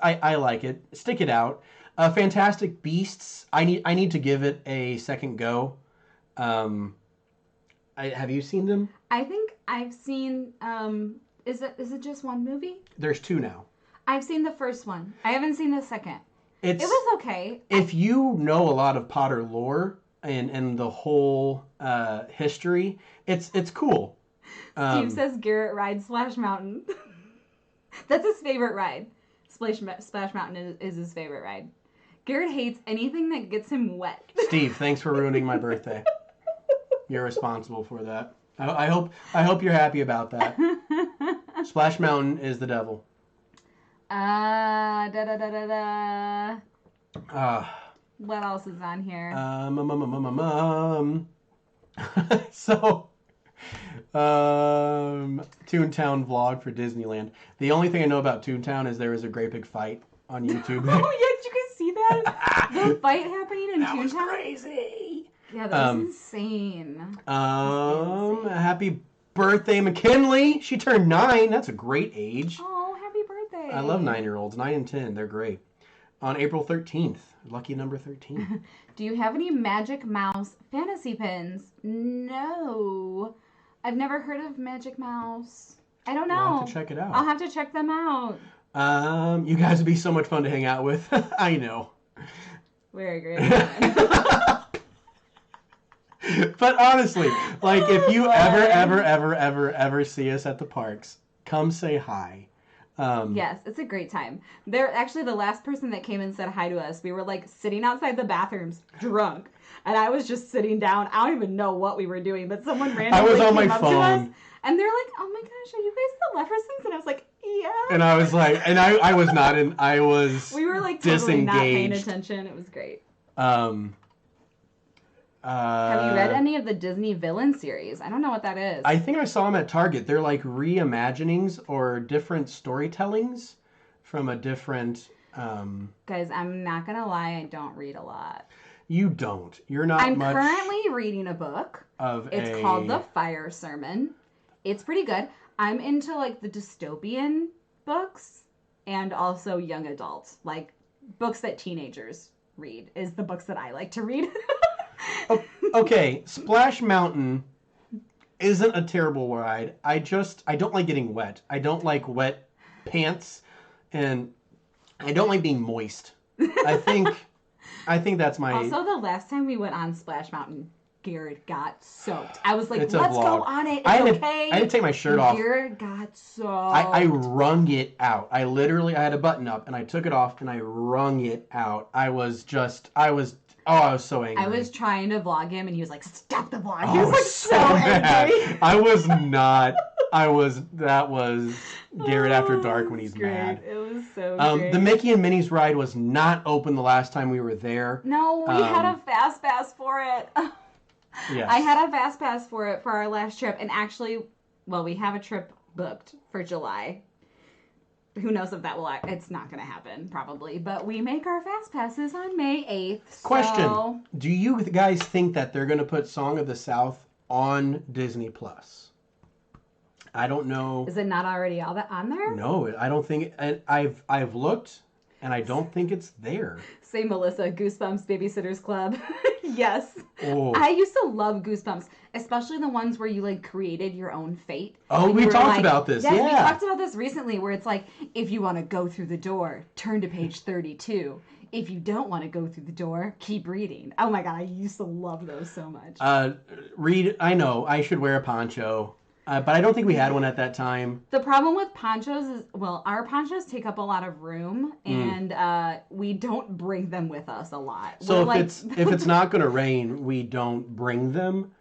I like it. Stick it out. Fantastic Beasts. I need to give it a second go. Have you seen them? I think I've seen. Is it just one movie? There's 2 now. I've seen the first one. I haven't seen the second. It was okay. If you know a lot of Potter lore and the whole history, it's cool. Steve says Garrett rides Splash Mountain. That's his favorite ride. Splash Mountain is his favorite ride. Garrett hates anything that gets him wet. Steve, thanks for ruining my birthday. You're responsible for that. I hope you're happy about that. Splash Mountain is the devil. What else is on here? So Toontown vlog for Disneyland. The only thing I know about Toontown is there was a great big fight on YouTube. Oh, yeah, did you guys see that? The fight happening in That Toontown? was crazy. Yeah, that was insane. Happy birthday, McKinley. She turned 9. That's a great age. Oh, happy birthday. I love 9-year-olds. 9 and 10. They're great. On April 13th. Lucky number 13. Do you have any Magic Mouse fantasy pins? No. I've never heard of Magic Mouse. I don't know. I'll have to check it out. I'll have to check them out. You guys would be so much fun to hang out with. I know. Very great. But honestly, like if you ever see us at the parks, come say hi. Yes, it's a great time. They're actually the last person that came and said hi to us. We were like sitting outside the bathrooms, drunk, and I was just sitting down. I don't even know what we were doing, but someone randomly came up to us, and they're like, "Oh my gosh, are you guys the Leffersons?" And I was like, "Yeah." And I was like, I was not in. I was. We were like disengaged. totally not paying attention. It was great. Have you read any of the Disney villain series? I don't know what that is. I think I saw them at Target. They're like reimaginings or different storytellings from a different... Guys, I'm not going to lie, I don't read a lot. You don't. You're not I'm much... currently reading a book. It's called The Fire Sermon. It's pretty good. I'm into like the dystopian books and also young adults. Like books that teenagers read is the books that I like to read. Okay, Splash Mountain isn't a terrible ride. I don't like getting wet. I don't like wet pants, and I don't like being moist. I think that's my... Also, the last time we went on Splash Mountain, Garrett got soaked. I was like, It's let's a go vlog. on it. It's okay. I had to take my shirt off. Garrett got soaked. I wrung it out. I had a button up, and I took it off, and I wrung it out. I was so angry. I was trying to vlog him, and he was like, stop the vlog. Oh, He was like so angry. I was not. That was Garrett After Dark when he's mad. It was so great. The Mickey and Minnie's ride was not open the last time we were there. No, we had a fast pass for it. Yes. I had a fast pass for it for our last trip, and actually, well, we have a trip booked for July. Who knows if that will... It's not going to happen, probably. But we make our fast passes on May 8th. Question. Do you guys think that they're going to put Song of the South on Disney+? I don't know. Is it not already all that on there? No, I don't think... I've looked, and I don't think it's there. Say Melissa, Goosebumps Babysitters Club. Yes. Oh. I used to love Goosebumps, especially the ones where you like created your own fate. Oh, we talked about this. Yes, yeah. We talked about this recently where it's like, if you want to go through the door, turn to page 32. If you don't want to go through the door, keep reading. Oh my God, I used to love those so much. I know, I should wear a poncho. But I don't think we had one at that time. The problem with ponchos is, well, our ponchos take up a lot of room, and we don't bring them with us a lot. So if it's not going to rain, we don't bring them.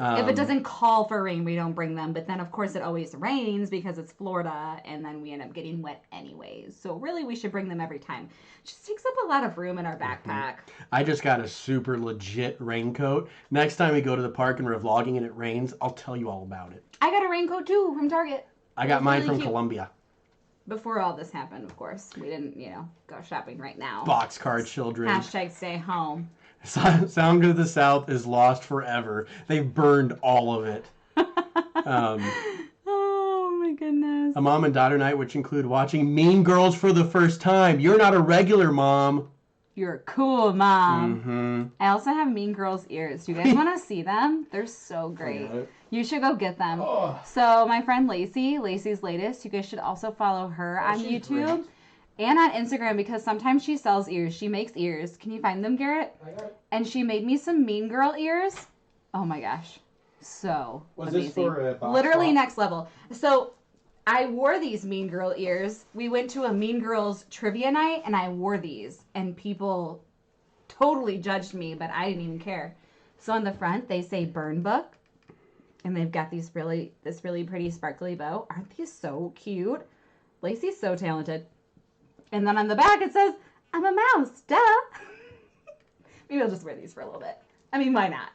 If it doesn't call for rain, we don't bring them. But then, of course, it always rains because it's Florida, and then we end up getting wet anyways. So really, we should bring them every time. It just takes up a lot of room in our backpack. I just got a super legit raincoat. Next time we go to the park and we're vlogging and it rains, I'll tell you all about it. I got a raincoat, too, from Target. I got mine from Columbia. Before all this happened, of course. We didn't, go shopping right now. Boxcar children. Hashtag stay home. Sound of the South is lost forever. They've burned all of it. Oh my goodness. A mom and daughter night, which include watching Mean Girls for the first time. You're not a regular mom. You're a cool mom. Mm-hmm. I also have Mean Girls ears. Do you guys want to see them? They're so great. You should go get them. Oh. So my friend Lacey's Latest, you guys should also follow her on YouTube. Great. And on Instagram, because sometimes she sells ears. She makes ears. Can you find them, Garrett? I got it. And she made me some Mean Girl ears. Oh my gosh. So amazing. This for a box literally swap? Next level. So I wore these Mean Girl ears. We went to a Mean Girls trivia night, and I wore these. And people totally judged me, but I didn't even care. So on the front, they say Burn Book. And they've got this really pretty sparkly bow. Aren't these so cute? Lacey's so talented. And then on the back it says, I'm a mouse, duh. Maybe I'll just wear these for a little bit. I mean, why not?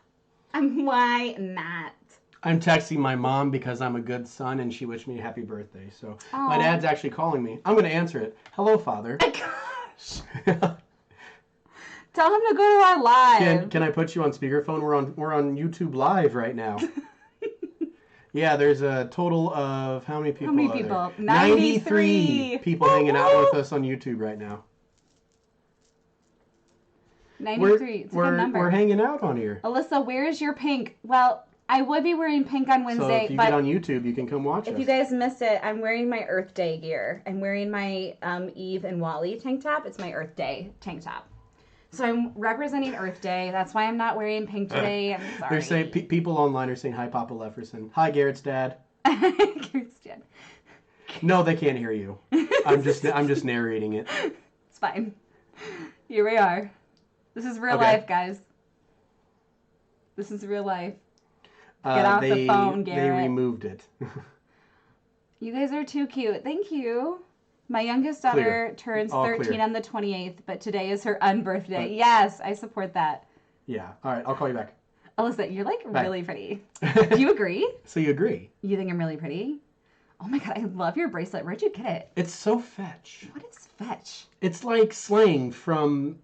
Why not? I'm texting my mom because I'm a good son, and she wished me a happy birthday. So my dad's actually calling me. I'm going to answer it. Hello, Father. Oh my gosh. Tell him to go to our live. Can I put you on speakerphone? We're on YouTube Live right now. Yeah, there's a total of how many people? How many people? There? 93 people hanging out with us on YouTube right now. 93. It's a good number. We're hanging out on here. Alyssa, where is your pink? Well, I would be wearing pink on Wednesday. So if you get on YouTube, you can come watch us. If you guys missed it, I'm wearing my Earth Day gear. I'm wearing my Eve and Wally tank top. It's my Earth Day tank top. So I'm representing Earth Day. That's why I'm not wearing pink today. I'm sorry. They're saying people online are saying hi, Papa Lefferson. Hi, Garrett's dad. Garrett's dad. No, they can't hear you. I'm just narrating it. It's fine. Here we are. This is real life, guys. This is real life. Get off the phone, Garrett. They removed it. You guys are too cute. Thank you. My youngest daughter turns 13 on the 28th, but today is her unbirthday. Yes, I support that. Yeah. All right, I'll call you back. Alyssa, you're like really pretty. Do you agree? So you agree? You think I'm really pretty? Oh my god, I love your bracelet. Where'd you get it? It's so fetch. What is fetch? It's like slang from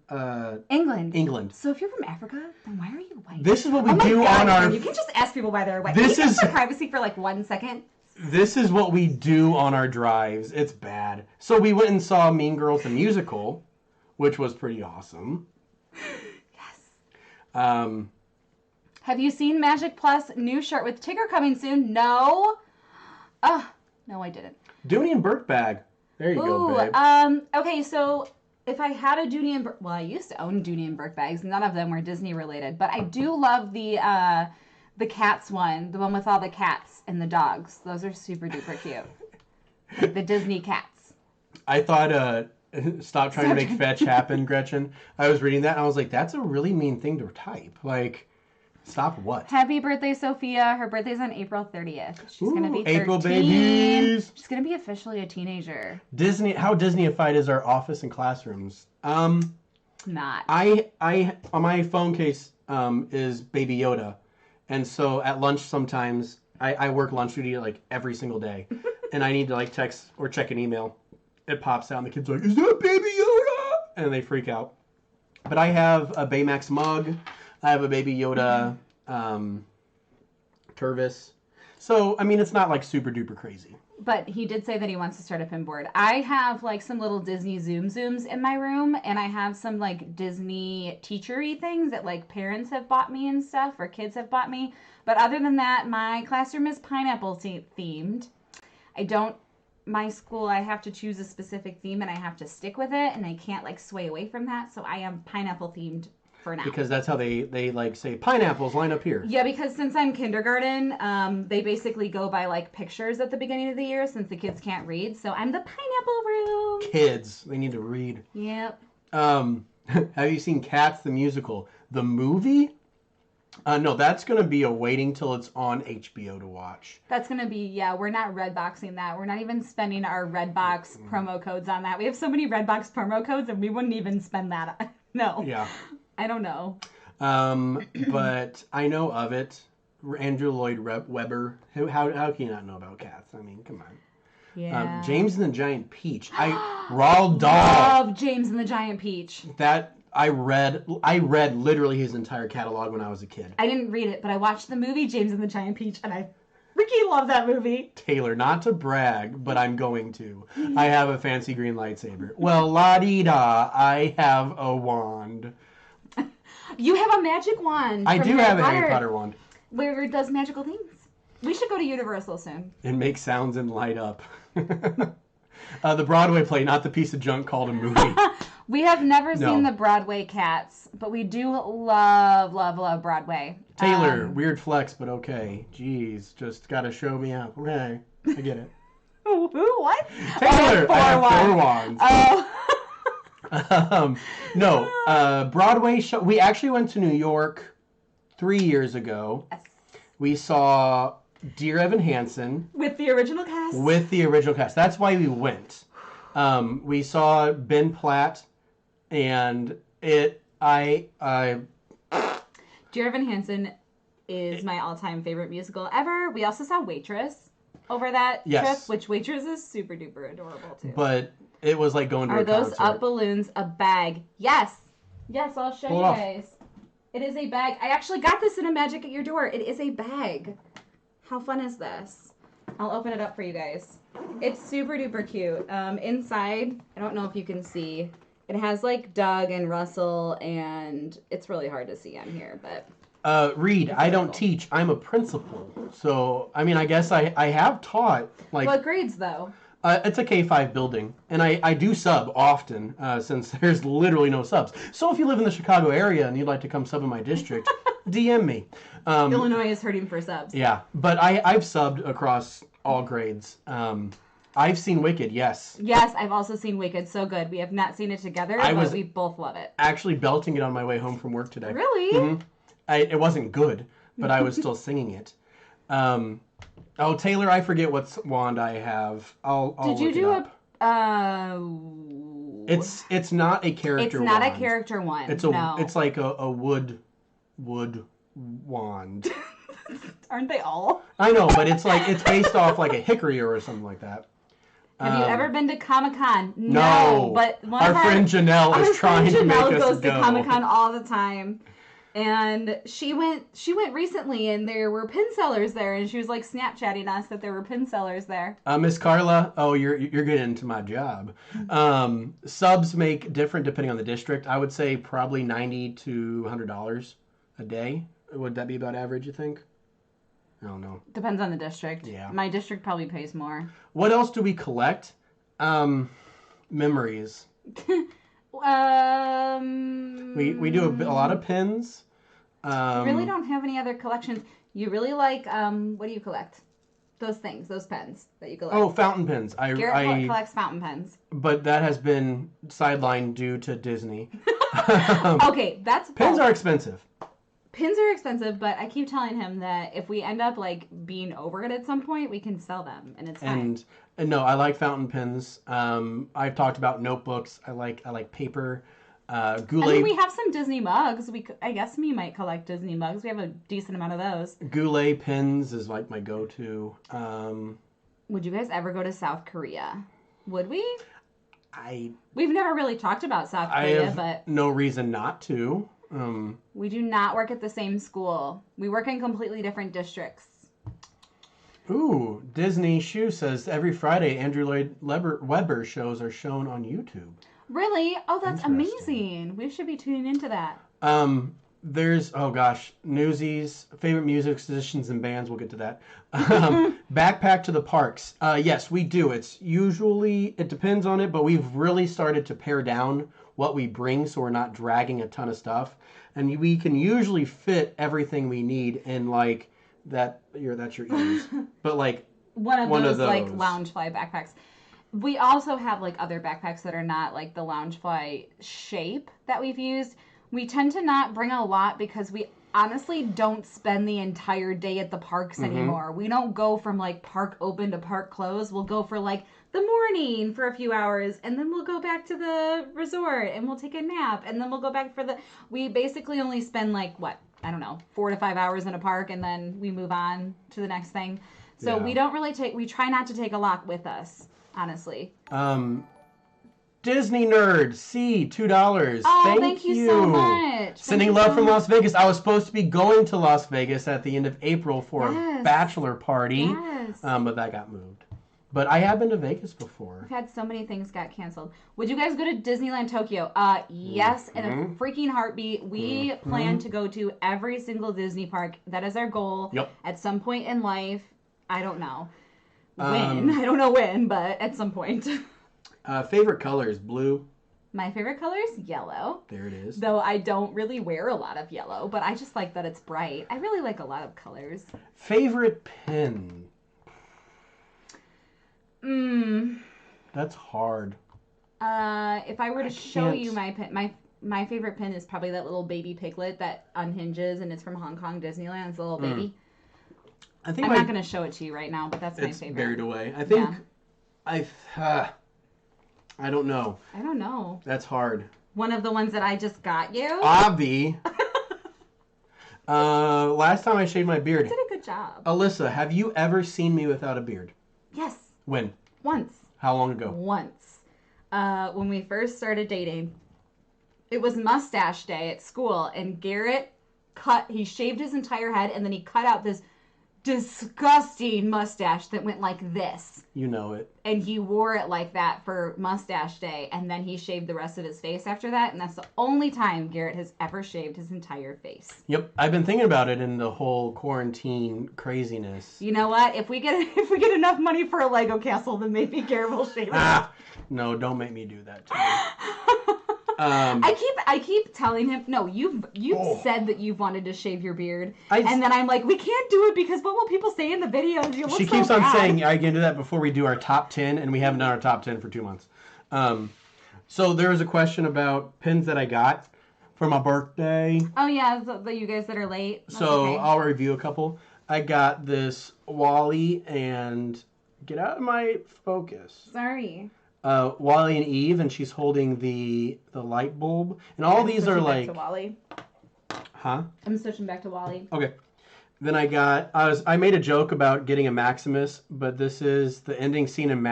England. So if you're from Africa, then why are you white? This is what we do on our... You can't just ask people why they're white. This is for privacy for like 1 second. This is what we do on our drives. It's bad. So we went and saw Mean Girls the musical, which was pretty awesome. Yes. Have you seen Magic Plus new shirt with Tigger coming soon? No. No, I didn't. Dooney and Burke bag. There you go, babe. Okay, so if I had a Dooney and Burke... Well, I used to own Dooney and Burke bags. None of them were Disney related. But I do love the cats one. The one with all the cats and the dogs. Those are super duper cute. Like the Disney cats. I thought... Stop trying to make fetch happen, Gretchen. I was reading that and I was like, that's a really mean thing to type. Like... Stop what? Happy birthday, Sophia. Her birthday's on April 30th. She's going to be 13. April babies. She's going to be officially a teenager. How Disney-ified is our office and classrooms? Not. I on my phone case is Baby Yoda. And so at lunch sometimes, I work lunch duty like every single day. And I need to like text or check an email. It pops out and the kids are like, is that Baby Yoda? And they freak out. But I have a Baymax mug. I have a Baby Yoda Turvis. So, I mean, it's not like super duper crazy. But he did say that he wants to start a pinboard. I have like some little Disney Zooms in my room, and I have some like Disney teachery things that like parents have bought me and stuff, or kids have bought me. But other than that, my classroom is pineapple themed. My school, I have to choose a specific theme and I have to stick with it, and I can't like sway away from that. So I am pineapple themed. For now. Because that's how they like say pineapples line up here. Yeah, because since I'm kindergarten, they basically go by like pictures at the beginning of the year since the kids can't read. So I'm the pineapple room. Kids, they need to read. Yep. Have you seen Cats the musical? The movie? No, that's going to be a waiting till it's on HBO to watch. That's going to be, we're not Redboxing that. We're not even spending our Redbox promo codes on that. We have so many Redbox promo codes and we wouldn't even spend that. No. Yeah. I don't know. But I know of it. Andrew Lloyd Webber. How can you not know about Cats? I mean, come on. Yeah. James and the Giant Peach. Roald Dahl. Love James and the Giant Peach. That I read literally his entire catalog when I was a kid. I didn't read it, but I watched the movie James and the Giant Peach, and I freaking love that movie. Taylor, not to brag, but I'm going to. I have a fancy green lightsaber. Well, la-dee-da, I have a wand. You have a magic wand. I do have a Harry Potter wand. Where it does magical things. We should go to Universal soon. And make sounds and light up. The Broadway play, not the piece of junk called a movie. We have never seen the Broadway Cats, but we do love Broadway. Taylor, weird flex, but okay. Jeez, just gotta show me out. Okay, I get it. Who? What? Taylor, I have 4 wands. Oh. No, Broadway show. We actually went to New York 3 years ago. Yes. We saw Dear Evan Hansen. With the original cast? That's why we went. We saw Ben Platt, and Dear Evan Hansen is my all-time favorite musical ever. We also saw Waitress over that trip, which Waitress is super duper adorable too. But it was like going to a concert. Are those up balloons a bag? Yes. Yes, I'll show you guys. It is a bag. I actually got this in a Magic at Your Door. It is a bag. How fun is this? I'll open it up for you guys. It's super duper cute. Inside, I don't know if you can see, it has like Doug and Russell, and it's really hard to see on here, but... Reed, I don't teach. I'm a principal. So, I mean, I guess I have taught. Like, what grades, though? It's a K-5 building, and I do sub often, since there's literally no subs. So if you live in the Chicago area and you'd like to come sub in my district, DM me. Illinois is hurting for subs. Yeah, but I've subbed across all grades. I've seen Wicked, yes. Yes, I've also seen Wicked. So good. We have not seen it together, but we both love it. Actually belting it on my way home from work today. Really? Mm-hmm. It wasn't good, but I was still singing it. Oh, Taylor, I forget what wand I have. I'll Did you do up. It's not a character wand. It's not a character one. It's like a wood wand. Aren't they all? I know, but it's based off like a hickory or something like that. Have you ever been to Comic-Con? No. But our friend Janelle is trying to make us go. Janelle goes to Comic-Con all the time. And she went recently, and there were pin sellers there, and she was like Snapchatting us that there were pin sellers there. Miss Carla, you're getting into my job. Subs make different depending on the district. I would say probably $90 to $100 a day. Would that be about average, you think? I don't know. Depends on the district. Yeah. My district probably pays more. What else do we collect? Memories. We do a lot of pins. You really don't have any other collections. You really like, what do you collect? Those things, those pens that you collect. Oh, fountain pens. Garrett collects fountain pens. But that has been sidelined due to Disney. Okay, that's... Pins are expensive. Pins are expensive, but I keep telling him that if we end up like being over it at some point, we can sell them, and it's fine. And no, I like fountain pens. I've talked about notebooks. I like paper. Goulet. I mean, we have some Disney mugs. I guess we might collect Disney mugs. We have a decent amount of those. Goulet pins is like my go-to. Would you guys ever go to South Korea? Would we? We've never really talked about South Korea, but no reason not to. We do not work at the same school. We work in completely different districts. Ooh, Disney Shoe says every Friday Andrew Lloyd Webber shows are shown on YouTube. Really? Oh, that's amazing. We should be tuning into that. There's, oh gosh, Newsies, favorite musicians and bands, we'll get to that. Backpack to the parks. Yes, we do. It depends on it, but we've really started to pare down what we bring so we're not dragging a ton of stuff. And we can usually fit everything we need in like that's your ears. But like one of those like Loungefly backpacks. We also have like other backpacks that are not like the Loungefly shape that we've used. We tend to not bring a lot because we honestly don't spend the entire day at the parks anymore. We don't go from like park open to park close. We'll go for like the morning for a few hours, and then we'll go back to the resort and we'll take a nap, and then we'll go back we basically only spend like, what, I don't know, 4 to 5 hours in a park, and then we move on to the next thing. So we don't really we try not to take a lot with us, honestly. Disney Nerd, $2. Oh, thank you so much. Sending love from Las Vegas. I was supposed to be going to Las Vegas at the end of April for a bachelor party, but that got moved. But I have been to Vegas before. We've had so many things got canceled. Would you guys go to Disneyland Tokyo? Yes, in a freaking heartbeat. We plan to go to every single Disney park. That is our goal. Yep. At some point in life. I don't know when. I don't know when, but at some point. Favorite color is blue. My favorite color is yellow. There it is. Though I don't really wear a lot of yellow, but I just like that it's bright. I really like a lot of colors. Favorite pen? That's hard. If I were to show you my pen, my favorite pen is probably that little baby piglet that unhinges, and it's from Hong Kong Disneyland. It's a little baby. I'm not going to show it to you right now, but that's my favorite. It's buried away. I think I don't know. I don't know. That's hard. One of the ones that I just got you? Avi. Last time I shaved my beard. You did a good job. Alyssa, have you ever seen me without a beard? Yes. When? Once. How long ago? Once. When we first started dating. It was mustache day at school, and Garrett he shaved his entire head, and then he cut out this disgusting mustache that went like this. You know it. And he wore it like that for mustache day, and then he shaved the rest of his face after that, and that's the only time Garrett has ever shaved his entire face. Yep, I've been thinking about it in the whole quarantine craziness. You know what? If we get enough money for a Lego castle, then maybe Garrett will shave it. No, don't make me do that to me. I keep telling him, no, you've said that you've wanted to shave your beard, and then I'm like, we can't do it because what will people say in the videos? You look she keeps on saying I can do that before we do our top 10, and we haven't done our top 10 for 2 months. So there was a question about pins that I got for my birthday. Oh yeah, the you guys that are late. That's so okay. I'll review a couple. I got this Wally and get out of my focus. Sorry. Wally and Eve, and she's holding the light bulb, and all these are like. Back to Wally. Huh? I'm switching back to Wally. Okay. Then I made a joke about getting a Maximus, but this is the ending scene in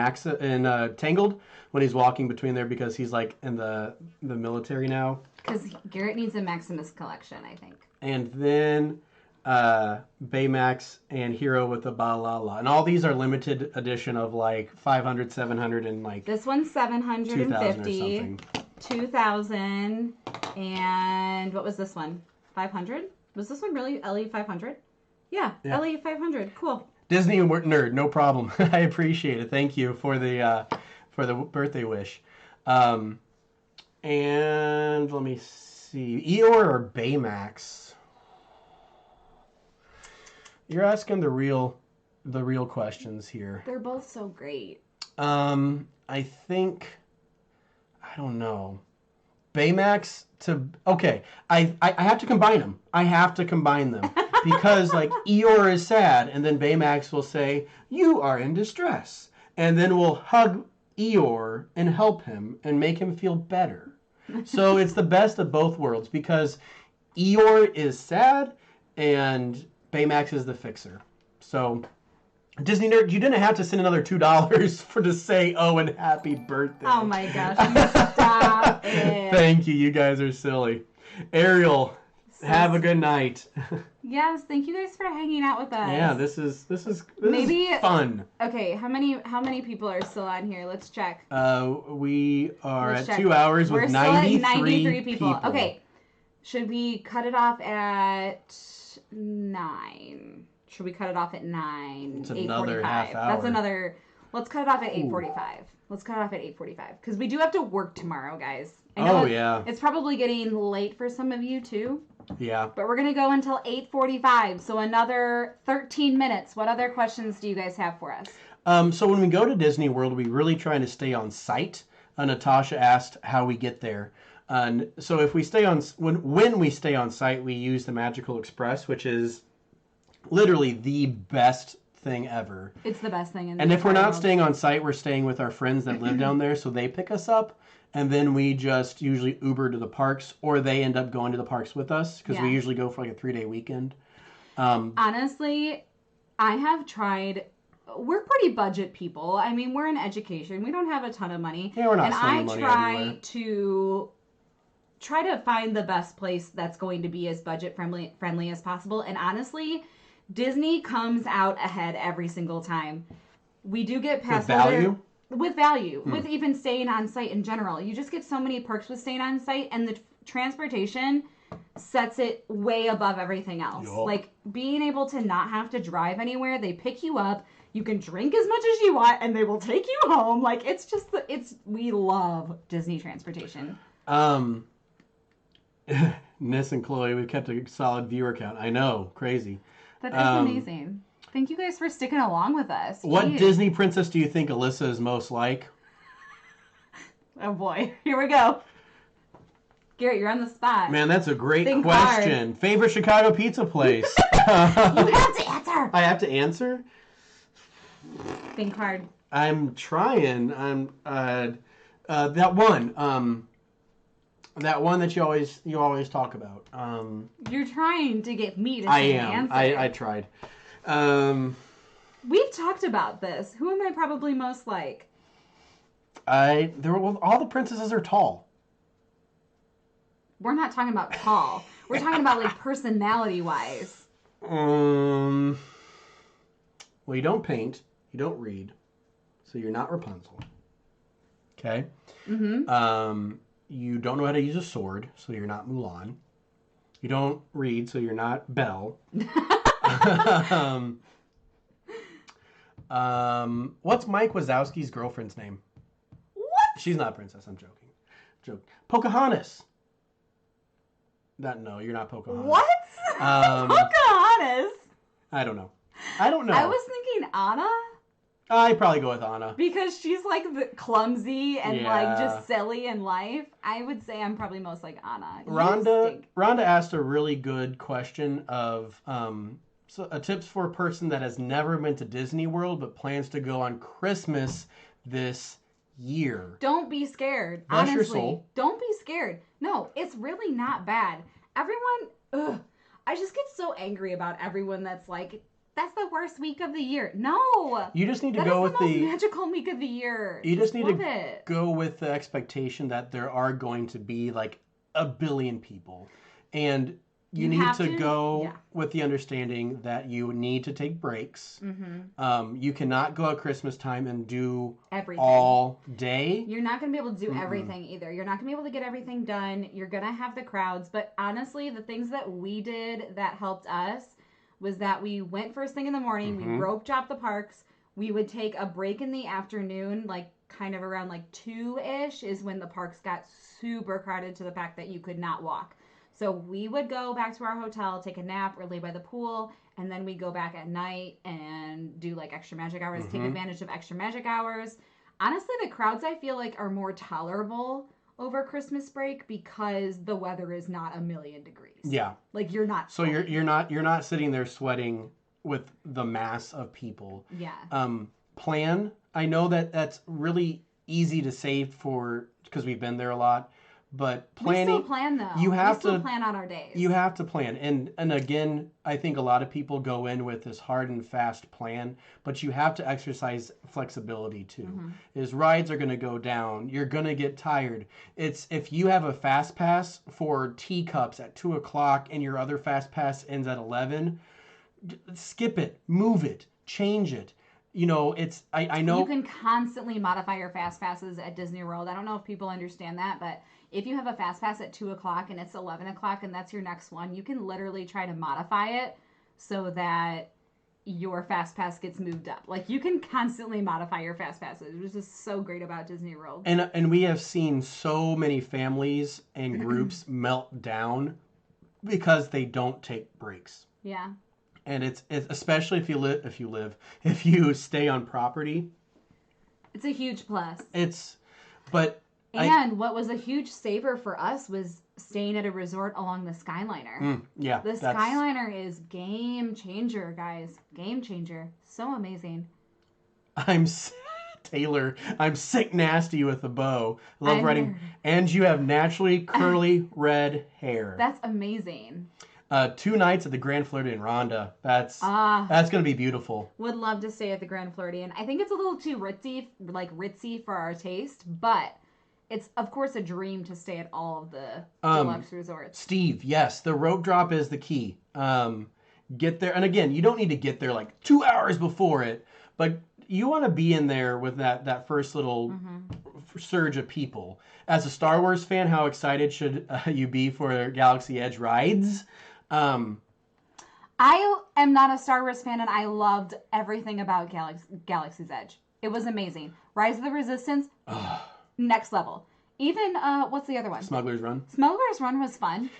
Tangled when he's walking between there because he's like in the military now. Because Garrett needs a Maximus collection, I think. And then Baymax and Hero with the Balala. And all these are limited edition of like 500, 700, and like... This one's 750, 2,000, and what was this one? 500? Was this one really LE 500? Yeah. LE 500. Cool. Disney nerd, no problem. I appreciate it. Thank you for the birthday wish. And let me see. Eeyore or Baymax? You're asking the real questions here. They're both so great. I think, I don't know. Baymax okay. I have to combine them. I have to combine them because like Eeyore is sad, and then Baymax will say, "You are in distress," and then we'll hug Eeyore and help him and make him feel better. So it's the best of both worlds because Eeyore is sad and Baymax is the fixer. So, Disney nerd, you didn't have to send another $2 to say, "Oh, and happy birthday." Oh my gosh! Stop it. Thank you. You guys are silly. Ariel, have a good night. Yes, thank you guys for hanging out with us. Yeah, this is Maybe fun. Okay, how many people are still on here? Let's check. We are Let's at check. 2 hours with We're still 93, at 93 people. people. Okay, should we cut it off at 9? Should we cut it off at 9? It's another half hour. That's another. Let's cut it off at 8:45. Let's cut it off at 8:45 because we do have to work tomorrow, guys. I know it's probably getting late for some of you too. Yeah. But we're gonna go until 8:45, so another 13 minutes. What other questions do you guys have for us? So when we go to Disney World, we really trying to stay on site. Natasha asked how we get there. So if we stay on when we stay on site, we use the Magical Express, which is literally the best thing ever. It's the best thing in the And if we're not world. staying on site, we're staying with our friends that live down there, so they pick us up, and then we just usually Uber to the parks, or they end up going to the parks with us because we usually go for like a 3-day weekend. Honestly, I have tried. We're pretty budget people. I mean, we're in education. We don't have a ton of money. Yeah, we're not and spending money everywhere. Try to find the best place that's going to be as budget friendly as possible. And honestly, Disney comes out ahead every single time. We do get past with value, with even staying on site in general. You just get so many perks with staying on site, and the transportation sets it way above everything else. Yup. Like being able to not have to drive anywhere, they pick you up, you can drink as much as you want, and they will take you home. Like we love Disney transportation. Ness and Chloe, we've kept a solid viewer count. I know, crazy. That is amazing. Thank you guys for sticking along with us. What Disney princess do you think Alyssa is most like? Oh boy, here we go. Garrett, you're on the spot. Man, that's a great Think question. hard. Favorite Chicago pizza place? You have to answer. I have to answer? Think hard. I'm trying. That one. That one that you always talk about. You're trying to get me to I say am. an answer. I tried. We've talked about this. Who am I probably most like? All the princesses are tall. We're not talking about tall. We're talking about like personality-wise. Well, you don't paint. You don't read. So you're not Rapunzel. Okay? Mm-hmm. You don't know how to use a sword, so you're not Mulan. You don't read, so you're not Belle. What's Mike Wazowski's girlfriend's name? What? She's not a princess. I'm joking. Pocahontas. No, you're not Pocahontas. What? Pocahontas? I don't know. I was thinking Anna. I'd probably go with Anna. Because she's like clumsy and like just silly in life. I would say I'm probably most like Anna. Rhonda asked a really good question of tips for a person that has never been to Disney World but plans to go on Christmas this year. Don't be scared. Bless honestly. your soul. Don't be scared. No, it's really not bad. Everyone, I just get so angry about everyone that's like, that's the worst week of the year. No. You just need to that go is with the most magical week of the year. You just need to go with the expectation that there are going to be like a billion people. And you need to go with the understanding that you need to take breaks. Mm-hmm. You cannot go at Christmas time and do everything all day. You're not going to be able to do everything either. You're not going to be able to get everything done. You're going to have the crowds. But honestly, the things that we did that helped us was that we went first thing in the morning. We rope chopped the parks. We would take a break in the afternoon, like kind of around like 2-ish is when the parks got super crowded to the fact that you could not walk. So we would go back to our hotel, take a nap, or lay by the pool, and then we go back at night and do like extra magic hours, take advantage of extra magic hours. Honestly, the crowds I feel like are more tolerable over Christmas break because the weather is not 1,000,000 degrees. Yeah. Like you're not. So you're not sitting there sweating with the mass of people. Yeah. Plan. I know that's really easy to say because we've been there a lot. But planning, we still plan though. We still plan on our days. You have to plan, and again, I think a lot of people go in with this hard and fast plan, but you have to exercise flexibility too. Is rides are going to go down. You're going to get tired. It's if you have a fast pass for teacups at 2:00 and your other fast pass ends at 11, skip it, move it, change it. You know, I know you can constantly modify your fast passes at Disney World. I don't know if people understand that, but if you have a fast pass at 2:00 and it's 11:00 and that's your next one, you can literally try to modify it so that your fast pass gets moved up. Like you can constantly modify your fast passes, which is so great about Disney World. And we have seen so many families and groups melt down because they don't take breaks. Yeah. And it's especially if you stay on property. It's a huge plus. And what was a huge saver for us was staying at a resort along the Skyliner. Yeah. The Skyliner is game changer, guys. Game changer. So amazing. Taylor, I'm sick nasty with a bow. Love riding. And you have naturally curly red hair. That's amazing. 2 nights at the Grand Floridian, Rhonda. That's going to be beautiful. Would love to stay at the Grand Floridian. I think it's a little too ritzy for our taste, but it's, of course, a dream to stay at all of the deluxe resorts. Steve, yes, the rope drop is the key. Get there. And again, you don't need to get there like 2 hours before it, but you want to be in there with that first little surge of people. As a Star Wars fan, how excited should you be for Galaxy Edge rides? I am not a Star Wars fan, and I loved everything about Galaxy's Edge. It was amazing. Rise of the Resistance, next level. Even, what's the other one? Smuggler's Run. Smuggler's Run was fun.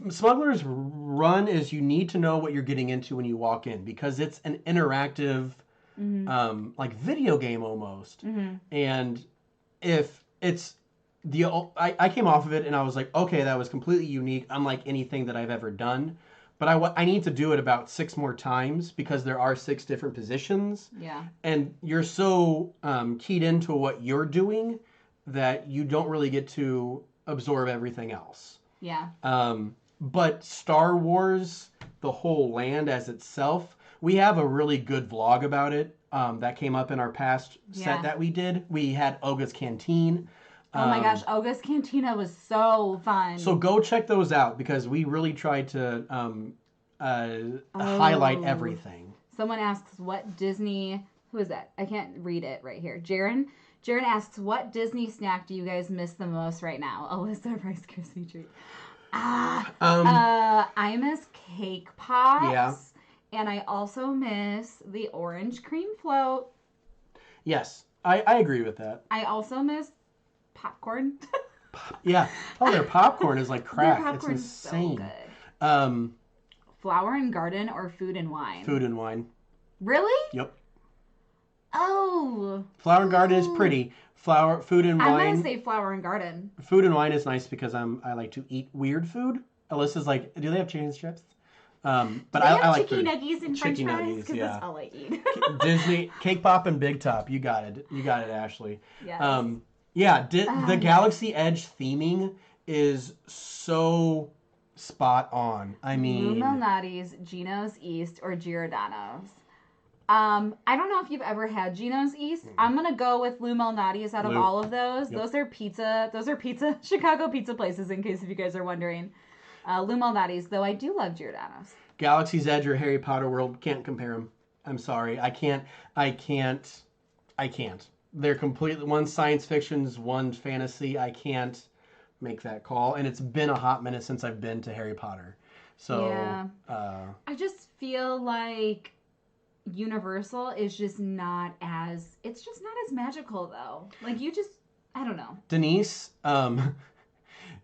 Smuggler's Run is you need to know what you're getting into when you walk in, because it's an interactive, like video game almost. And if it's I came off of it and I was like, okay, that was completely unique, unlike anything that I've ever done. But I need to do it about 6 more times because there are 6 different positions. Yeah. And you're so keyed into what you're doing that you don't really get to absorb everything else. Yeah. But Star Wars, the whole land as itself, we have a really good vlog about it that came up in our past set that we did. We had Oga's Canteen. Oh my gosh, Oga's Cantina was so fun. So go check those out because we really tried to highlight everything. Someone asks what Disney... Who is that? I can't read it right here. Jaren asks, what Disney snack do you guys miss the most right now? Alyssa, Rice Krispie treat. I miss cake pops. Yeah. And I also miss the orange cream float. Yes, I agree with that. I also miss popcorn. Yeah. Oh, their popcorn is like crack. Their popcorn's it's insane. So good. Flower and garden or food and wine? Food and wine. Really? Yep. Oh. Flower and garden is pretty. Food and wine. I'm gonna say flower and garden. Food and wine is nice because I like to eat weird food. Alyssa's like, do they have chicken strips? But I like chicken nuggets and French fries because that's all I eat. Disney cake pop and big top. You got it, Ashley. Yes. The Galaxy Edge theming is so spot on. I mean, Lou Malnati's, Gino's East, or Giordano's. I don't know if you've ever had Gino's East. I'm gonna go with Lou Malnati's out of all of those. Yep. Those are pizza Chicago pizza places. In case if you guys are wondering, Lou Malnati's. Though I do love Giordano's. Galaxy's Edge or Harry Potter World, can't compare them. I'm sorry, I can't. They're completely, one's science fictions, one's fantasy. I can't make that call, and it's been a hot minute since I've been to Harry Potter. So yeah. I just feel like Universal is just not as magical though. Like I don't know. Denise,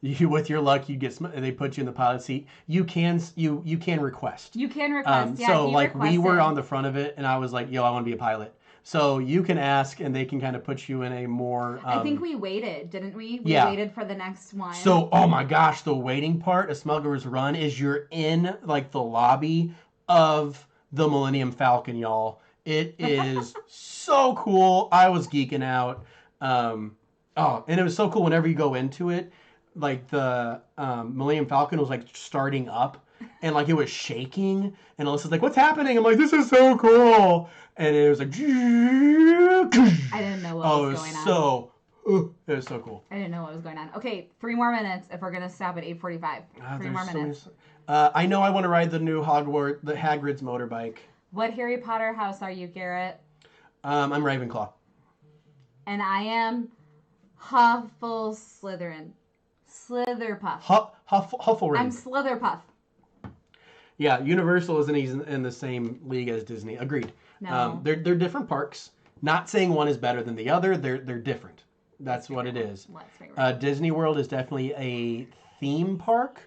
you with your luck, they put you in the pilot seat. You can request. You can request. Yeah. So like we were on the front of it, and I was like, "Yo, I want to be a pilot." So you can ask, and they can kind of put you in a more... I think we waited, didn't we? We waited for the next one. So, oh my gosh, the waiting part of Smuggler's Run is you're in, like, the lobby of the Millennium Falcon, y'all. It is so cool. I was geeking out. And it was so cool whenever you go into it. Like, the Millennium Falcon was, like, starting up. And, like, it was shaking. And Alyssa's like, what's happening? I'm like, this is so cool. And it was like... I didn't know what was going on. It was so cool. I didn't know what was going on. Okay, 3 more minutes if we're going to stop at 8:45. 3 more minutes. I know I want to ride the new Hagrid's motorbike. What Harry Potter house are you, Garrett? I'm Ravenclaw. And I am Slytherin. Slitherpuff. Hufflepuff. I'm Slitherpuff. Yeah, Universal isn't in the same league as Disney. Agreed. No. They're different parks. Not saying one is better than the other. They're different. That's what it is. Disney World is definitely a theme park.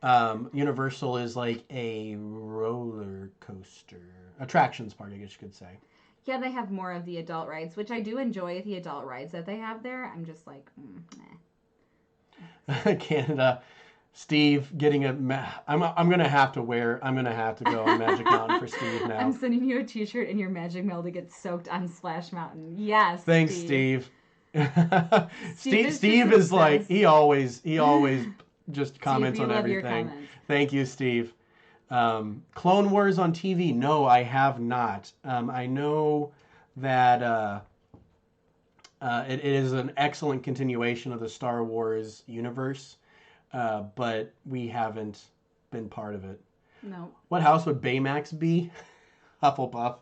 Universal is like a roller coaster. Attractions park, I guess you could say. Yeah, they have more of the adult rides, which I do enjoy the adult rides that they have there. I'm just like, Canada. Steve getting I'm gonna have to go on Magic Mountain for Steve now. I'm sending you a T-shirt in your Magic Mail to get soaked on Splash Mountain. Yes. Thanks, Steve. Steve is like he always just comments on everything. Thank you, Steve. Clone Wars on TV? No, I have not. I know that it is an excellent continuation of the Star Wars universe. But we haven't been part of it. No. What house would Baymax be? Hufflepuff.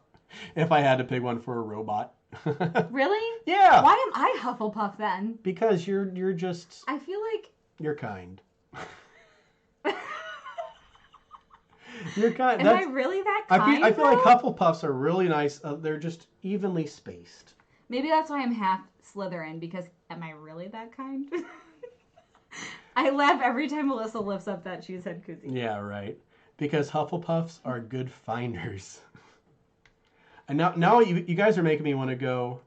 If I had to pick one for a robot. Really? Yeah. Why am I Hufflepuff then? Because you're just... I feel like... You're kind. You're kind. Am I really that kind? I feel like Hufflepuffs are really nice. They're just evenly spaced. Maybe that's why I'm half Slytherin, because am I really that kind? I laugh every time Melissa lifts up that cheesehead koozie. Yeah, right. Because Hufflepuffs are good finders. And now you guys are making me want to go.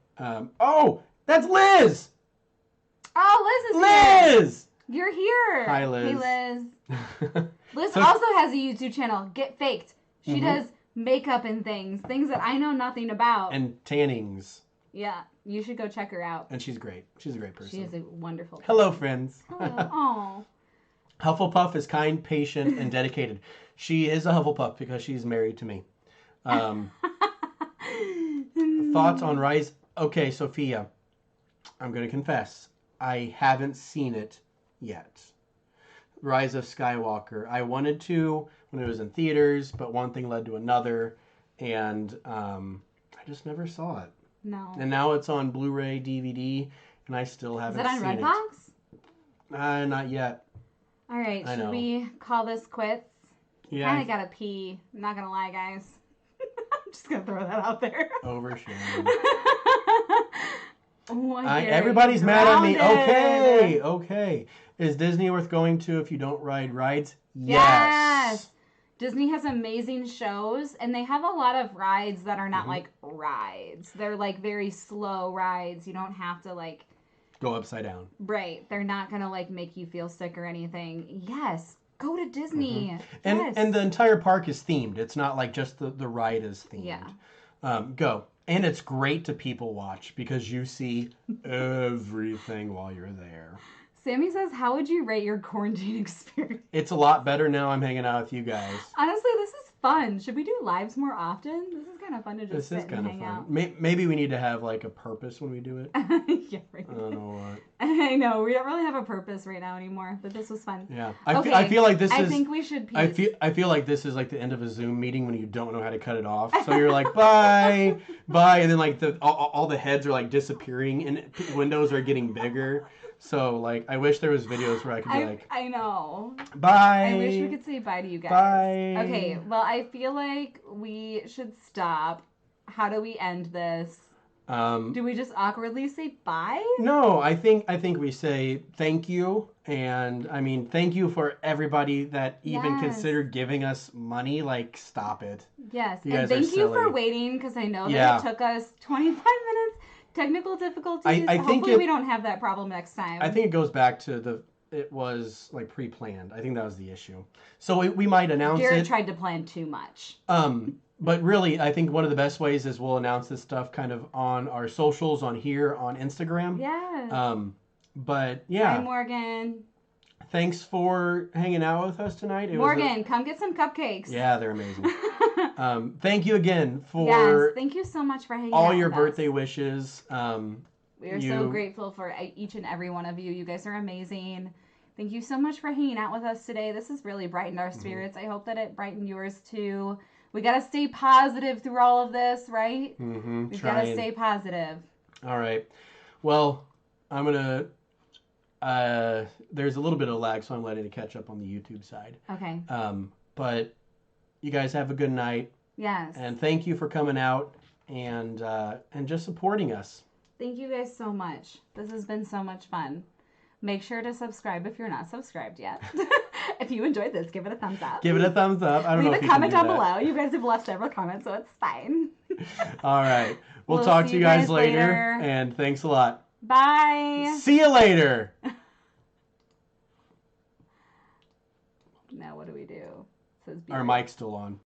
Oh, that's Liz! Oh, Liz is here! Liz! You're here! Hi, Liz. Hey, Liz. Liz also has a YouTube channel, Get Faked. She does makeup and things that I know nothing about. And tannings. Yeah, you should go check her out. And she's great. She's a great person. She is a wonderful person. Hello, friends. Hello. Oh. Hufflepuff is kind, patient, and dedicated. She is a Hufflepuff because she's married to me. Thoughts on Rise? Okay, Sophia, I'm going to confess. I haven't seen it yet. Rise of Skywalker. I wanted to when it was in theaters, but one thing led to another, and I just never saw it. No. And now it's on Blu-ray, DVD, and I still haven't seen it. Is it on Redbox? Not yet. All right, should we call this quits? Yeah. Kind of gotta pee. I'm not gonna lie, guys. I'm just gonna throw that out there. Oversharing. Everybody's mad at me. Okay. Is Disney worth going to if you don't ride rides? Yes. Disney has amazing shows, and they have a lot of rides that are not like rides. They're like very slow rides. You don't have to like go upside down. Right. They're not gonna like make you feel sick or anything. Yes. Go to Disney. And the entire park is themed. It's not like just the ride is themed. Yeah. Go. And it's great to people watch because you see everything while you're there. Sammy says, how would you rate your quarantine experience? It's a lot better now I'm hanging out with you guys. Honestly, this is fun. Should we do lives more often? This is kind of fun to just sit and hang out. Maybe we need to have like a purpose when we do it. Yeah, right. I don't know what. I know. We don't really have a purpose right now anymore, but this was fun. Yeah. I feel like this is... I think we should peace. I feel like this is like the end of a Zoom meeting when you don't know how to cut it off. So you're like, bye, bye. And then like all the heads are like disappearing and windows are getting bigger. So, like, I wish there was videos where I could be like... I know. Bye. I wish we could say bye to you guys. Bye. Okay, well, I feel like we should stop. How do we end this? Do we just awkwardly say bye? No, I think we say thank you. And, I mean, thank you for everybody that even considered giving us money. Like, stop it. Yes, and thank you for waiting, because I know that it took us 25 minutes. Technical difficulties. Hopefully we don't have that problem next time. I think it goes back to it was like pre-planned. I think that was the issue. So we might announce Garrett tried to plan too much. But really, I think one of the best ways is we'll announce this stuff kind of on our socials, on here, on Instagram. Yeah. But yeah. Hi, Morgan. Thanks for hanging out with us tonight. Morgan, come get some cupcakes. Yeah, they're amazing. Thank you again for thank you so much for hanging all out your with birthday us. Wishes. We are so grateful for each and every one of you. You guys are amazing. Thank you so much for hanging out with us today. This has really brightened our spirits. I hope that it brightened yours too. We got to stay positive through all of this, right? We've got to stay positive. All right. Well, I'm going to... there's a little bit of lag, so I'm letting it catch up on the YouTube side. Okay. But you guys have a good night. Yes. And thank you for coming out and just supporting us. Thank you guys so much. This has been so much fun. Make sure to subscribe if you're not subscribed yet. If you enjoyed this, give it a thumbs up. Give it a thumbs up. I don't know if Leave a comment down below. You guys have left several comments, so it's fine. All right. We'll talk to you guys later. And thanks a lot. Bye. See you later. Now what do we do? It says Our mic's still on.